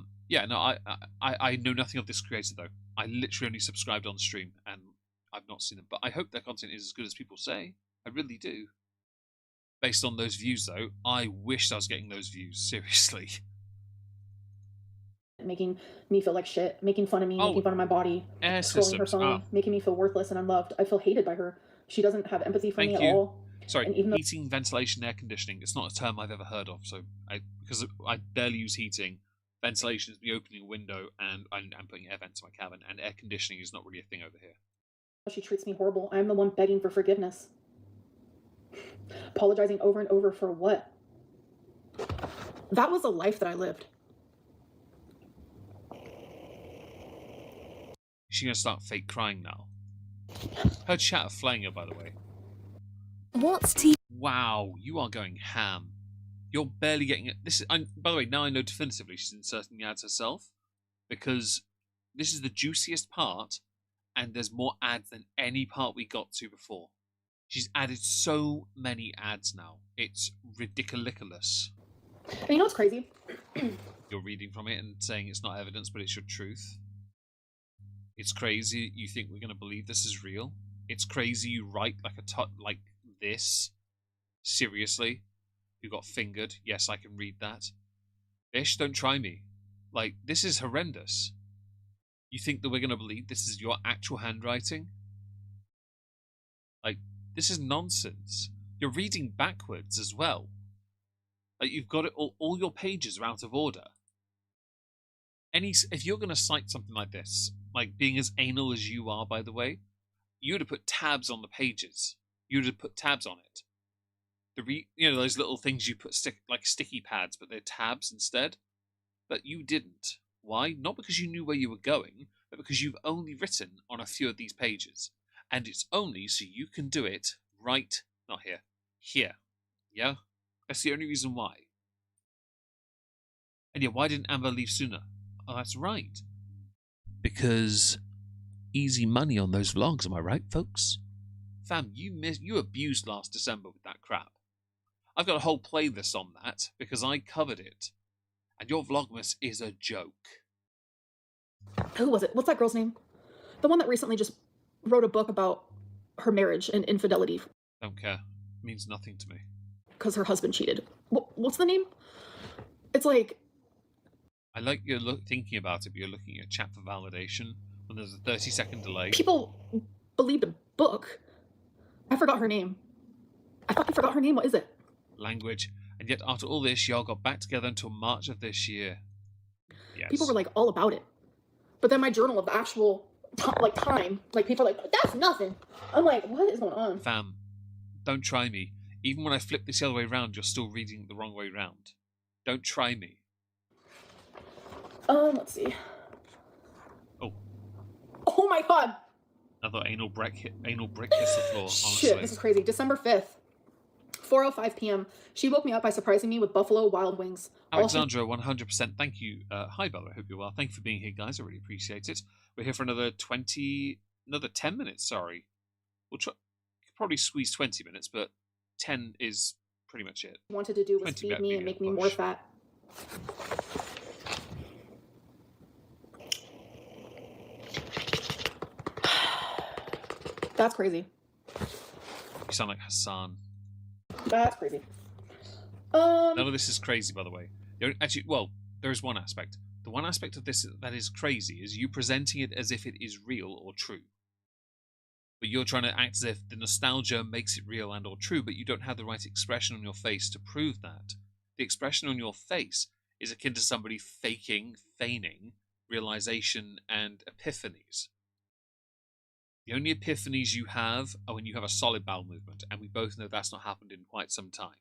know nothing of this creator though. I literally only subscribed on stream and I've not seen them, but I hope their content is as good as people say. I really do. Based on those views though, I wished I was getting those views, seriously. Making me feel like shit, making fun of me, making fun of my body, scrolling her phone, making me feel worthless and unloved. I feel hated by her. She doesn't have empathy for me at all. Sorry, And even though heating, ventilation, air conditioning. It's not a term I've ever heard of. So because I barely use heating, ventilation is me opening a window and I'm putting air vents in my cabin, and air conditioning is not really a thing over here. she treats me horrible, I'm the one begging for forgiveness. Apologizing over and over for what? That was the life that I lived. Is she gonna start fake crying now? Her chat are flaying her, by the way. What's tea? Wow, you are going ham. You're barely getting it. This is. By the way, now I know definitively she's inserting the ads herself, because this is the juiciest part, and there's more ads than any part we got to before. She's added so many ads now. It's ridiculous. And you know what's crazy? You're reading from it and saying it's not evidence, but it's your truth. It's crazy you think we're going to believe this is real. It's crazy you write like this. Seriously? You got fingered? Yes, I can read that. Ish, don't try me. Like, this is horrendous. You think that we're going to believe this is your actual handwriting? Like, this is nonsense. You're reading backwards as well. Like, you've got it all your pages are out of order. If you're going to cite something like this, like being as anal as you are, by the way, you would have put tabs on the pages. You would have put tabs on it. Those little things you put like sticky pads, but they're tabs instead. But you didn't. Why? Not because you knew where you were going, but because you've only written on a few of these pages. And it's only so you can do it right, not here, here. Yeah? That's the only reason why. And yeah, why didn't Amber leave sooner? Oh, that's right. Because easy money on those vlogs, am I right, folks? Fam, you abused last December with that crap. I've got a whole playlist on that because I covered it. And your Vlogmas is a joke. Who was it? What's that girl's name? The one that recently just wrote a book about her marriage and infidelity. Don't care. It means nothing to me. Because her husband cheated. What's the name? It's like... I like you're thinking about it, but you're looking at chat for validation when there's a 30-second delay. People believed a book. I forgot her name. I fucking forgot her name. What is it? Language. And yet after all this, y'all got back together until March of this year. Yes. People were like all about it. But then my journal of the actual time, like people are like, that's nothing. I'm like, what is going on? Fam, don't try me. Even when I flip this the other way around, you're still reading it the wrong way round. Don't try me. Let's see. Oh. Oh my god! Another anal brick hits the floor, honestly. Shit, this is crazy. December 5th, 4:05 p.m. She woke me up by surprising me with Buffalo Wild Wings. Alexandra, 100%. Thank you. Hi, Bella. I hope you're well. Thank you for being here, guys. I really appreciate it. We're here for another 10 minutes, sorry. We'll probably squeeze 20 minutes, but 10 is pretty much it. Wanted to do was feed me and make me more fat. That's crazy. You sound like Hassan. That's crazy. None of this is crazy, by the way. Actually, well, there is one aspect. The one aspect of this that is crazy is you presenting it as if it is real or true. But you're trying to act as if the nostalgia makes it real and or true, but you don't have the right expression on your face to prove that. The expression on your face is akin to somebody feigning realization and epiphanies. The only epiphanies you have are when you have a solid bowel movement, and we both know that's not happened in quite some time.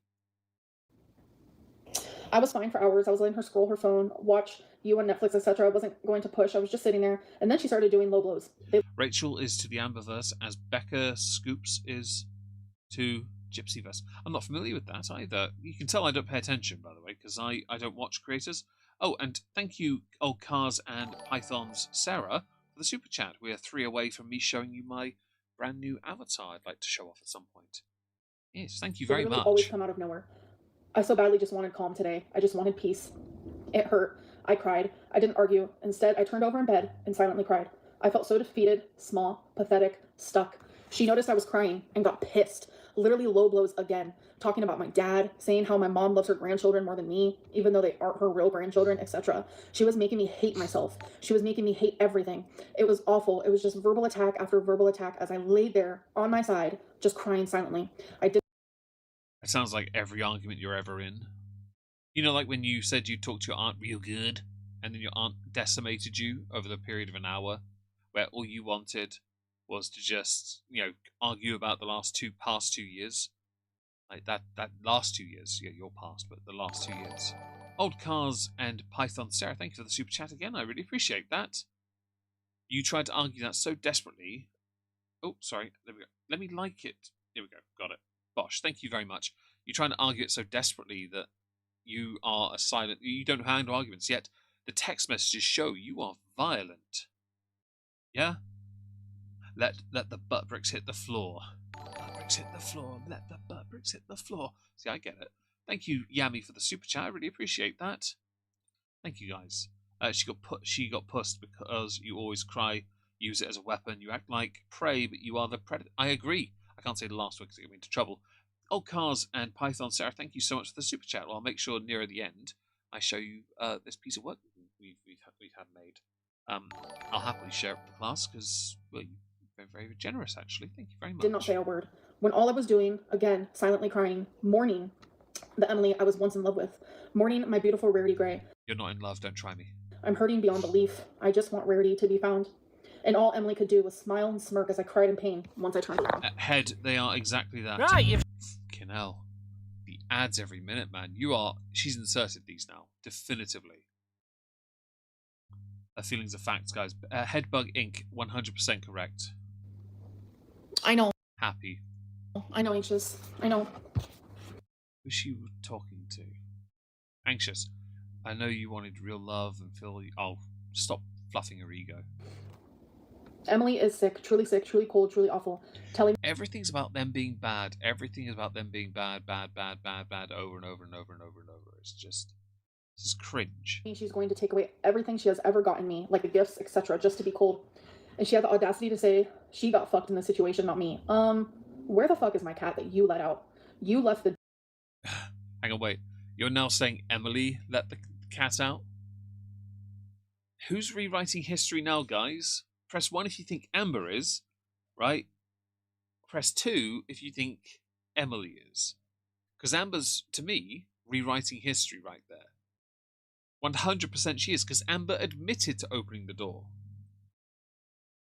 I was fine for hours. I was letting her scroll her phone, watch you on Netflix, etc. I wasn't going to push. I was just sitting there, and then she started doing low blows. Rachel is to the Amberverse as Becca Scoops is to Gypsyverse. I'm not familiar with that either. You can tell I don't pay attention, by the way, because I don't watch creators. Oh, and thank you, Old Cars and Python's Sarah, for the super chat. We are 3 away from me showing you my brand new avatar I'd like to show off at some point. Yes, thank you very much. Always come out of nowhere. I so badly just wanted calm today. I just wanted peace. It hurt. I cried. I didn't argue. Instead, I turned over in bed and silently cried. I felt so defeated, small, pathetic, stuck. She noticed I was crying and got pissed. Literally low blows again. Talking about my dad, saying how my mom loves her grandchildren more than me, even though they aren't her real grandchildren, etc. She was making me hate myself. She was making me hate everything. It was awful. It was just verbal attack after verbal attack as I laid there on my side, just crying silently. I did It sounds like every argument you're ever in. You know, like when you said you talked to your aunt real good, and then your aunt decimated you over the period of an hour, where all you wanted was to just, argue about the past 2 years. Like that last 2 years. Yeah, your past, but the last 2 years. Old Cars and Python Sarah, thank you for the super chat again. I really appreciate that. You tried to argue that so desperately. Oh, sorry. There we go. Let me like it. Here we go. Got it. Bosh, thank you very much. You're trying to argue it so desperately that you are a silent. You don't handle arguments, yet the text messages show you are violent. Yeah? Let the butt bricks hit the floor. Butt bricks hit the floor. Let the butt bricks hit the floor. See, I get it. Thank you, Yami, for the super chat. I really appreciate that. Thank you, guys. She got pussed because you always cry, use it as a weapon. You act like prey, but you are the predator. I agree. I can't say the last word because it get me into trouble. Old Cars and Python Sarah, thank you so much for the super chat. Well, I'll make sure nearer the end I show you this piece of work we've had made. I'll happily share it with the class because, well, you're very, very generous, actually. Thank you very much. Did not say a word. When all I was doing, again, silently crying, mourning the Emily I was once in love with, mourning my beautiful Rarity Gray. You're not in love, don't try me. I'm hurting beyond belief. I just want Rarity to be found. And all Emily could do was smile and smirk as I cried in pain once I turned around. Head, they are exactly that. Right, you Fucking hell. The ads every minute, man. She's inserted these now, definitively. Feelings are facts, guys. Headbug Inc., 100% correct. I know. Happy. I know, anxious. I know. Who's she talking to? Anxious. I know you wanted real love and feel. Oh, stop fluffing her ego. Emily is sick, truly cold, truly awful. Telling Everything's about them being bad. Everything is about them being bad, over and over and over and over and over. It's just. This is cringe. me she's going to take away everything she has ever gotten me, like the gifts, etc., just to be cold. And she had the audacity to say she got fucked in this situation, not me. Where the fuck is my cat that you let out? You left the... Hang on, wait. You're now saying Emily let the cat out? Who's rewriting history now, guys? Press 1 if you think Amber is, right? Press 2 if you think Emily is. Because Amber's, to me, rewriting history right there. 100% she is, because Amber admitted to opening the door.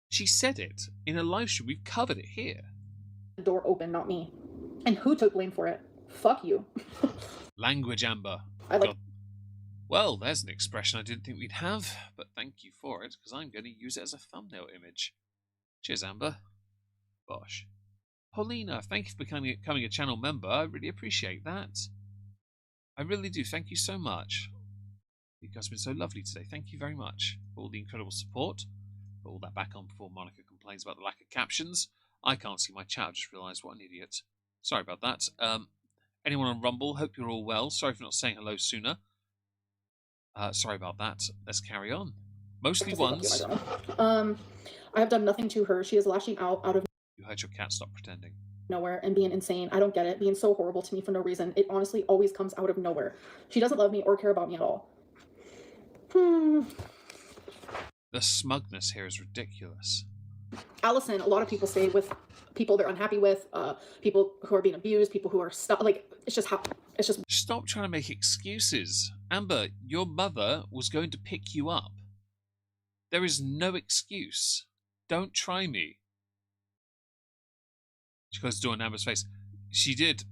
She said it in a live stream. We've covered it here. door open, not me. And who took blame for it? Fuck you. Language, Amber. I like... God. Well, there's an expression I didn't think we'd have, but thank you for it, because I'm going to use it as a thumbnail image. Cheers, Amber. Bosh. Paulina, thank you for becoming a channel member. I really appreciate that. I really do. Thank you so much. You guys have been so lovely today. Thank you very much for all the incredible support. Put all that back on before Monica complains about the lack of captions. I can't see my chat. I just realised what an idiot. Sorry about that. Anyone on Rumble, hope you're all well. Sorry for not saying hello sooner. Sorry about that. Let's carry on. Mostly ones. I have done nothing to her. She is lashing out of You heard your cat. Stop pretending. nowhere and being insane. I don't get it. Being so horrible to me for no reason. It honestly always comes out of nowhere. She doesn't love me or care about me at all. The smugness here is ridiculous. Allison, a lot of people stay with people they're unhappy with, people who are being abused, people who are stuck. Like, it's just how, it's just... Stop trying to make excuses. Amber, your mother was going to pick you up. There is no excuse. Don't try me. She goes to do on Amber's face. She did.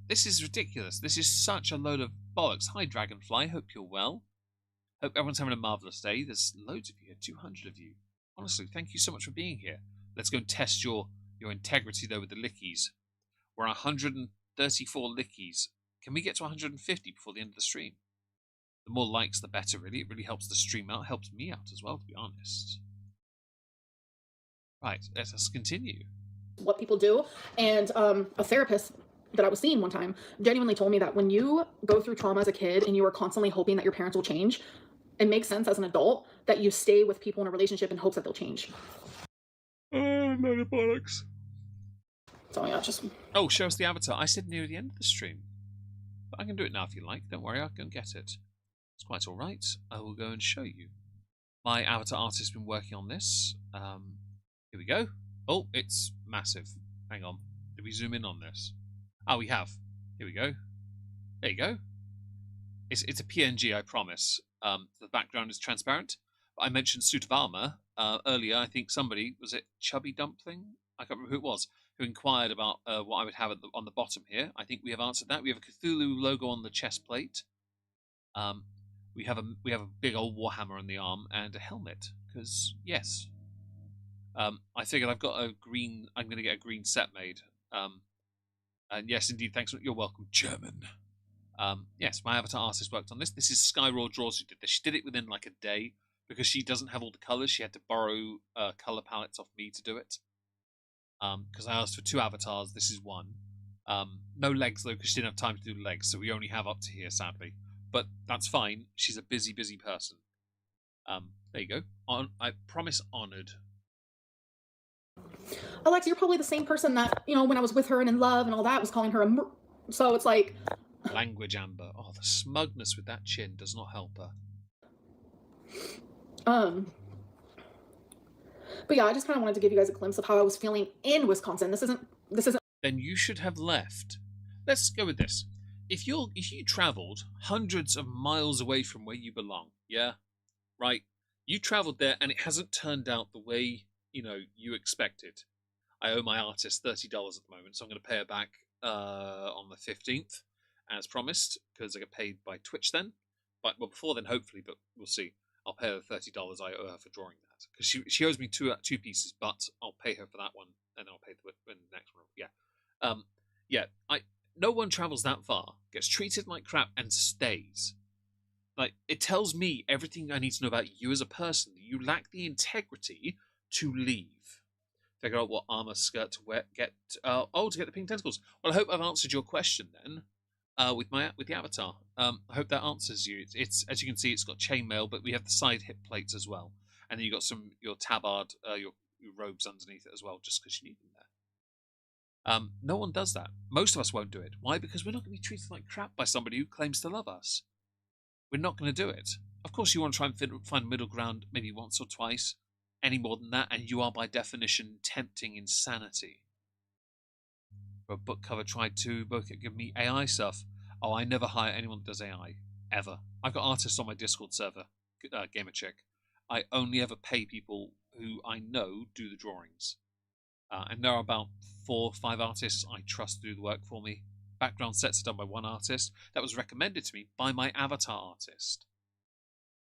This is ridiculous. This is such a load of bollocks. Hi, Dragonfly. Hope you're well. Hope everyone's having a marvellous day. There's loads of you here, 200 of you. Honestly, thank you so much for being here. Let's go and test your integrity, though, with the lickies. We're 134 lickies. Can we get to 150 before the end of the stream? The more likes, the better, really. It really helps the stream out. Helps me out as well, to be honest. Right, let us continue. What people do. And a therapist that I was seeing one time genuinely told me that when you go through trauma as a kid and you are constantly hoping that your parents will change, it makes sense as an adult that you stay with people in a relationship in hopes that they'll change. No bollocks. So yeah, just... Oh, show us the avatar. I said near the end of the stream. But I can do it now if you like. Don't worry, I'll go and get it. It's quite alright. I will go and show you. My avatar artist has been working on this. Here we go. Oh, it's massive. Hang on. Did we zoom in on this? Oh, we have. Here we go. There you go. It's a PNG, I promise. The background is transparent. But I mentioned suit of armor earlier. I think somebody, was it Chubby Dumpling? I can't remember who it was, who inquired about what I would have on the bottom here. I think we have answered that. We have a Cthulhu logo on the chest plate. We have a big old warhammer on the arm and a helmet. Because yes, I figured I've got a green. I'm going to get a green set made. And yes, indeed, thanks. You're welcome, German. Yes, my avatar artist worked on this. This is Skyraw Draws who did this. She did it within like a day because she doesn't have all the colours. She had to borrow colour palettes off me to do it. Because I asked for 2 avatars. This is one. No legs though, because she didn't have time to do legs, so we only have up to here, sadly. But that's fine. She's a busy, busy person. There you go. I promise, honoured. Alexa, you're probably the same person that, you know, when I was with her and in love and all that, was calling her a so it's like... Language, Amber. Oh, the smugness with that chin does not help her. But yeah, I just kind of wanted to give you guys a glimpse of how I was feeling in Wisconsin. This isn't... Then you should have left. Let's go with this. If you travelled hundreds of miles away from where you belong, yeah? Right? You travelled there and it hasn't turned out the way, you know, you expected. I owe my artist $30 at the moment, so I'm going to pay her back on the 15th, as promised, because I get paid by Twitch then. But well, before then, hopefully, but we'll see. I'll pay her the $30 I owe her for drawing that, because she owes me two pieces, but I'll pay her for that one, and I'll pay the next one. Yeah, no one travels that far, gets treated like crap, and stays. Like, it tells me everything I need to know about you as a person. You lack the integrity to leave. Figure out what armor skirt to wear. To get the pink tentacles. Well, I hope I've answered your question then. With the avatar. I hope that answers you. It's as you can see, it's got chainmail, but we have the side hip plates as well, and then you got your tabard, your robes underneath it as well, just because you need them there. No one does that. Most of us won't do it. Why? Because we're not going to be treated like crap by somebody who claims to love us. We're not going to do it. Of course, you want to try and find middle ground, maybe once or twice. Any more than that, and you are by definition tempting insanity. A book cover tried to give me AI stuff. Oh, I never hire anyone that does AI, ever. I've got artists on my Discord server, Gamer Chick. I only ever pay people who I know do the drawings. And there are about 4 or 5 artists I trust to do the work for me. Background sets are done by one artist that was recommended to me by my avatar artist.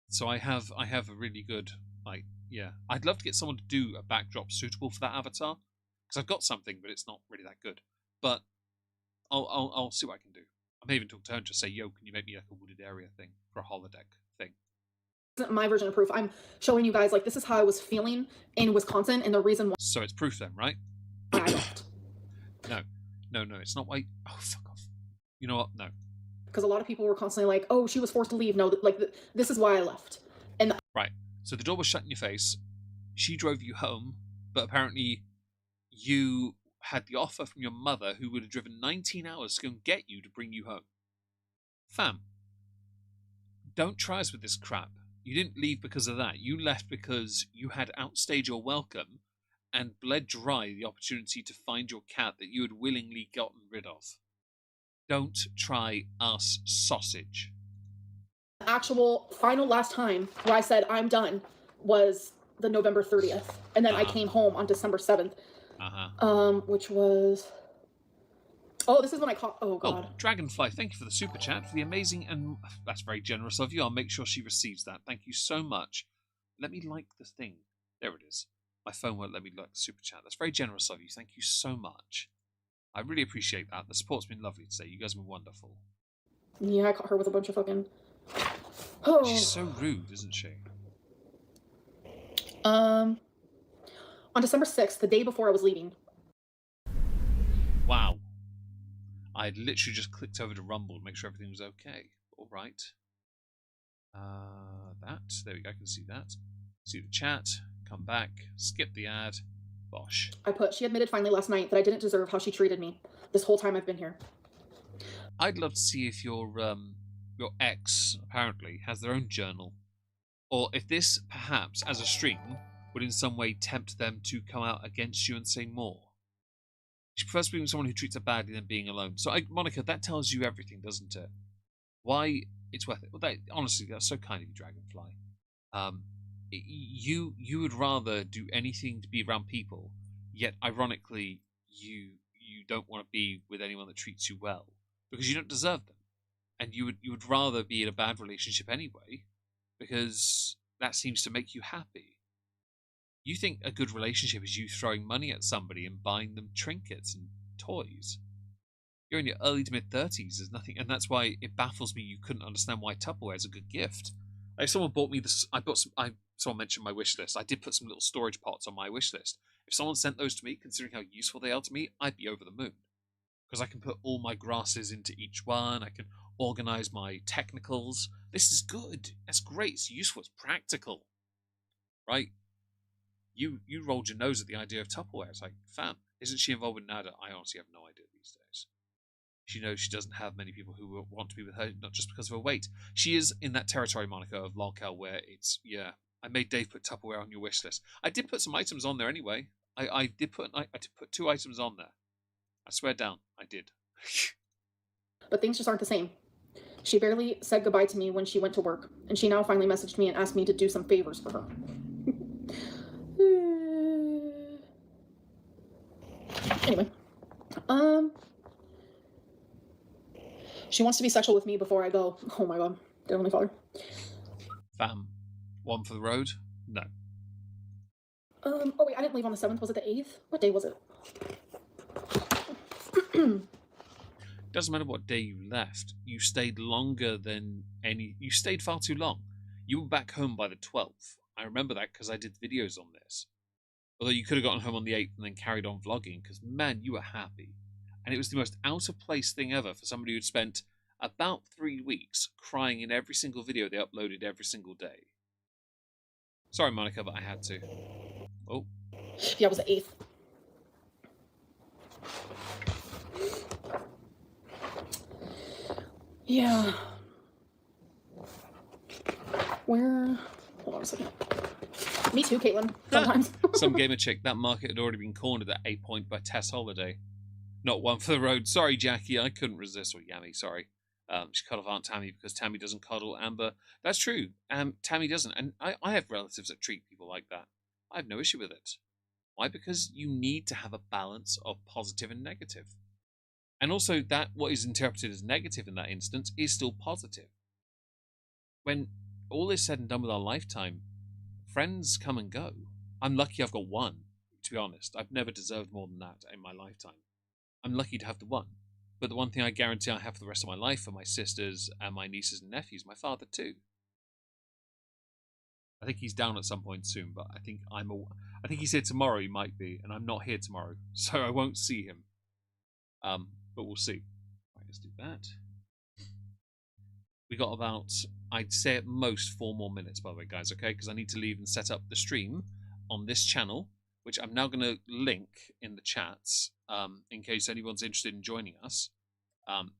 So I have a really good, I'd love to get someone to do a backdrop suitable for that avatar, because I've got something, but it's not really that good. But I'll see what I can do. I may even talk to her and just say, yo, can you make me like a wooded area thing for a holodeck thing? Isn't my version of proof. I'm showing you guys, like, this is how I was feeling in Wisconsin, and the reason why... So it's proof then, right? I left. No, it's not why... Oh, fuck off. You know what? No. Because a lot of people were constantly like, oh, she was forced to leave. No, like, this is why I left. And right. So the door was shut in your face. She drove you home, but apparently you had the offer from your mother, who would have driven 19 hours to go and get you to bring you home. Fam, don't try us with this crap. You didn't leave because of that. You left because you had outstayed your welcome and bled dry the opportunity to find your cat that you had willingly gotten rid of. Don't try us, sausage. the actual final last time where I said I'm done was the November 30th. And then I came home on December 7th. Which was... Oh, this is when I caught... Oh, God. Oh, Dragonfly, thank you for the super chat, for the amazing... And that's very generous of you. I'll make sure she receives that. Thank you so much. Let me like the thing. There it is. My phone won't let me like the super chat. That's very generous of you. Thank you so much. I really appreciate that. The support's been lovely today. You guys have been wonderful. Yeah, I caught her with a bunch of fucking... Oh. She's so rude, isn't she? On December 6th, the day before I was leaving. Wow. I had literally just clicked over to Rumble to make sure everything was okay. All right. There we go. I can see that. See the chat. Come back. Skip the ad. Bosh. She admitted finally last night that I didn't deserve how she treated me this whole time I've been here. I'd love to see if your ex, apparently, has their own journal. Or if this, perhaps, as a stream, would in some way tempt them to come out against you and say more. She prefers being with someone who treats her badly than being alone. So, Monica, that tells you everything, doesn't it? Why it's worth it. Well, honestly, that's so kind of you, Dragonfly. You would rather do anything to be around people, yet ironically, you don't want to be with anyone that treats you well because you don't deserve them, and you would rather be in a bad relationship anyway because that seems to make you happy. You think a good relationship is you throwing money at somebody and buying them trinkets and toys. You're in your early to mid 30s. There's nothing, and that's why it baffles me you couldn't understand why Tupperware is a good gift. If someone bought me this, someone mentioned my wish list. I did put some little storage pots on my wish list. If someone sent those to me, considering how useful they are to me, I'd be over the moon because I can put all my grasses into each one. I can organize my technicals. This is good. That's great. It's useful. It's practical, right? You rolled your nose at the idea of Tupperware. It's like, fam, isn't she involved with Nada? I honestly have no idea these days. She knows she doesn't have many people who want to be with her, not just because of her weight. She is in that territory, Monica, of lolcow where it's, yeah, I made Dave put Tupperware on your wish list. I did put some items on there anyway. I did put 2 items on there. I swear down, I did. But things just aren't the same. She barely said goodbye to me when she went to work, and she now finally messaged me and asked me to do some favors for her. Anyway, she wants to be sexual with me before I go. Oh my god, dear Heavenly Father. Fam, one for the road? No. Oh wait, I didn't leave on the 7th. Was it the 8th? What day was it? Doesn't matter what day you left. You stayed longer than any. You stayed far too long. You were back home by the 12th. I remember that because I did videos on this. Although you could have gotten home on the 8th and then carried on vlogging, because, man, you were happy. And it was the most out-of-place thing ever for somebody who'd spent about 3 weeks crying in every single video they uploaded every single day. Sorry, Monica, but I had to. Oh. Yeah, it was the 8th. Yeah. Where? Hold on a second. Me too, Caitlin. Sometimes. Some gamer chick, that market had already been cornered at a point by Tess Holiday. Not one for the road. Sorry, Jackie, I couldn't resist. Or Yami, sorry. She cut off Aunt Tammy because Tammy doesn't cuddle Amber. That's true. Tammy doesn't. And I have relatives that treat people like that. I have no issue with it. Why? Because you need to have a balance of positive and negative. And also that what is interpreted as negative in that instance is still positive. When all is said and done with our lifetime, friends come and go. I'm lucky I've got one, to be honest. I've never deserved more than that in my lifetime. I'm lucky to have the one. But the one thing I guarantee I have for the rest of my life are my sisters and my nieces and nephews, my father too. I think he's down at some point soon, but I think he's here tomorrow, he might be, and I'm not here tomorrow, so I won't see him. But we'll see. Right, let's do that. We got about, I'd say at most 4 more minutes, by the way, guys, okay? Because I need to leave and set up the stream on this channel, which I'm now going to link in the chats, in case anyone's interested in joining us.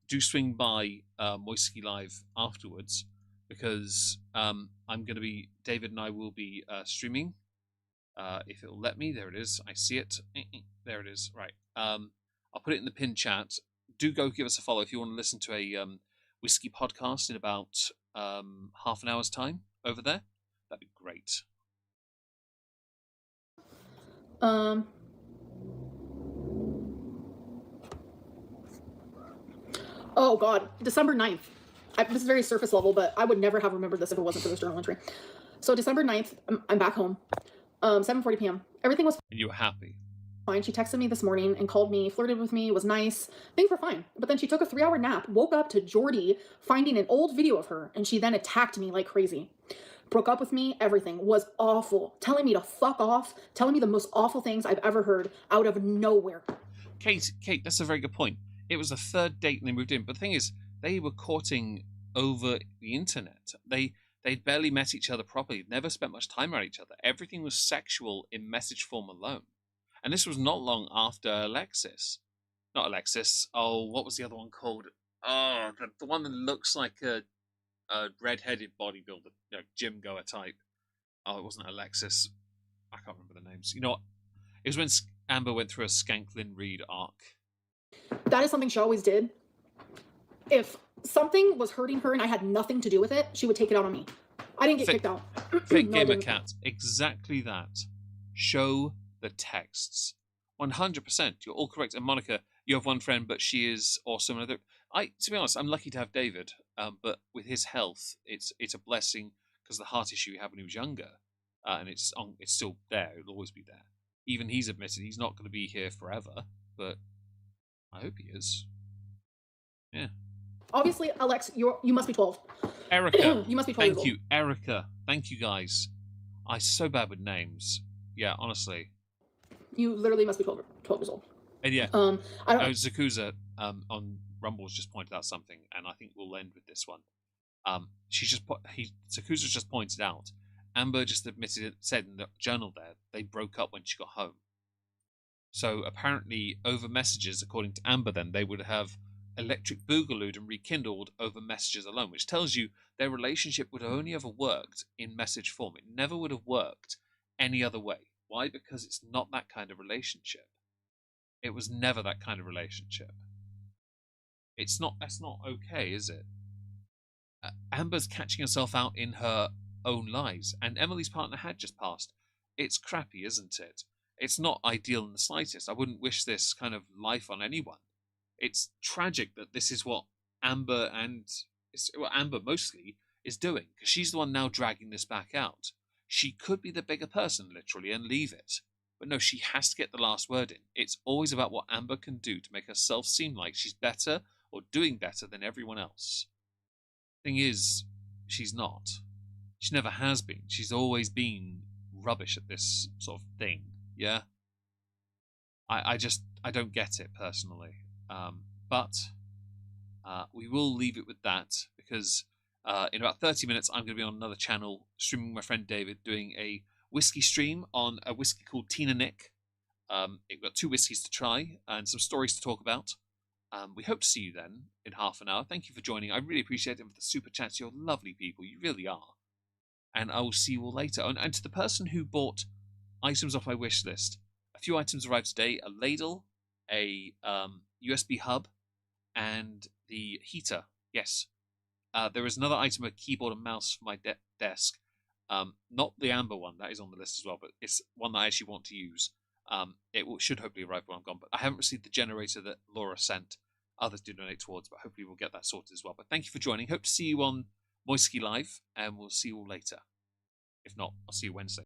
Do swing by Moisky Live afterwards, because I'm going to be, David and I will be streaming, if it'll let me. There it is. I see it. There it is. Right. I'll put it in the pinned chat. Do go give us a follow if you want to listen to a whiskey podcast in about half an hour's time over there. That'd be great. Oh god, December 9th. This is very surface level, but I would never have remembered this if it wasn't for this journal entry. So December 9th, I'm back home. 7:40 p.m. Everything was And you were happy. fine. She texted me this morning and called me, flirted with me, was nice. Things were fine. But then she took a 3-hour nap, woke up to Jordy finding an old video of her, and she then attacked me like crazy. Broke up with me, everything was awful. Telling me to fuck off, telling me the most awful things I've ever heard out of nowhere. Kate, that's a very good point. It was the 3rd date and they moved in. But the thing is, they were courting over the internet. They'd barely met each other properly, never spent much time around each other. Everything was sexual in message form alone. And this was not long after Alexis. Not Alexis. Oh, what was the other one called? Oh, the one that looks like a red-headed bodybuilder, gym goer type. Oh, it wasn't Alexis. I can't remember the names. You know what? It was when Amber went through a Skanklin Reid arc. That is something she always did. If something was hurting her and I had nothing to do with it, she would take it out on me. I didn't get kicked out. Fake No, I Gamer didn't. Cat. Exactly that. Show the texts. 100%. You're all correct. And Monica, you have one friend, but she is awesome. To be honest, I'm lucky to have David. But with his health, it's a blessing because the heart issue he had when he was younger, and it's still there. It'll always be there. Even he's admitted he's not going to be here forever, but I hope he is. Yeah. Obviously, Alex, you must be 12. Erica. You must be 12 years Thank you, Erica. Thank you, guys. I'm so bad with names. Yeah, honestly. You literally must be 12 years old. And yeah, I don't. Zakuza on Rumble's just pointed out something, and I think we'll end with this one. Zakuza's just pointed out. Amber just said in the journal there they broke up when she got home. So apparently, over messages, according to Amber, then they would have electric boogalooed and rekindled over messages alone, which tells you their relationship would have only ever worked in message form. It never would have worked any other way. Why? Because it's not that kind of relationship. It was never that kind of relationship. That's not okay, is it? Amber's catching herself out in her own lies, and Emily's partner had just passed. It's crappy, isn't it? It's not ideal in the slightest. I wouldn't wish this kind of life on anyone. It's tragic that this is what Amber mostly is doing, because she's the one now dragging this back out. She could be the bigger person, literally, and leave it. But no, she has to get the last word in. It's always about what Amber can do to make herself seem like she's better or doing better than everyone else. Thing is, she's not. She never has been. She's always been rubbish at this sort of thing, yeah? I don't get it, personally. But we will leave it with that, because in about 30 minutes I'm going to be on another channel streaming with my friend David, doing a whiskey stream on a whiskey called Tina Nick. We've got 2 whiskeys to try and some stories to talk about. We hope to see you then in half an hour. Thank you for joining. I really appreciate it for the super chats. You're lovely people. You really are. And I will see you all later. And to the person who bought items off my wish list, a few items arrived today: a ladle, a USB hub, and the heater. Yes. There is another item, a keyboard and mouse for my desk. Not the Amber one, that is on the list as well, but it's one that I actually want to use. Should hopefully arrive when I'm gone, but I haven't received the generator that Laura sent. Others do donate towards, but hopefully we'll get that sorted as well. But thank you for joining. Hope to see you on Moisky Live, and we'll see you all later. If not, I'll see you Wednesday.